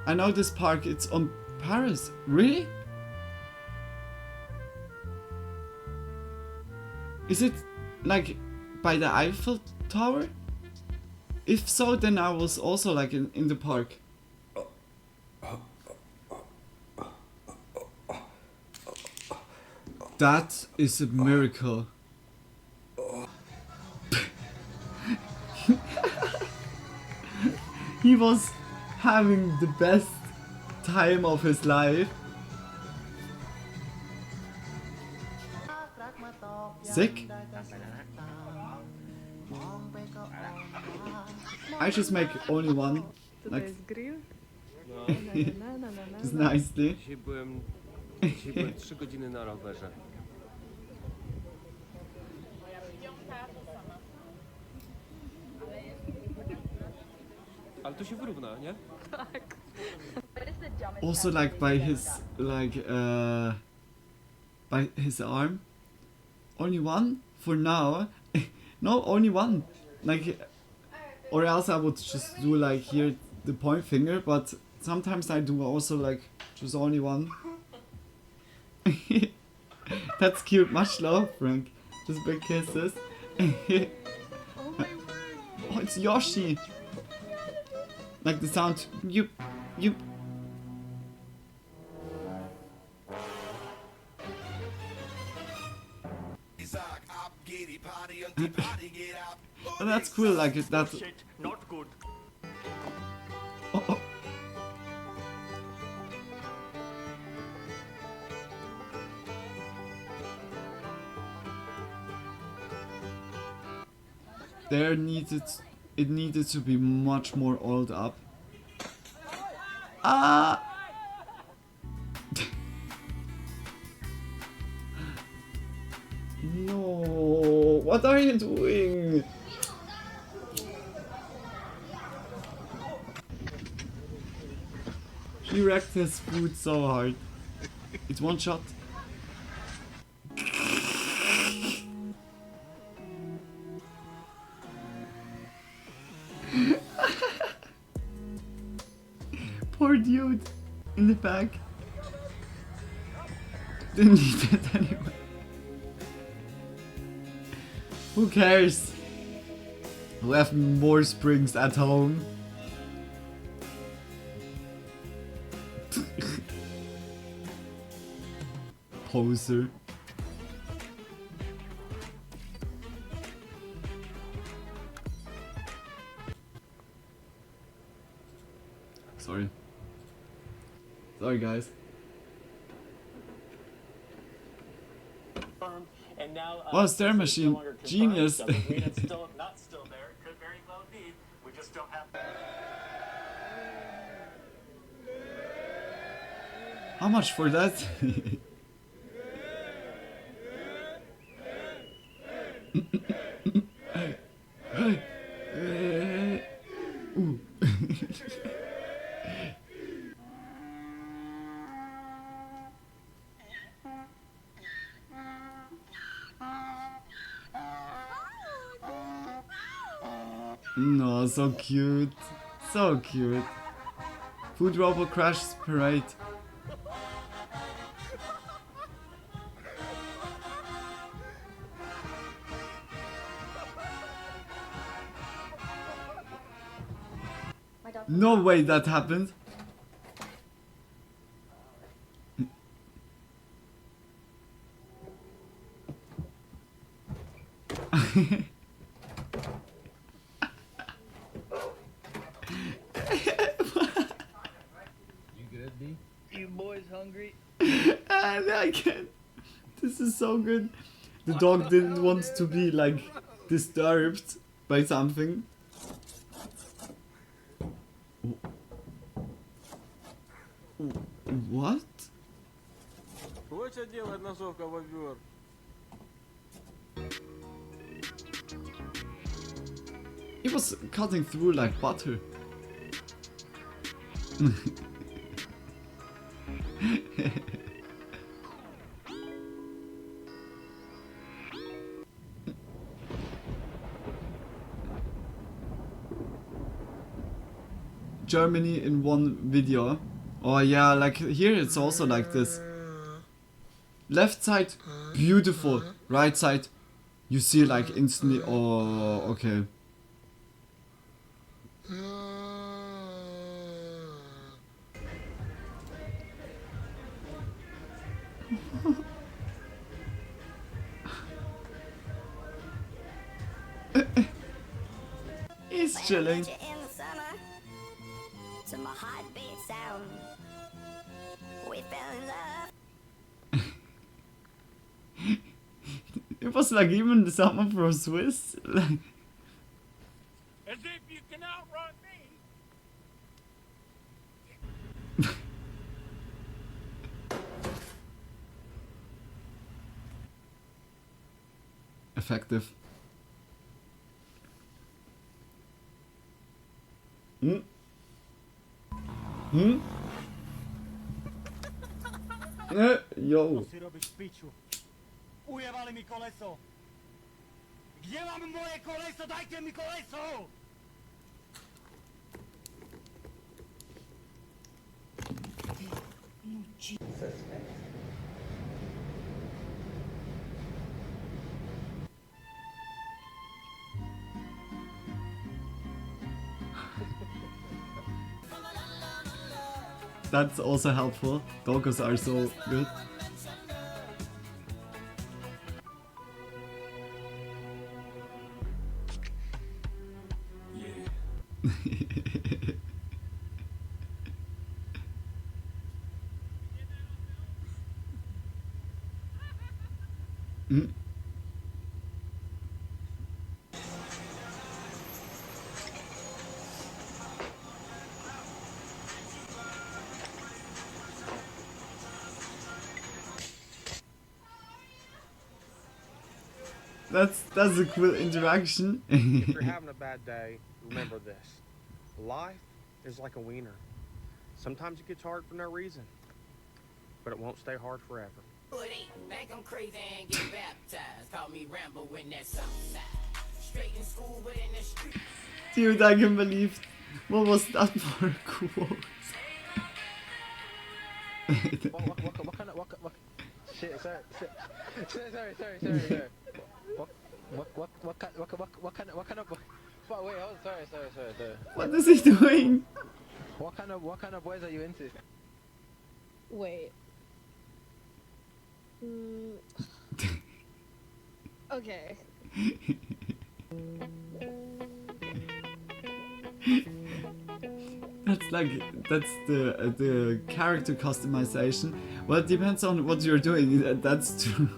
I know this park, it's on Paris. Really? Is it like by the Eiffel Tower? If so, then I was also like in the park. That is a miracle. He was having the best time of his life. Sick? I just make only one. Like, just nicely. Dzisiaj byłem 3 godziny na rowerze. Ale to się wyrówna, nie? Tak. Also like by his arm. Only one for now. No, only one. Like, or else I would just do like here the point finger, but sometimes I do also like just only one. That's cute. Much love, Frank. Just big kisses. Oh, it's Yoshi. Like the sound. You. Oh, that's cool. Like that's. Not good. Oh. It needed to be much more oiled up. Ah! No, what are you doing? He wrecked his food so hard. It's one shot. Poor dude in the back. Didn't need it anyway. Who cares? We have more springs at home. Poser. Sorry. Sorry, guys. And now, well, Stair Machine, genius. Still not still there. It could very well be. We just don't have. How much for that? Ooh. No, so cute. So cute. Food Robo Crash's Parade. No way that happened. You good, B? You boys hungry? I can't. This is so good. The dog didn't want to be like disturbed by something. What? Лучше делать носовка в обвер. It was cutting through like butter. Germany in one video. Oh yeah, like here it's also like this. Left side, beautiful. Right side, you see like instantly. Oh, okay. He's chilling. To my heartbeat sound, we fell in love. It was like even someone from Swiss. Like, As if you can outrun me. Effective. Hmm? Hmm? Yo. Ujebali mi koleso! Gdzie mam moje koleso? Dajcie mi koleso! That's also helpful. Doggos are so good. Mm. That's a cool interaction. If you're having a bad day, remember this. Life is like a wiener. Sometimes it gets hard for no reason, but it won't stay hard forever. Think I'm crazy and get baptized. Call me Rambo when that Samson. Straight in school, but in the street. Dude, I can't believe. What was that for a quote? What shit, sorry. What kind of wait, oh, sorry. What is he doing? What kind of boys are you into? Wait. Okay. That's the character customization. Well, it depends on what you're doing. That's true.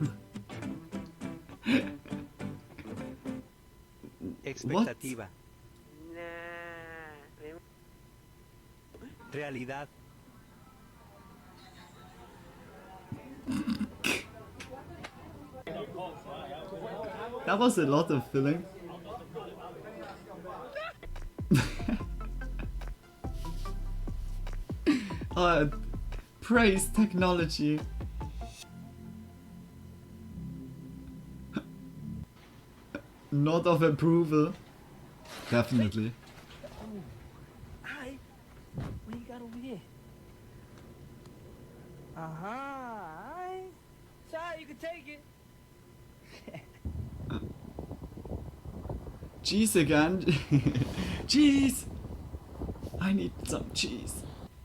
Expectativa. Realidad. That was a lot of filling. Praise technology. Not of approval. Definitely. Hi. What do you got over here? Hi. Sorry, you can take it. Cheese again. Cheese. I need some cheese.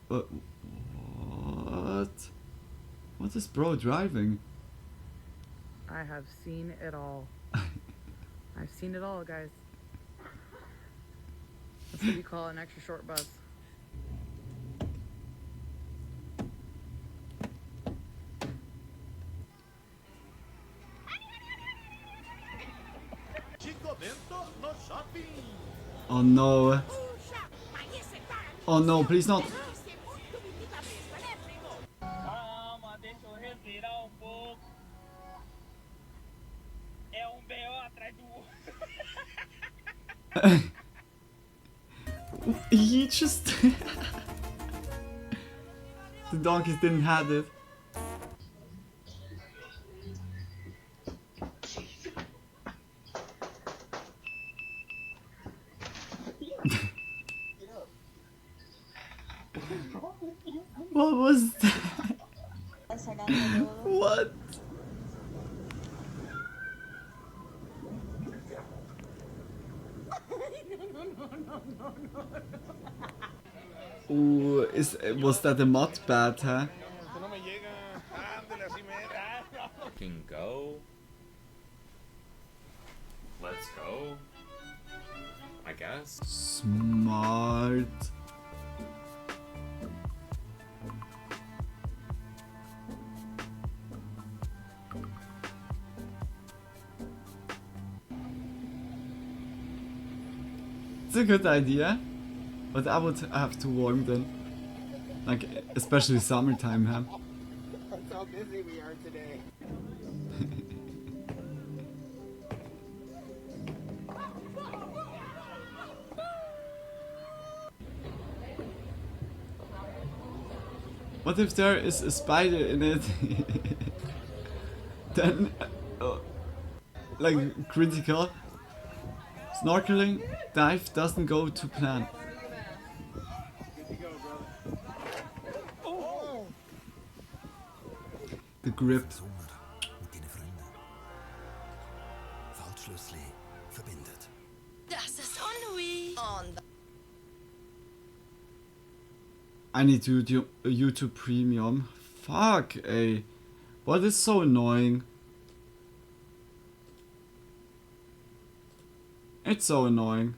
What? What is bro driving? I have seen it all. I've seen it all, guys. That's what you call an extra short bus. Oh no. Oh no, please not. He just... The donkeys didn't have it. What was that? What? Ooh, was that a mud bat, huh? Can go. Let's go. I guess. Smart. It's a good idea, but I would have to warm them. Like, especially summertime, huh? That's how busy we are today. What if there is a spider in it? Then, like, critical. Snorkeling dive doesn't go to plan. The grip. Das ist Louis. I need YouTube Premium. Fuck, ey. What is so annoying? It's so annoying.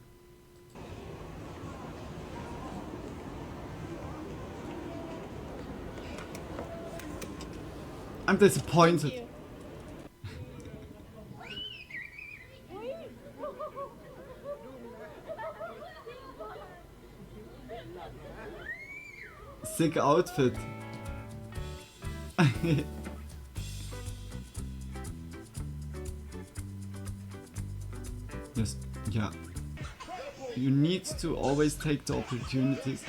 I'm disappointed. Sick outfit. Yes, yeah. You need to always take the opportunities.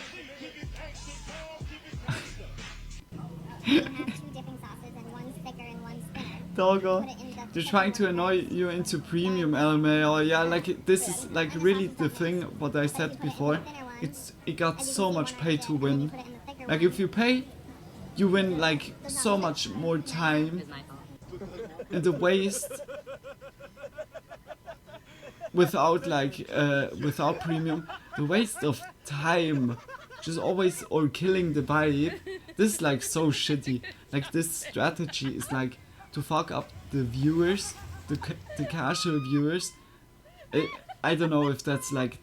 Doggo, they're trying to annoy you into premium LMAO. Yeah, like this is like really the thing what I said before. It got so much pay to win. Like if you pay, you win like so much more time. And the waste without like without premium, the waste of time just always or killing the vibe. This is like so shitty. Like this strategy is like to fuck up the viewers, the casual viewers. I don't know if that's like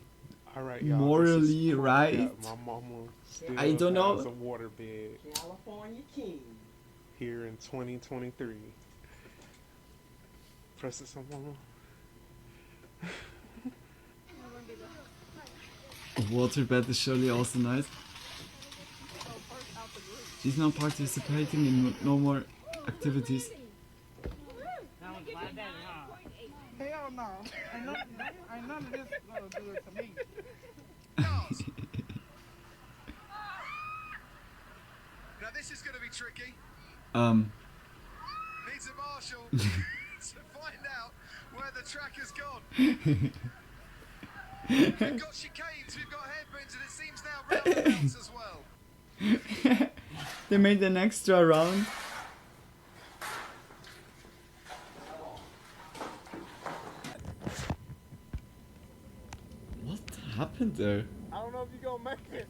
morally right. My mama still I don't know. has a waterbed. California King. Here in 2023. Press this on mama. A waterbed is surely also nice. She's not participating in no more activities. Hell no. Ain't none of this gonna do it to me. Now this is gonna be tricky. Needs a marshal to find out where the track has gone. We've got chicanes, we've got headwinds, and it seems now roundabouts as well. They made an extra round. What happened there? I don't know if you're gonna make it.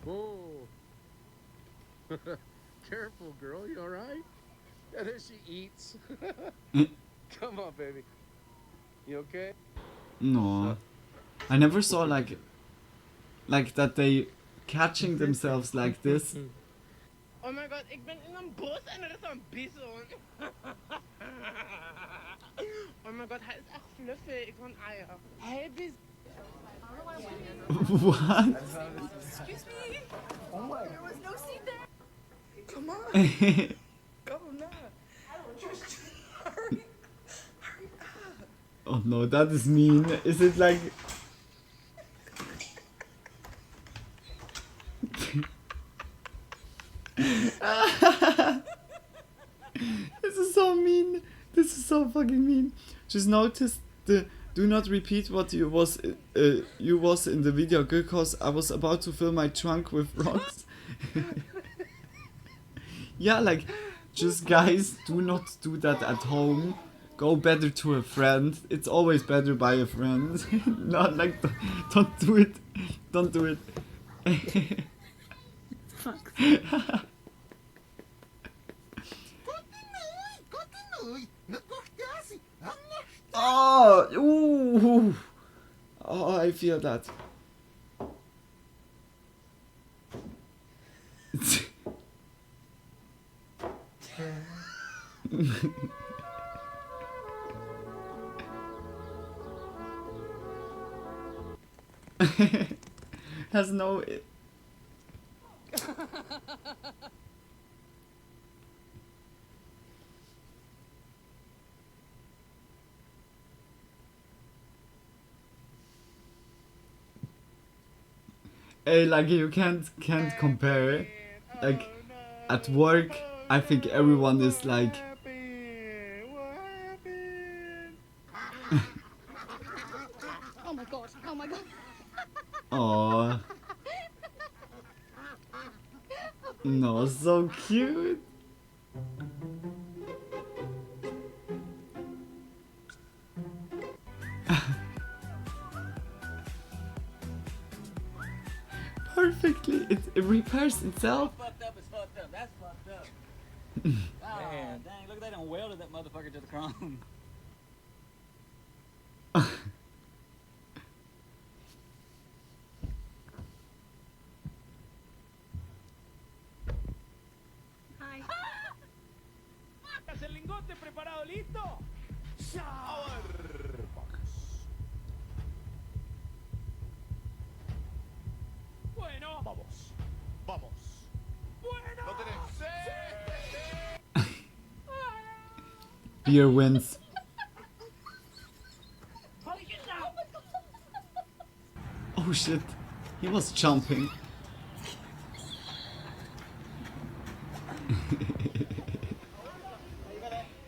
Whoa. Careful, girl. You all right? Yeah, there she eats. Come on, baby. You okay? No. I never saw like that they catching themselves like this. Oh my god, ik ben in een bos en er is een bison. Oh my god, hij is echt fluffy. Ik wil een eier. Hey, bison. What? Excuse me. Oh my. There was no seed there. Come on. Go now. Hurry. Hurry up. Oh no, that is mean. Is it like... This is so mean. This is so fucking mean. Just notice the do not repeat what you was in the video because I was about to fill my trunk with rocks. Yeah, like, just guys, do not do that at home. Go better to a friend. It's always better by a friend. Not like, don't do it. Don't do it. Fuck. Oh, ooh. Oh, I feel that. Has no... Hey, like you can't compare. Like at work, I think everyone is like. Oh my god. Oh my god. Oh. No, so cute. Perfectly, it repairs itself. Fucked up is fucked up. That's fucked up. Man, dang, look at that and welded that motherfucker to the chrome. Hi. ¿Estás el lingote preparado, listo? Bueno. Vamos. Vamos. Bueno. Lo tenés. Beer wins. Oh shit, he was jumping.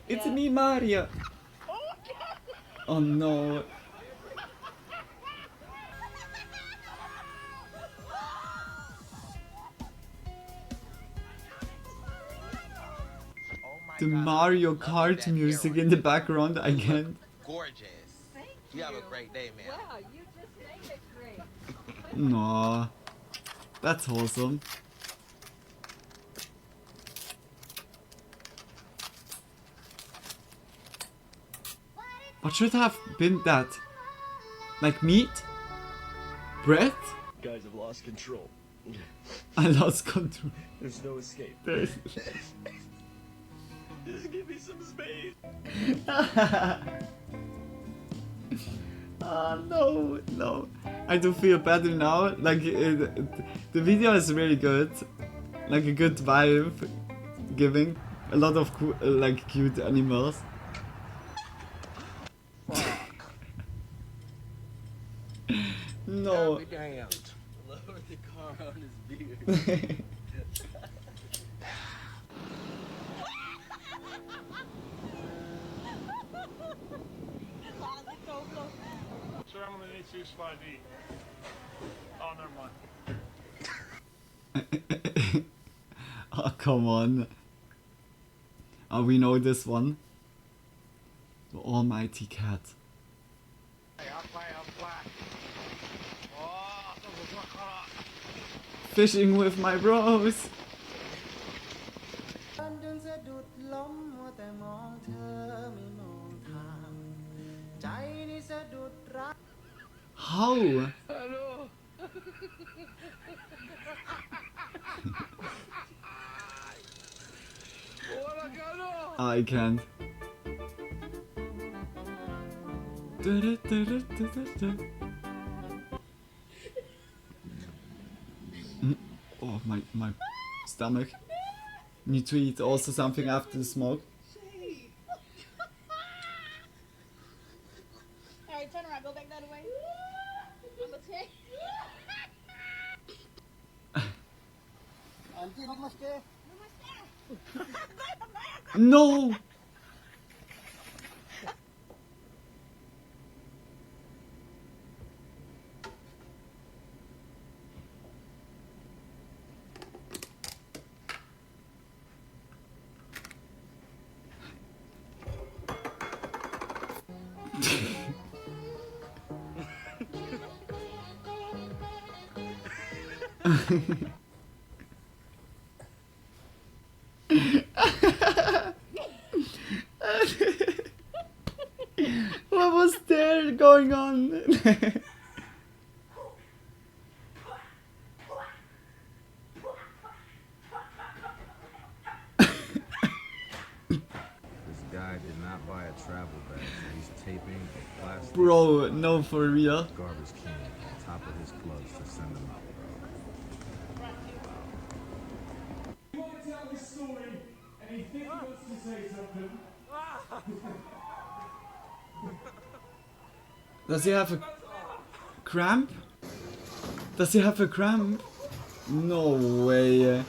It's me, Mario. Oh no. The Mario Kart music in the background again. Gorgeous. You have a great day, man. Wow, you just made it great. No, that's awesome. What should have been that? Like meat? Bread? Guys have lost control. I lost control. There's no escape. There's... Just give me some space. No, no. I do feel better now. Like, the video is really good. Like, a good vibe giving. A lot of like cute animals. No. Lower the car on his beard. Sir, I'm gonna need to use 5D. Oh, never mind. Oh, come on. Oh, we know this one. The almighty cat. Fishing with my bros. How? Hello. I can't. Oh, my stomach. Need to eat also something after the smoke. Alright, turn around, go back that way. I'm gonna take. No! What was there going on? This guy did not buy a travel bag, so he's taping a plastic Bro, no, for real. garbage can on top of his clothes to send them out, bro. You want to tell his story, and he thinks he wants to say something. Does he have a cramp? Does he have a cramp? No way.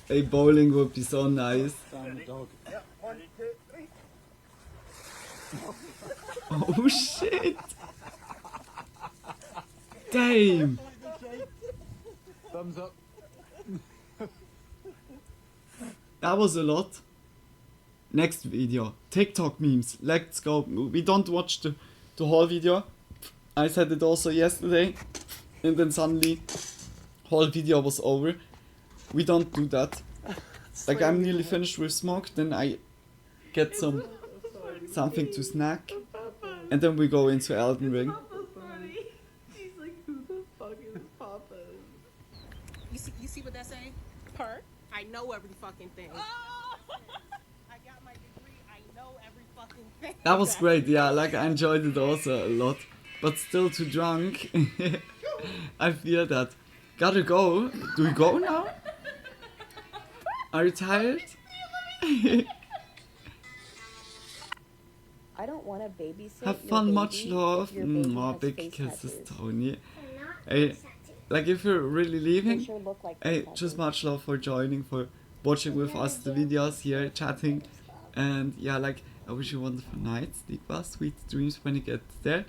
A bowling would be so nice. Oh shit! Damn! Thumbs up. That was a lot. Next video, TikTok memes. Let's go. We don't watch the whole video. I said it also yesterday, and then suddenly, whole video was over. We don't do that. Like I'm nearly finished with smoke, then I get something to snack, and then we go into Elden Ring. She's like, who the fuck is Papa? You see what that's saying? Per? I know every fucking thing. I got my degree. I know every fucking thing. That was great, yeah, like I enjoyed it also a lot. But still too drunk. I feel that. Gotta go. Do we go now? Are you tired? I don't want to babysit. Have your fun, baby much love. if your baby Oh, has big face kisses, tattoos. Tony. Hey, like if you're really leaving, They sure look like hey, face just tattoos. much love for joining, for watching with us the videos here, chatting, and yeah, like I wish you a wonderful night, sleep well, sweet dreams when you get there.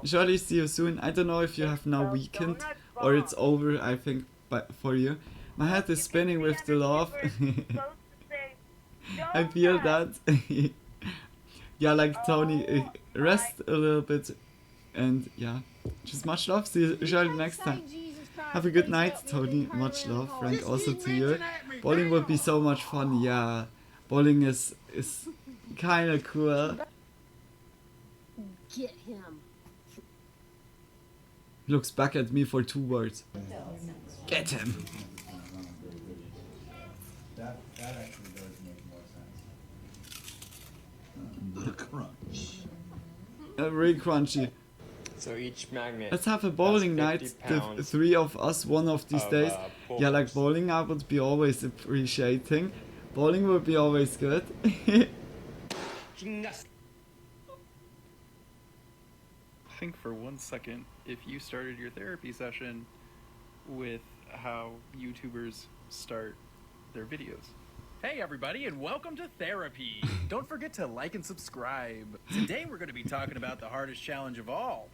Surely see you soon. I don't know if you have now weekend or it's over. I think, but for you, my head is spinning with the love. I feel that. Yeah, like Tony, rest a little bit, and yeah, just much love. See you surely next time. Have a good night, Tony. Much love, friend. Also to you. Bowling would be so much fun. Yeah, bowling is kind of cool. Get him. He looks back at me for 2 words. Get him. That actually does make more sense. The crunch. Really crunchy. So each magnet. Let's have a bowling night. The 3 of us, one of these days. Yeah, like bowling I would be always appreciating. Bowling would be always good. Think for 1 second if you started your therapy session with how YouTubers start their videos. Hey everybody, and welcome to therapy. Don't forget to like and subscribe. Today we're going to be talking about the hardest challenge of all.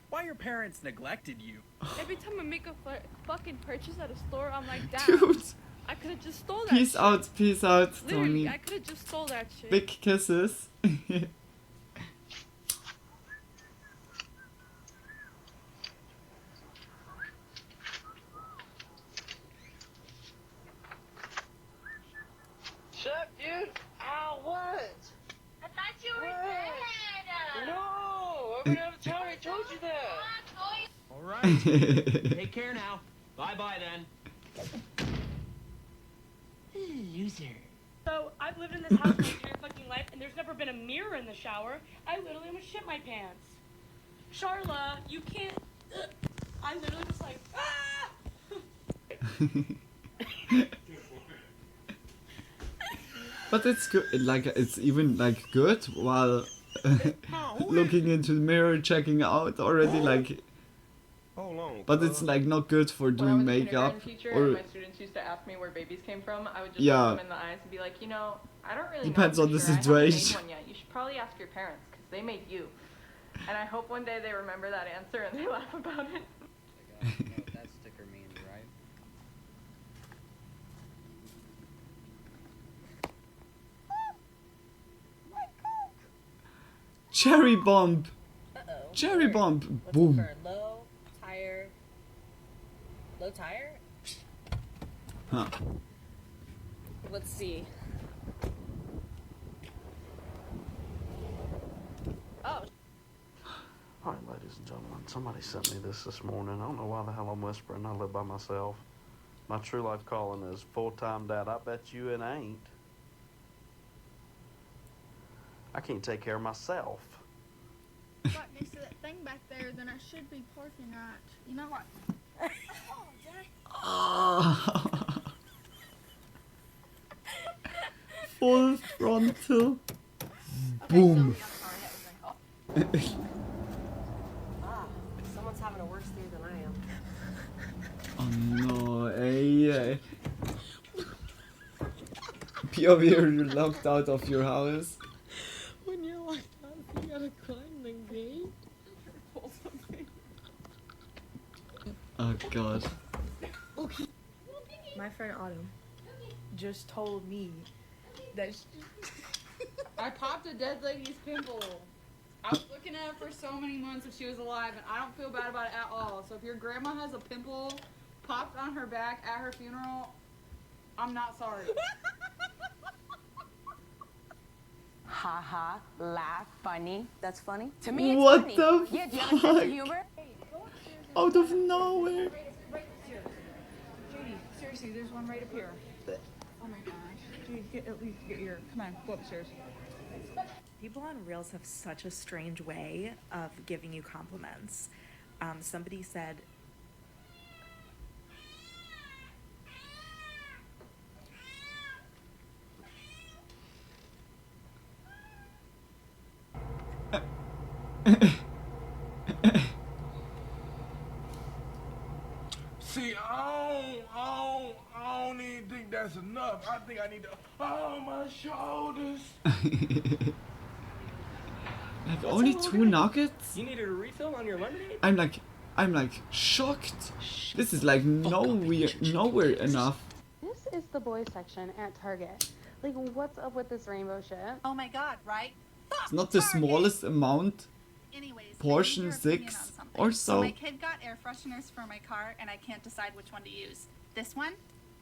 Why your parents neglected you. Every time I make a fucking purchase at a store, I'm like, damn. Dude. I could have just stole that Peace shit. out, Literally, Tony. I could have just stole that shit. Big kisses. tower, I told you that. Alright. Take care now. Bye-bye then. Loser. So, I've lived in this house my entire fucking life, and there's never been a mirror in the shower. I literally almost shit my pants. Charla, you can't... I literally was like, ah! But it's good, like, it's even, like, good while looking into the mirror, checking out already, like... Hold on. But it's, like, not good for doing makeup. Teacher, Or and my students used to ask me where babies came from. I would just Yeah. look them in the eyes and be like, you know, I don't really Depends know on the for sure. I situation. haven't made one yet. You should probably ask your parents, because they made you. And I hope one day they remember that answer and they laugh about it. That sticker means, right? Cherry bomb! Cherry bomb! Boom! Low tire. Low tire? Huh. Let's see. Oh. Hi, ladies and gentlemen. Somebody sent me this morning. I don't know why the hell I'm whispering. I live by myself. My true life calling is full-time dad. I bet you it ain't. I can't take care of myself. Right next to that thing back there, then I should be parking right. You know what? Full frontal. Boom. Someone's having a worse day than I am. Oh no, hey. POV, you're locked out of your house. When you're locked out, you gotta climb the gate. Pull something. Oh god. My friend Autumn just told me that I popped a dead lady's pimple. I was looking at it for so many months if she was alive, and I don't feel bad about it at all. So if your grandma has a pimple popped on her back at her funeral, I'm not sorry. Ha ha, laugh, funny. That's funny? To me, it's What funny. the Yeah, do you have a sense fuck? of humor? Out of nowhere. Judy, seriously, there's one right up here. Oh my gosh. Judy, at least get your, come on, go upstairs. people on Reels have such a strange way of giving you compliments. Somebody said, See, I don't even think that's enough. I think I need to. Oh, my shoulders. Like only 2 nuggets? You needed a refill on your lemonade? I'm like shocked. This is like nowhere enough. This is the boys section at Target. Like, what's up with this rainbow shit? Oh my god, right? It's not the smallest amount. Anyways, Portion 6 or so. My kid got air fresheners for my car and I can't decide which one to use. This one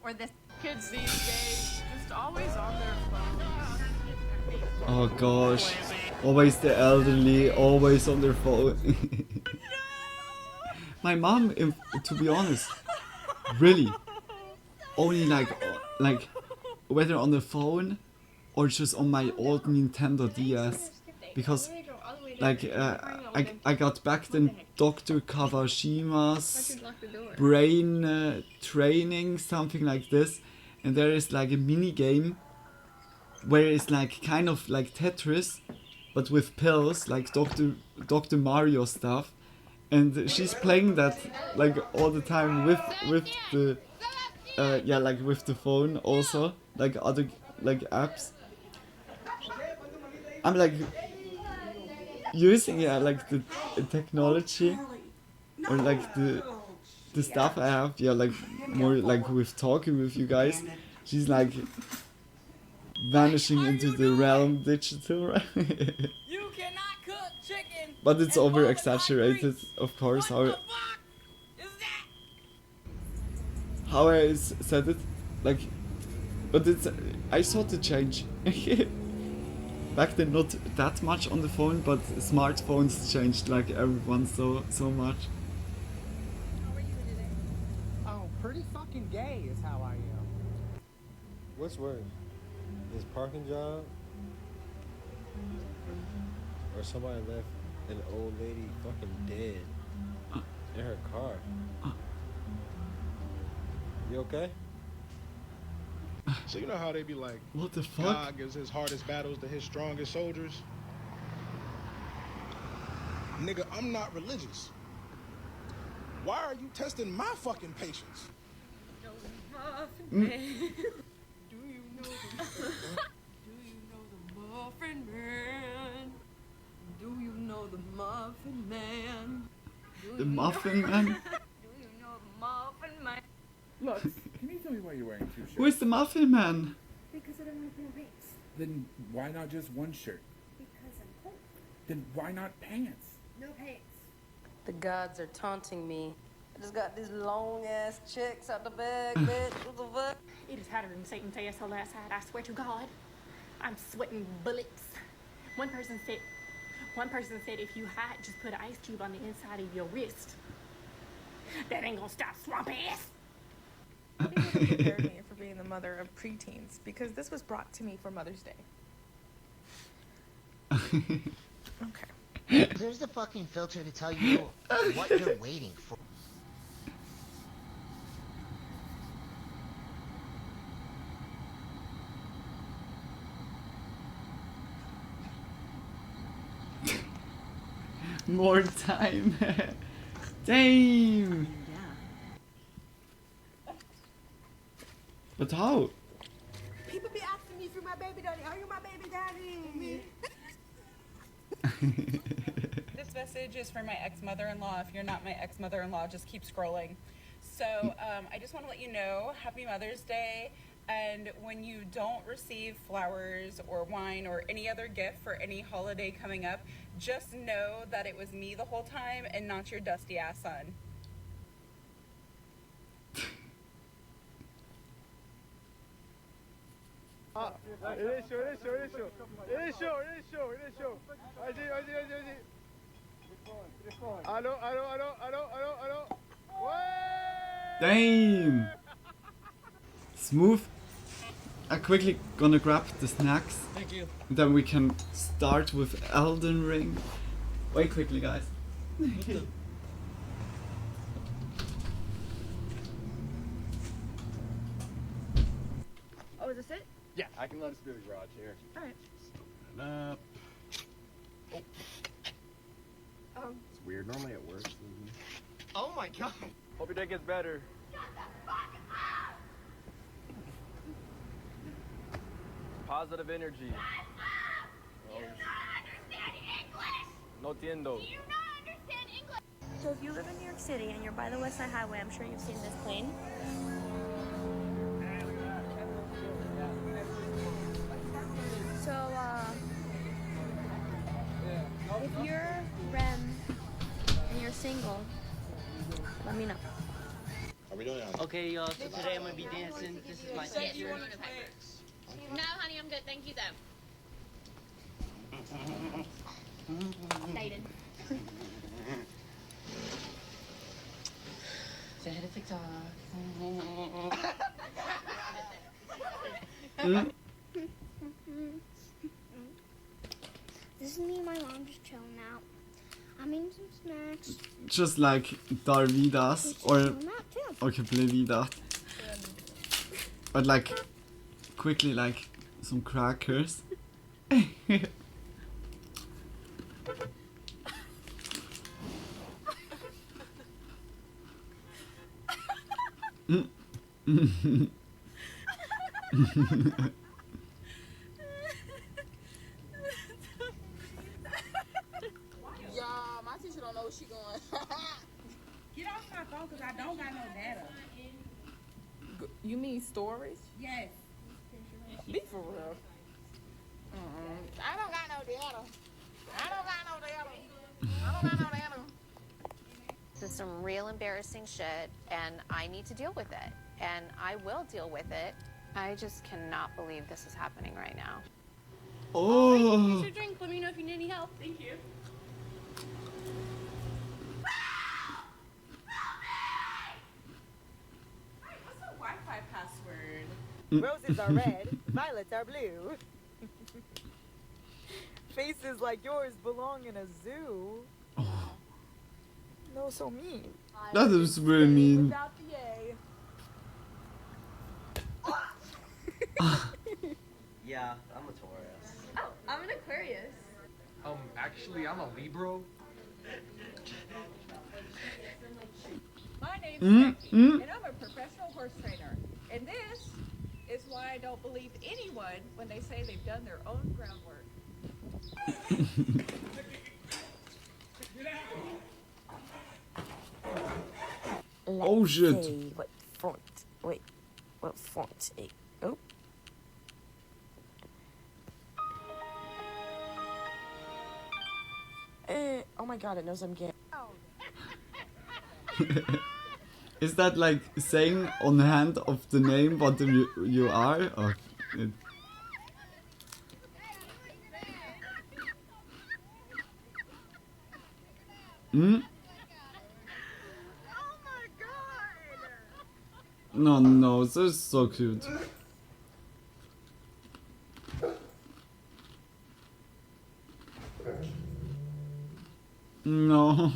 or this? Kids these days just always on their phones. Oh gosh. Always the elderly, always on their phone. My mom, to be honest, really only like whether on the phone or just on my old Nintendo DS, because like I got back in Dr. Kawashima's brain training, something like this, and there is like a mini game where it's like kind of like Tetris but with pills, like Dr. Mario stuff, and she's playing that like all the time with the like with the phone also, like other like apps. I'm like using like the technology or like the stuff I have, like more like with talking with you guys. She's like vanishing into the realm digital, right? You cannot cook chicken. But it's over exaggerated, of course. How I said it, like, but it's I saw the change. back then not that much on the phone, but smartphones changed like everyone so much. Oh, pretty fucking gay is how I am. What's worse? This parking job? Or somebody left an old lady fucking dead in her car? You okay? So you know how they be like, what the fuck? God gives his hardest battles to his strongest soldiers? Nigga, I'm not religious. Why are you testing my fucking patience? Do you know the muffin man? Do you know the muffin man? The muffin man? Do you know the muffin man? Look, can you tell me why you're wearing 2 shirts? Who is the muffin man? Because I don't like no pants. Then why not just 1 shirt? Because I'm cold. Then why not pants? No pants. The gods are taunting me. I just got these long ass chicks out the bag, bitch. What the fuck? It is hotter than Satan to us last night. I swear to God, I'm sweating bullets. One person said if you hot, just put an ice cube on the inside of your wrist. That ain't gonna stop swamp ass. People prepared me for being the mother of preteens because this was brought to me for Mother's Day. Okay. There's the fucking filter to tell you what you're waiting for. More time. Damn. But how? People be asking me for my baby daddy. Are you my baby daddy? This message is for my ex-mother-in-law. If you're not my ex-mother-in-law, just keep scrolling. So I just want to let you know, Happy Mother's Day. And when you don't receive flowers or wine or any other gift for any holiday coming up, just know that it was me the whole time and not your dusty ass son. It is show. Allo. Damn. Smooth. I'm quickly gonna grab the snacks. Thank you. Then we can start with Elden Ring. Wait quickly, guys. Oh, is this it? Yeah, I can let us do the garage here. Alright. Stand up. Oh. It's weird. Normally it works. Oh my god. Hope your day gets better. Positive energy. Oh. No entiendo. So if you live in New York City and you're by the West Side Highway, I'm sure you've seen this plane. So, if you're Rem and you're single, let me know. Are we doing it? Okay, y'all, so today I'm gonna be dancing. This is my teacher. No, honey, I'm good. Thank you, though. Dated. Say hi to TikTok. This is me and my mom just chilling out. I'm eating some snacks. Just like Darvidas or okay, Plevida. But like quickly like some crackers. Y'all, my teacher don't know where she going. Get off my phone because I don't got no data. You mean stories? Yes. Be for real. I don't got no data. I don't got no data. This is some real embarrassing shit, and I need to deal with it. And I will deal with it. I just cannot believe this is happening right now. Oh. Here's your drink. Let me know if you need any help. Thank you. What's the Wi-Fi password? Roses are red, violets are blue. Faces like yours belong in a zoo. No, so mean. That is really mean. Without the Yeah, I'm a Taurus. Oh, I'm an Aquarius. Actually, I'm a Libra. My name's Becky, Mm. and I'm a professional horse trainer. And this is why I don't believe anyone when they say they've done their own groundwork. Oh shit. See what font? Wait, what font? Oh. Oh my god, it knows I'm gay. Is that like saying on hand of the name what you are? Or it... Hmm? No, no, this is so cute. No.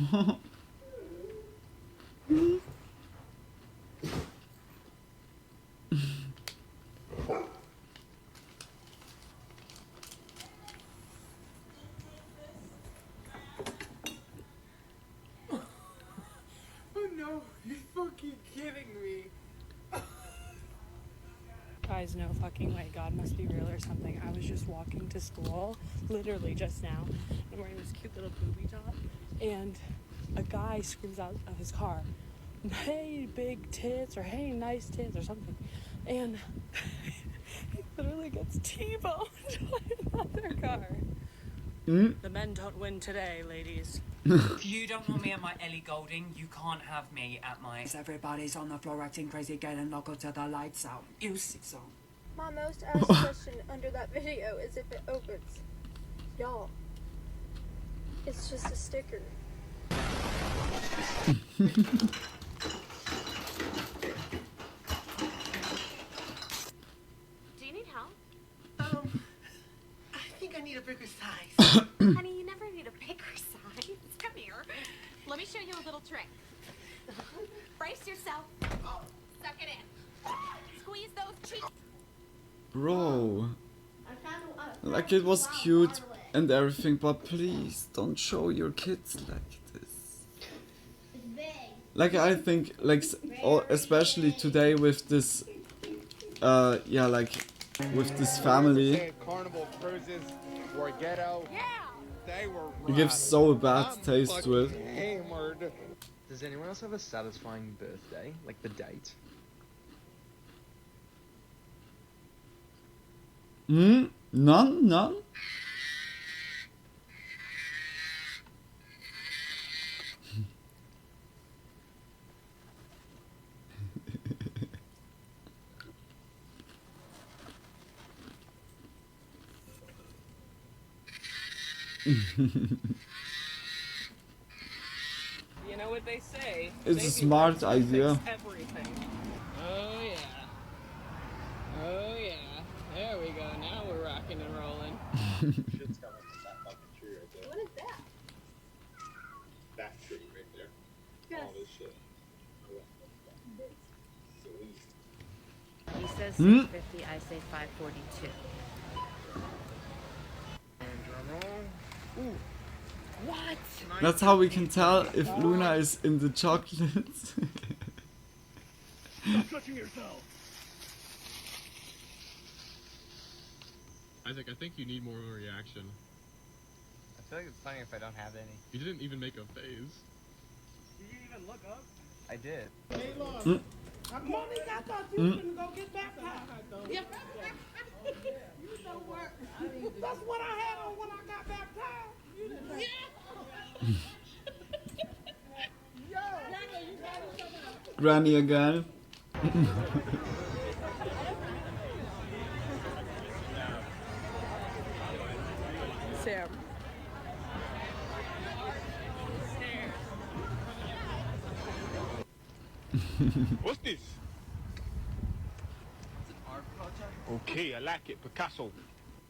Oh no, you're fucking kidding me. Guys, no fucking way. God must be real or something. I was just walking to school, literally just now. I'm wearing this cute little booby top, and a guy screams out of his car, "Hey, big tits," or "Hey, nice tits," or something. And he literally gets T-boned by another car. The men don't win today, ladies. If you don't want me at my Ellie Goulding, you can't have me at my... Everybody's on the floor acting crazy again and local to the lights out. You see so. My most asked question under that video is if it opens. Y'all, it's just a sticker. Do you need help? I think I need a bigger size. Honey, you never need a bigger size. Come here. Let me show you a little trick. Brace yourself. Suck it in. Squeeze those cheeks. Bro. Like it was cute and everything, but please don't show your kids like this. Like I think, like especially today with this, yeah, like with this family, Carnival cruises were ghetto. Yeah. They were. it gives so a bad taste to it. Hammered. Does anyone else have a satisfying birthday? Like the date? Hmm? None? None? You know what they say? It's a smart idea. Everything. Oh yeah. Oh yeah. There we go. Now we're rocking and rolling. Shit's coming from that fucking tree right there. What is that? That tree right there. Yes. All this shit. He says Hmm? 650, I say 542. Ooh. What? That's how we can tell if Luna is in the chocolates. Stop touching yourself. Isaac, I think you need more of a reaction. I feel like it's funny if I don't have any. You didn't even make a face. Did you even look up? I did. Hey, look. Mm. Monique, I thought you was gonna go get baptized. Yeah. You know what? That's what I had on when I got baptized. Yeah. Yo, you got Granny again. What's this? Okay, I like it. Picasso.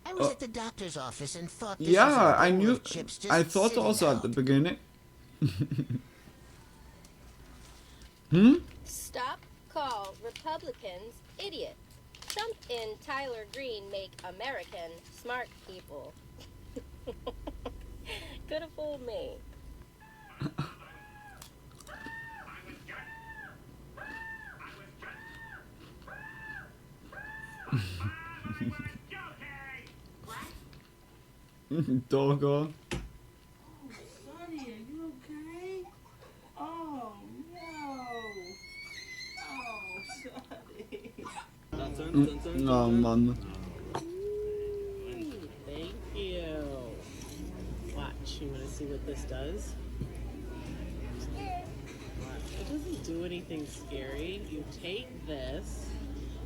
I was at the doctor's office and thought this was Yeah, a I bowl knew. of chips just I thought sitting also out. at the beginning. Hmm? Stop, call Republicans idiots. Trump and Tyler Green make American smart people. Could have fooled me. Doggo. Sonny, are you okay? Oh, no. Oh, Sonny. Oh man. Thank you. Watch, you want to see what this does? Watch. It doesn't do anything scary. You take this,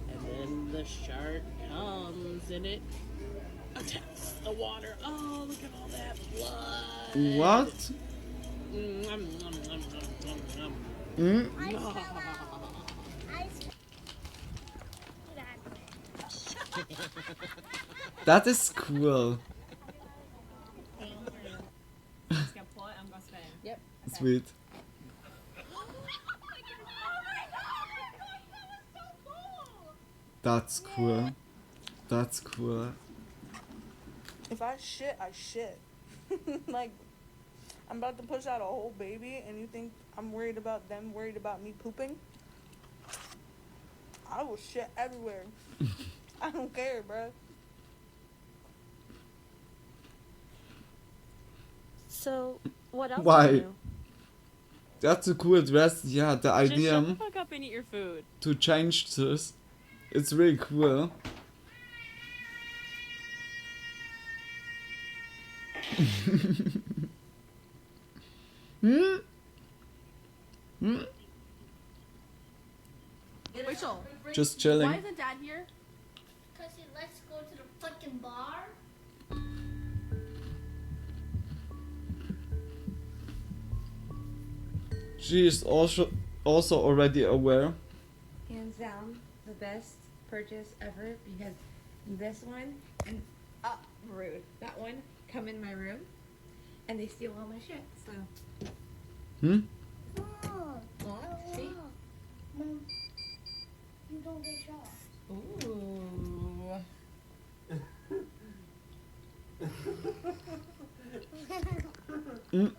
and then the shark comes and it attacks the water. Oh, look at all that blood. What? Hmm? That is cool. Yep. Sweet. That's cool. That's cool. If I shit, I shit. Like, I'm about to push out a whole baby, and you think I'm worried about them, worried about me pooping? I will shit everywhere. I don't care, bruh. So, what else Why? do you do? That's a cool dress. Yeah, the Just idea shut the fuck up and eat your food. to change this. It's really cool. Hmm? Hmm? Rachel. Just chilling. Why isn't Dad here? Because he likes to go to the fucking bar. She is also already aware. Hands down, the best purchase ever because this one and rude. That one come in my room and they steal all my shit. So Hmm? see? Mom, you don't get shot. Ooh. Mm.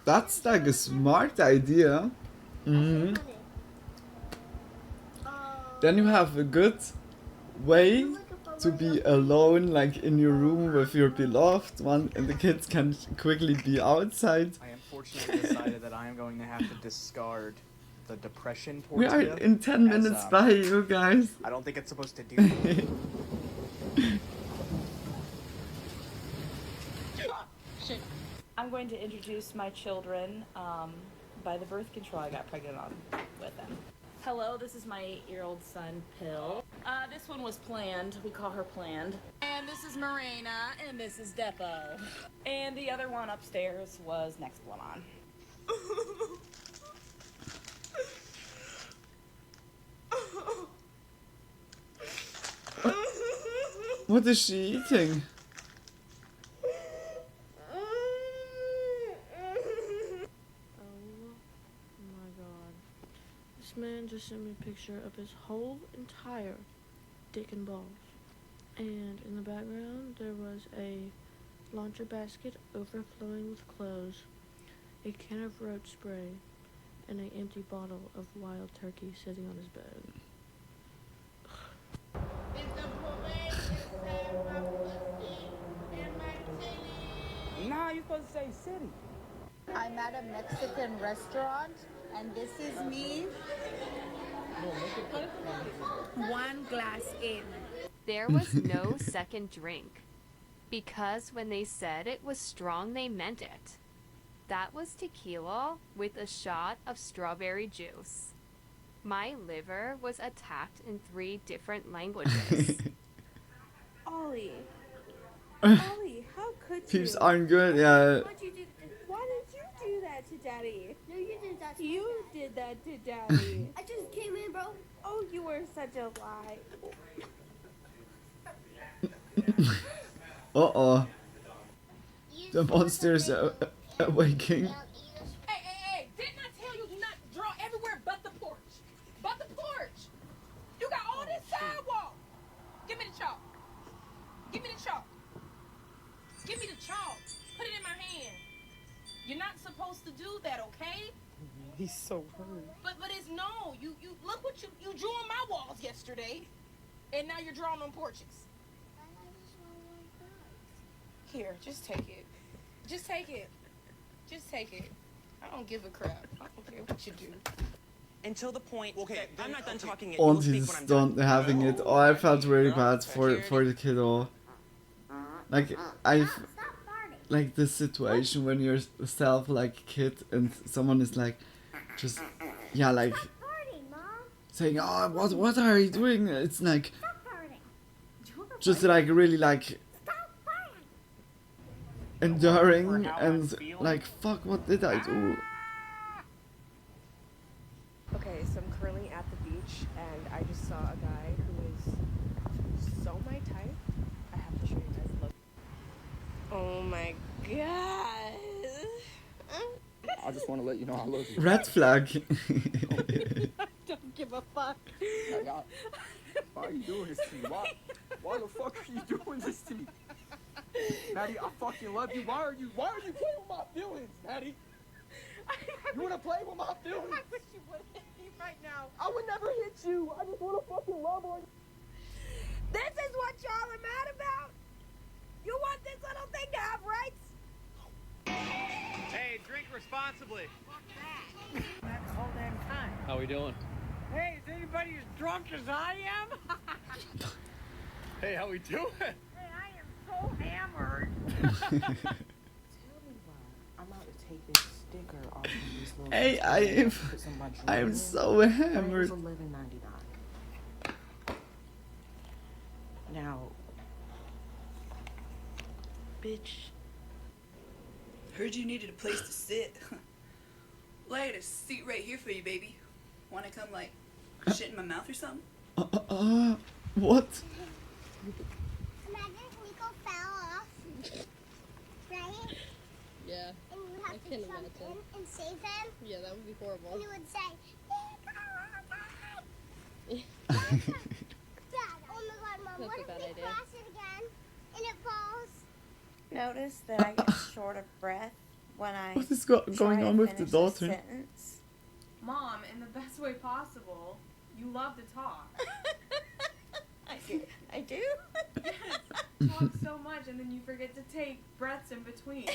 That's like a smart idea. Hmm. Then you have a good way to be alone, like in your room with your beloved one, and the kids can quickly be outside. I unfortunately decided that I am going to have to discard the depression We towards are you in 10 as, minutes by you guys. I don't think it's supposed to do that. Shit. I'm going to introduce my children by the birth control I got pregnant on with them. Hello, this is my 8-year-old son, Pill. This one was planned. We call her Planned. And this is Morena, and this is Depo. And the other one upstairs was next one on. What is she eating? This man just sent me a picture of his whole entire dick and balls. And in the background, there was a laundry basket overflowing with clothes, a can of road spray, and an empty bottle of wild turkey sitting on his bed. Nah, you're supposed to say city. I'm at a Mexican restaurant, and this is me. One glass in. There was no second drink. Because when they said it was strong, they meant it. That was tequila with a shot of strawberry juice. My liver was attacked in 3 different languages. Ollie. Ollie, how could you? Peeps aren't good, yeah. Why did you do that to Daddy? No, you did that to You Dad. did that to Daddy. I just came in, bro. Oh, you were such a lie. Uh-oh. The monsters are awaking. Hey, didn't I tell you do not draw everywhere but the porch? But the porch! You got all this sidewalk! Give me the chalk. Give me the chalk. Give me the chalk. Put it in my hand. You're not supposed to do that, okay? He's so hurt. But it's no. You look what you drew on my walls yesterday. And now you're drawing on porches. Here, just take it. Just take it. Just take it. I don't give a crap. I don't care what you do. Until the point. Okay, I'm not done talking yet. And he's done having it. Oh, I felt really bad for the kiddo. Like like this situation when you're yourself like kid and someone is like just like saying, oh, what are you doing? It's like just like really like enduring and like, fuck, what did I do? Okay, so I'm currently at the beach and I just saw a guy who is so my type. I have to show you guys. Look. Oh my god. I just want to let you know I love you. Red flag. I don't give a fuck. Why are you doing this to me? Why the fuck are you doing this to me? Maddie, I fucking love you. Why are you playing with my feelings, Maddie? You wanna play with my feelings? I wish you would hit me right now. I would never hit you. I just wanna fucking love on you. This is what y'all are mad about? You want this little thing to have rights? Hey, drink responsibly. Fuck that. That's the whole damn time. How we doing? Hey, is anybody as drunk as I am? Hey, how we doing? Hey, I am so hammered. Tell me why I'm about to take this sticker off of these little. Hey, I am so hammered. $11.99. Now, Bitch. Heard you needed a place to sit. Well, I had a seat right here for you, baby. Wanna come, like, shit in my mouth or something? What? Imagine Nico fell off, right? Yeah. And you would have to jump in and save him. Yeah, that would be horrible. And you would say, Nico, Dad, oh my god, Mom, That's what a if bad we idea. cross it again and it falls? Notice that I get short of breath when I What is going try on to with the finish a daughter? sentence. Mom, in the best way possible, you love to talk. I do? Yes, talk so much and then you forget to take breaths in between.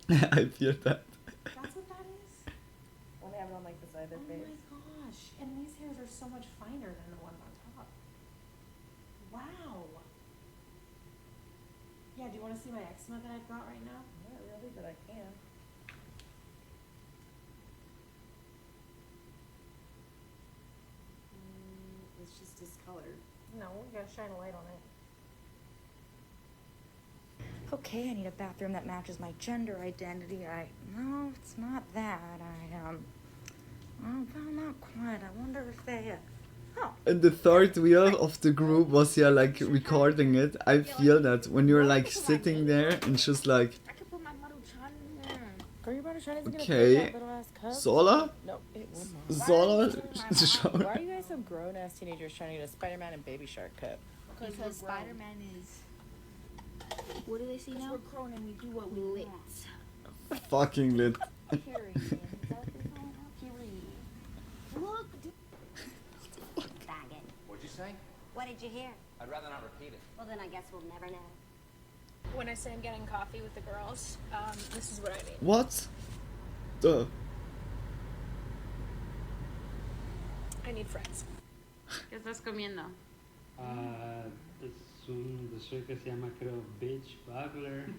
I feel that. That's what that is? When they have it on like the side of their face. Oh my gosh, and these hairs are so much finer than the ones on top. Wow. Yeah, do you want to see my eczema that I've got right now? Not really, but I can. It's just discolored. No, we gotta shine a light on it. Okay, I need a bathroom that matches my gender identity. No, it's not that. Well, not quite. I wonder if they, And the third wheel of the group was like recording it. I feel that when you're like sitting there and just like, I could put my Maruchan in there. Girl, your Maruchan isn't gonna fit okay, that little ass cup. Zola? No, it's Zola? Why are you guys so grown ass teenagers trying to get a Spider-Man and Baby Shark cup? Because Spider-Man is... What do they say now? We're grown and we do what we want. Fucking lit. Period. Is that what they call it? Period. Look, faggot. What'd you say? What did you hear? I'd rather not repeat it. Well, then I guess we'll never know. When I say I'm getting coffee with the girls, this is what I mean. What? Duh. I need friends. ¿Qué estás comiendo? Es un dessert que se llama, creo, Bitch Bubbler.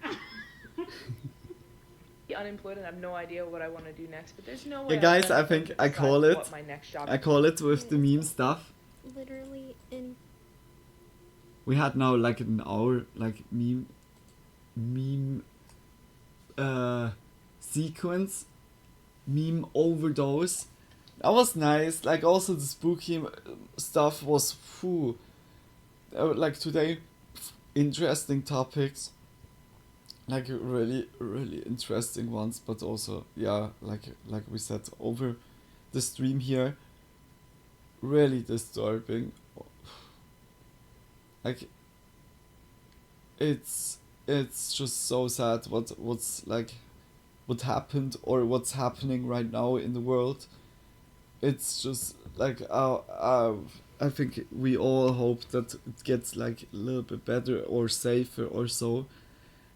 Unemployed and I have no idea what I want to do next, but there's no way. Yeah, guys, I think I call it. What my next job I call it with the meme stuff. Literally in We had now like an hour like meme meme sequence, meme overdose. That was nice. Like also the spooky stuff was like today, interesting topics. Like really interesting ones, but also yeah, like we said over the stream here, really disturbing. Like it's just so sad what's like what happened or what's happening right now in the world. It's just like I think we all hope that it gets like a little bit better or safer or so,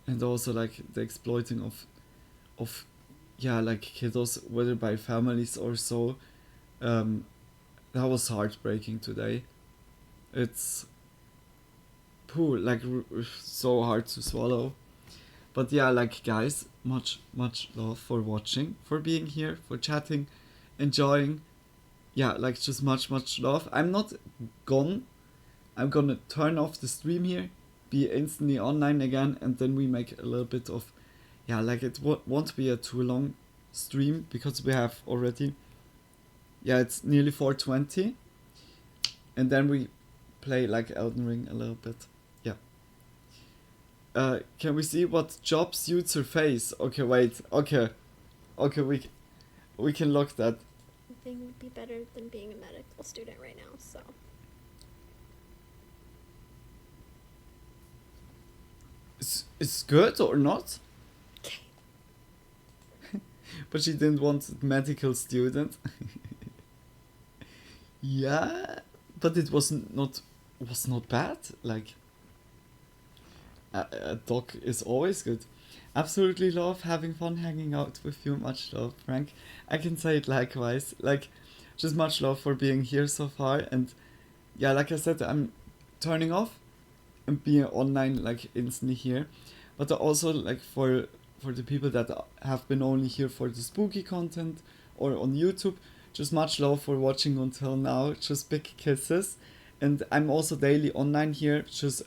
and also like the exploiting of yeah, like kiddos, whether by families or so. That was heartbreaking today. It's like so hard to swallow. But yeah, like guys, much love for watching, for being here, for chatting, enjoying. Yeah, like just much love. I'm not gone. I'm gonna turn off the stream here, be instantly online again, and then we make a little bit of, yeah, like it won't be a too long stream because we have already, yeah, it's nearly 4:20, and then we play like Elden Ring a little bit. Yeah. Can we see what job suits her face? Okay, wait. Okay, we can look that. Nothing would be better than being a medical student right now, so. It's good or not? But she didn't want medical student. Yeah, but it was not bad. Like a dog is always good. Absolutely love having fun hanging out with you. Much love, Frank. I can say it likewise. Like, just much love for being here so far. And yeah, like I said, I'm turning off and being online like instantly here. But also like for the people that have been only here for the spooky content or on YouTube, just much love for watching until now. Just big kisses. And I'm also daily online here. Just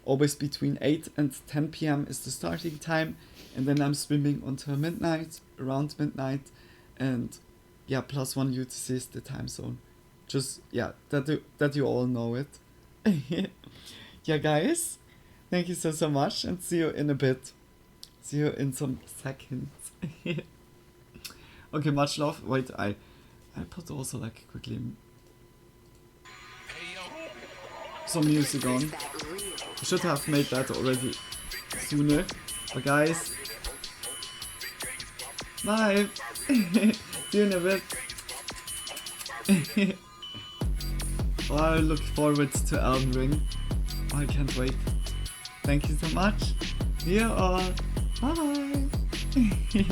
always between 8 and 10 p.m. is the starting time, and then I'm streaming until midnight, around midnight, and yeah, +1 UTC is the time zone. Just yeah, that you all know it. Yeah, guys, thank you so much, and see you in a bit. See you in some seconds. Okay, much love. Wait, I put also like quickly some music on. I should have made that already sooner. But guys, bye. See you in a bit. Oh, I look forward to Elden Ring. Oh, I can't wait. Thank you so much. See you all. Bye bye.